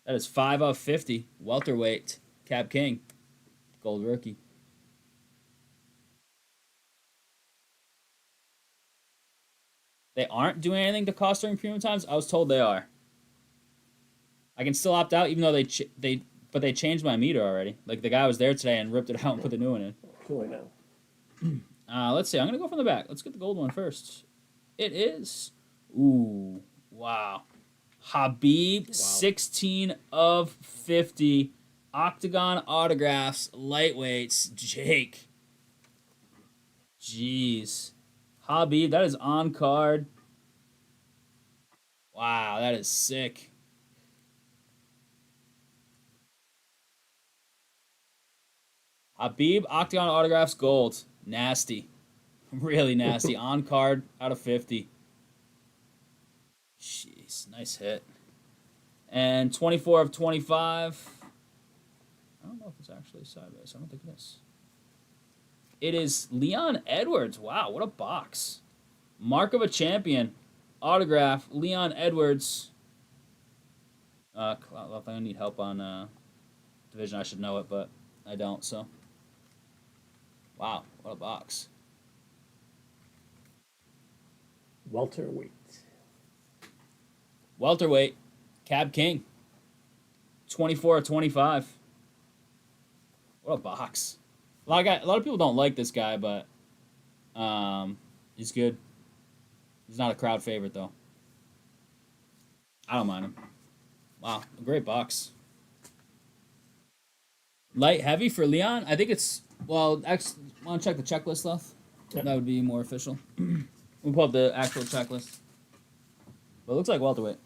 That is 5 of 50, welterweight. Cab King. Gold rookie. They aren't doing anything to cost during premium times? I was told they are. I can still opt out even though they changed my meter already. Like the guy was there today and ripped it out and put the new one in.
Too late now.
Let's see. I'm going to go from the back. Let's get the gold one first. It is. Ooh. Wow. Habib, wow. 16 of 50. Octagon autographs, lightweights, Jake. Jeez. Habib, that is on card. Wow, that is sick. Habib, Octagon autographs, gold. Nasty. Really nasty. On card, out of 50. Jeez, nice hit. And 24 of 25. I don't know if it's actually sideways. I don't think it is. It is Leon Edwards. Wow, what a box. Mark of a Champion. Autograph, Leon Edwards. I need help on division. I should know it, but I don't, so. Wow, what a box.
Welterweight.
Welterweight. Cab King. 24 of 25. What a box. A lot of people don't like this guy, but he's good. He's not a crowd favorite, though. I don't mind him. Wow, a great box. Light heavy for Leon? I think it's, well, want to check the checklist, Leth? Yep. That would be more official. We'll pull up the actual checklist. But it looks like welterweight.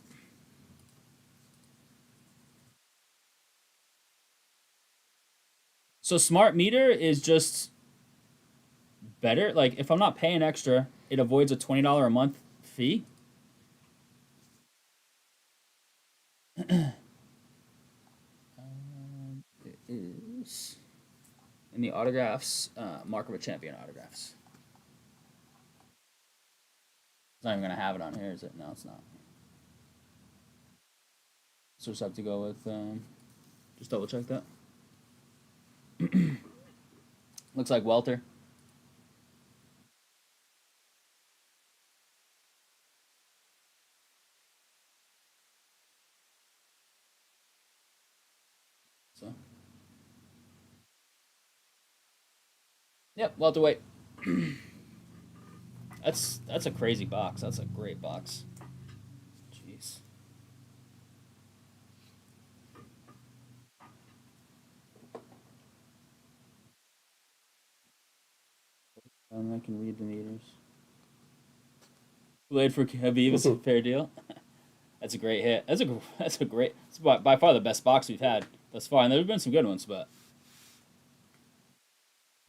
So smart meter is just better. Like, if I'm not paying extra, it avoids a $20 a month fee. It is in the autographs, Mark of a Champion autographs. It's not even going to have it on here, is it? No, it's not. So just have to go with, just double check that. Looks like welter. So, yep, welterweight. That's a crazy box. That's a great box. Jeez. I can read the meters. Played for Habib is a fair deal. That's a great hit. That's a great. It's by far the best box we've had thus far, and there've been some good ones, but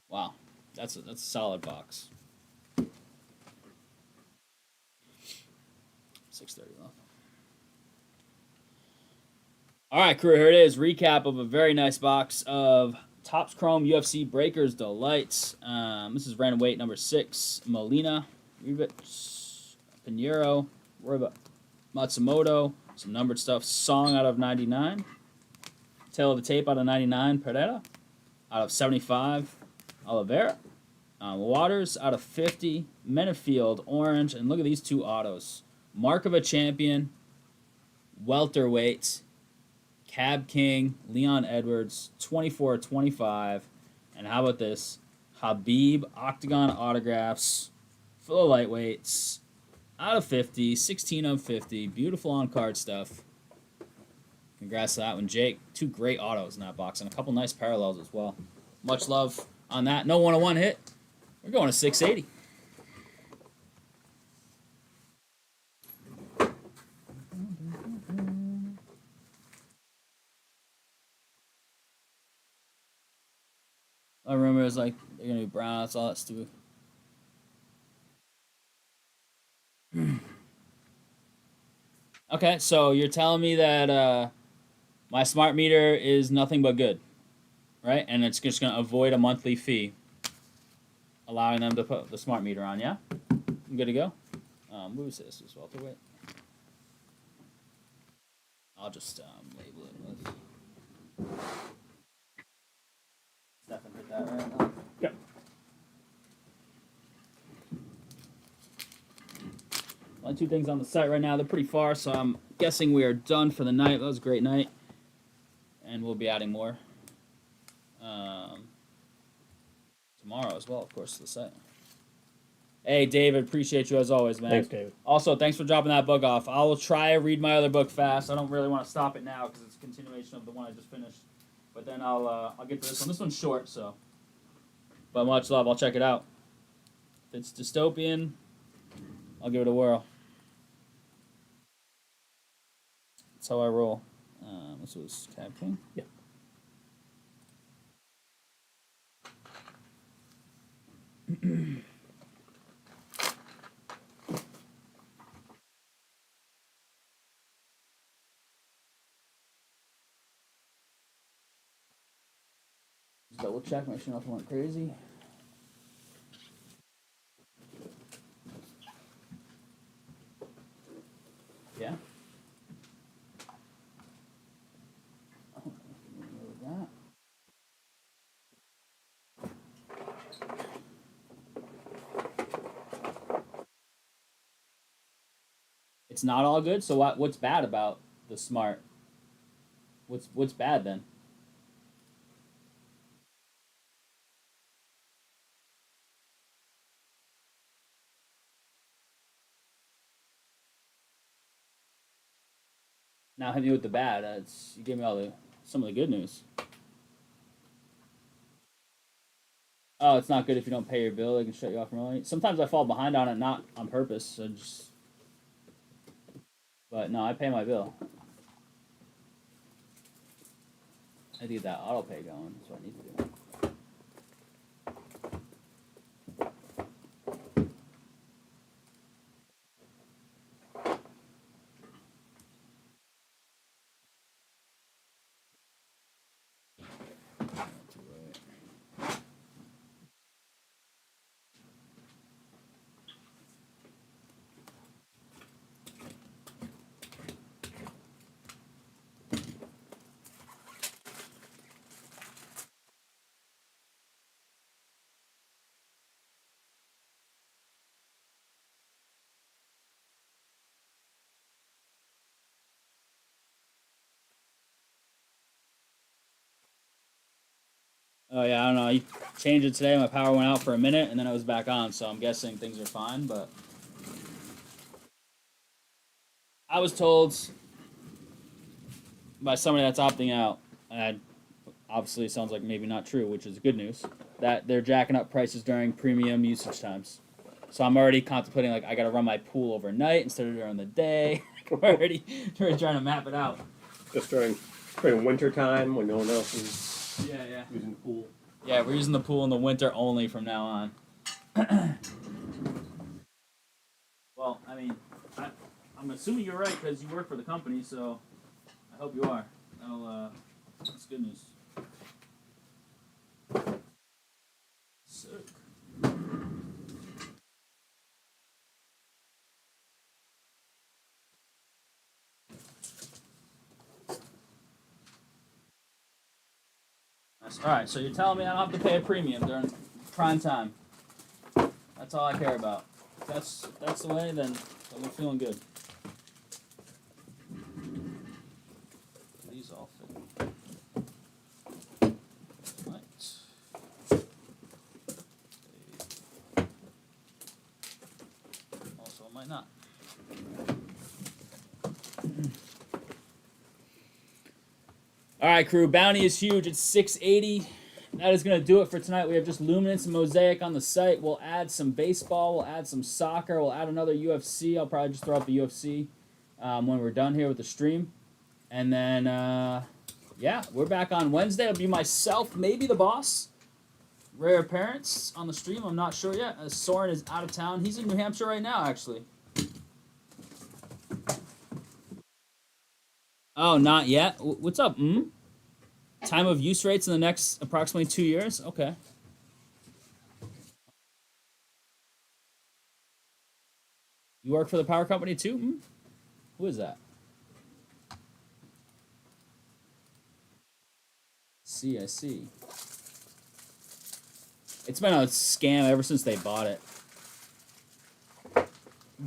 wow, that's a solid box. 6:30 left. All right, crew. Here it is. Recap of a very nice box of Topps Chrome UFC Breakers Delights. This is random weight number 6. Molina, Rivich, Pinheiro, Matsumoto. Some numbered stuff. Song out of 99. Tail of the tape out of 99. Pereira out of 75. Oliveira. Waters out of 50. Menefield, orange. And look at these two autos. Mark of a Champion, welterweight, Cab King, Leon Edwards, 24/25. And how about this? Habib, Octagon autographs, full of lightweights, out of 50, 16 of 50. Beautiful on-card stuff. Congrats to that one, Jake. 2 great autos in that box and a couple nice parallels as well. Much love on that. No 101 hit. We're going to 680. My rumor is like they're gonna be brown. That's all that's stupid. Okay, so you're telling me that my smart meter is nothing but good, right? And it's just gonna avoid a monthly fee, allowing them to put the smart meter on. Yeah, I'm good to go. What was this? Was welterweight? I'll just label it with. Stefan hit that right now.
Yep.
Only 2 things on the site right now. They're pretty far, so I'm guessing we are done for the night. That was a great night. And we'll be adding more tomorrow as well, of course, to the site. Hey, David, appreciate you as always, man.
Thanks, David.
Also, thanks for dropping that book off. I will try to read my other book fast. I don't really want to stop it now because it's a continuation of the one I just finished. But then I'll get to this one. This one's short, so. But much love. I'll check it out. If it's dystopian, I'll give it a whirl. That's how I roll. This was Cab King.
Yeah.
Just double check, make sure nothing went crazy. Yeah. Oh, remove that. It's not all good. So what's bad about the smart? What's bad then? Now hit me with the bad. You gave me some of the good news. Oh, it's not good if you don't pay your bill. They can shut you off from early. Sometimes I fall behind on it, not on purpose. So just, but no, I pay my bill. I need that auto pay going. That's what I need to do. Oh yeah, I don't know. You changed it today. My power went out for a minute, and then it was back on. So I'm guessing things are fine. But I was told by somebody that's opting out, and obviously sounds like maybe not true, which is good news, that they're jacking up prices during premium usage times. So I'm already contemplating, like, I got to run my pool overnight instead of during the day. We're already trying to map it out.
Just during winter time when no one else is using the pool.
Yeah, we're using the pool in the winter only from now on. Well, I mean, I'm assuming you're right because you work for the company, so I hope you are. That's good news. Sick. All right, so you're telling me I don't have to pay a premium during prime time. That's all I care about. If that's the way, then we're feeling good. These all fit. Right. Also might not. All right, crew. Bounty is huge. It's 680. That is going to do it for tonight. We have just Luminance and Mosaic on the site. We'll add some baseball. We'll add some soccer. We'll add another UFC. I'll probably just throw up the UFC when we're done here with the stream. And then, yeah, we're back on Wednesday. It'll be myself, maybe the boss. Rare appearance on the stream. I'm not sure yet. Soren is out of town. He's in New Hampshire right now, actually. Oh, not yet? What's up? Time of use rates in the next approximately 2 years? Okay. You work for the power company too? Who is that? I see. It's been a scam ever since they bought it.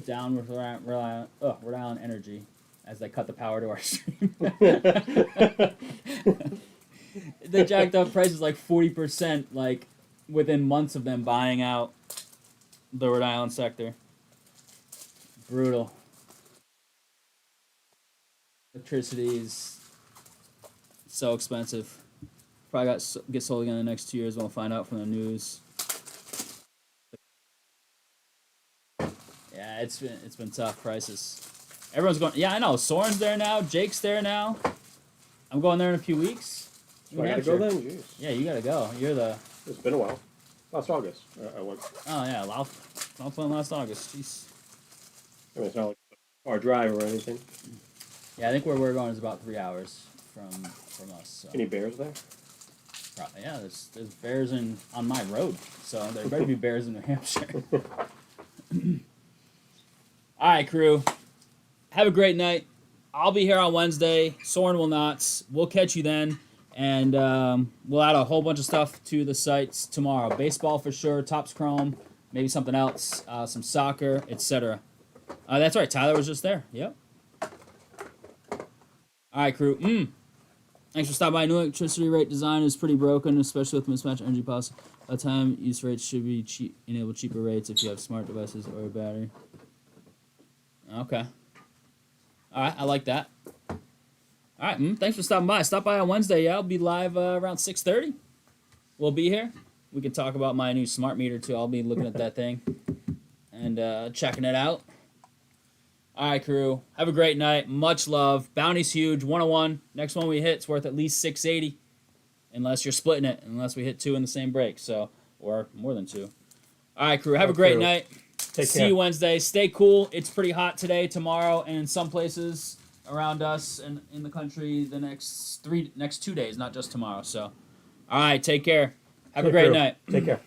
Down with Rhode Island Energy as they cut the power to our stream. They jacked up prices like 40%, like within months of them buying out the Rhode Island sector. Brutal. Electricity is so expensive. Probably get sold again in the next 2 years. We'll find out from the news. Yeah, it's been tough prices. Everyone's going. Yeah, I know. Soren's there now. Jake's there now. I'm going there in a few weeks.
So I gotta go then? Jeez.
Yeah, you gotta go. You're the.
It's been a while. Last August, I went.
Oh yeah, Laugh went last August. Jeez.
I mean, it's not like a far drive or anything.
Yeah, I think where we're going is about 3 hours from us. So.
Any bears there?
Probably, yeah, there's bears on my road, so there better be bears in New Hampshire. All right, crew. Have a great night. I'll be here on Wednesday. Soren will not. We'll catch you then. And we'll add a whole bunch of stuff to the sites tomorrow. Baseball for sure, Topps Chrome, maybe something else, some soccer, etc. That's right, Tyler was just there. Yep. All right, crew. Thanks for stopping by. New electricity rate design is pretty broken, especially with mismatched energy costs. By the time use rates should be enable cheaper rates if you have smart devices or a battery. Okay. All right, I like that. All right, thanks for stopping by. Stop by on Wednesday, yeah. I'll be live around 6:30. We'll be here. We can talk about my new smart meter, too. I'll be looking at that thing and checking it out. All right, crew. Have a great night. Much love. Bounty's huge. 101. Next one we hit, it's worth at least 680. Unless you're splitting it. Unless we hit 2 in the same break. So, or more than 2. All right, crew. Have a great night. See you Wednesday. Stay cool. It's pretty hot today, tomorrow, and in some places around us and in the country the next 2 days, not just tomorrow. So, all right, take care. Have a great night.
Take care.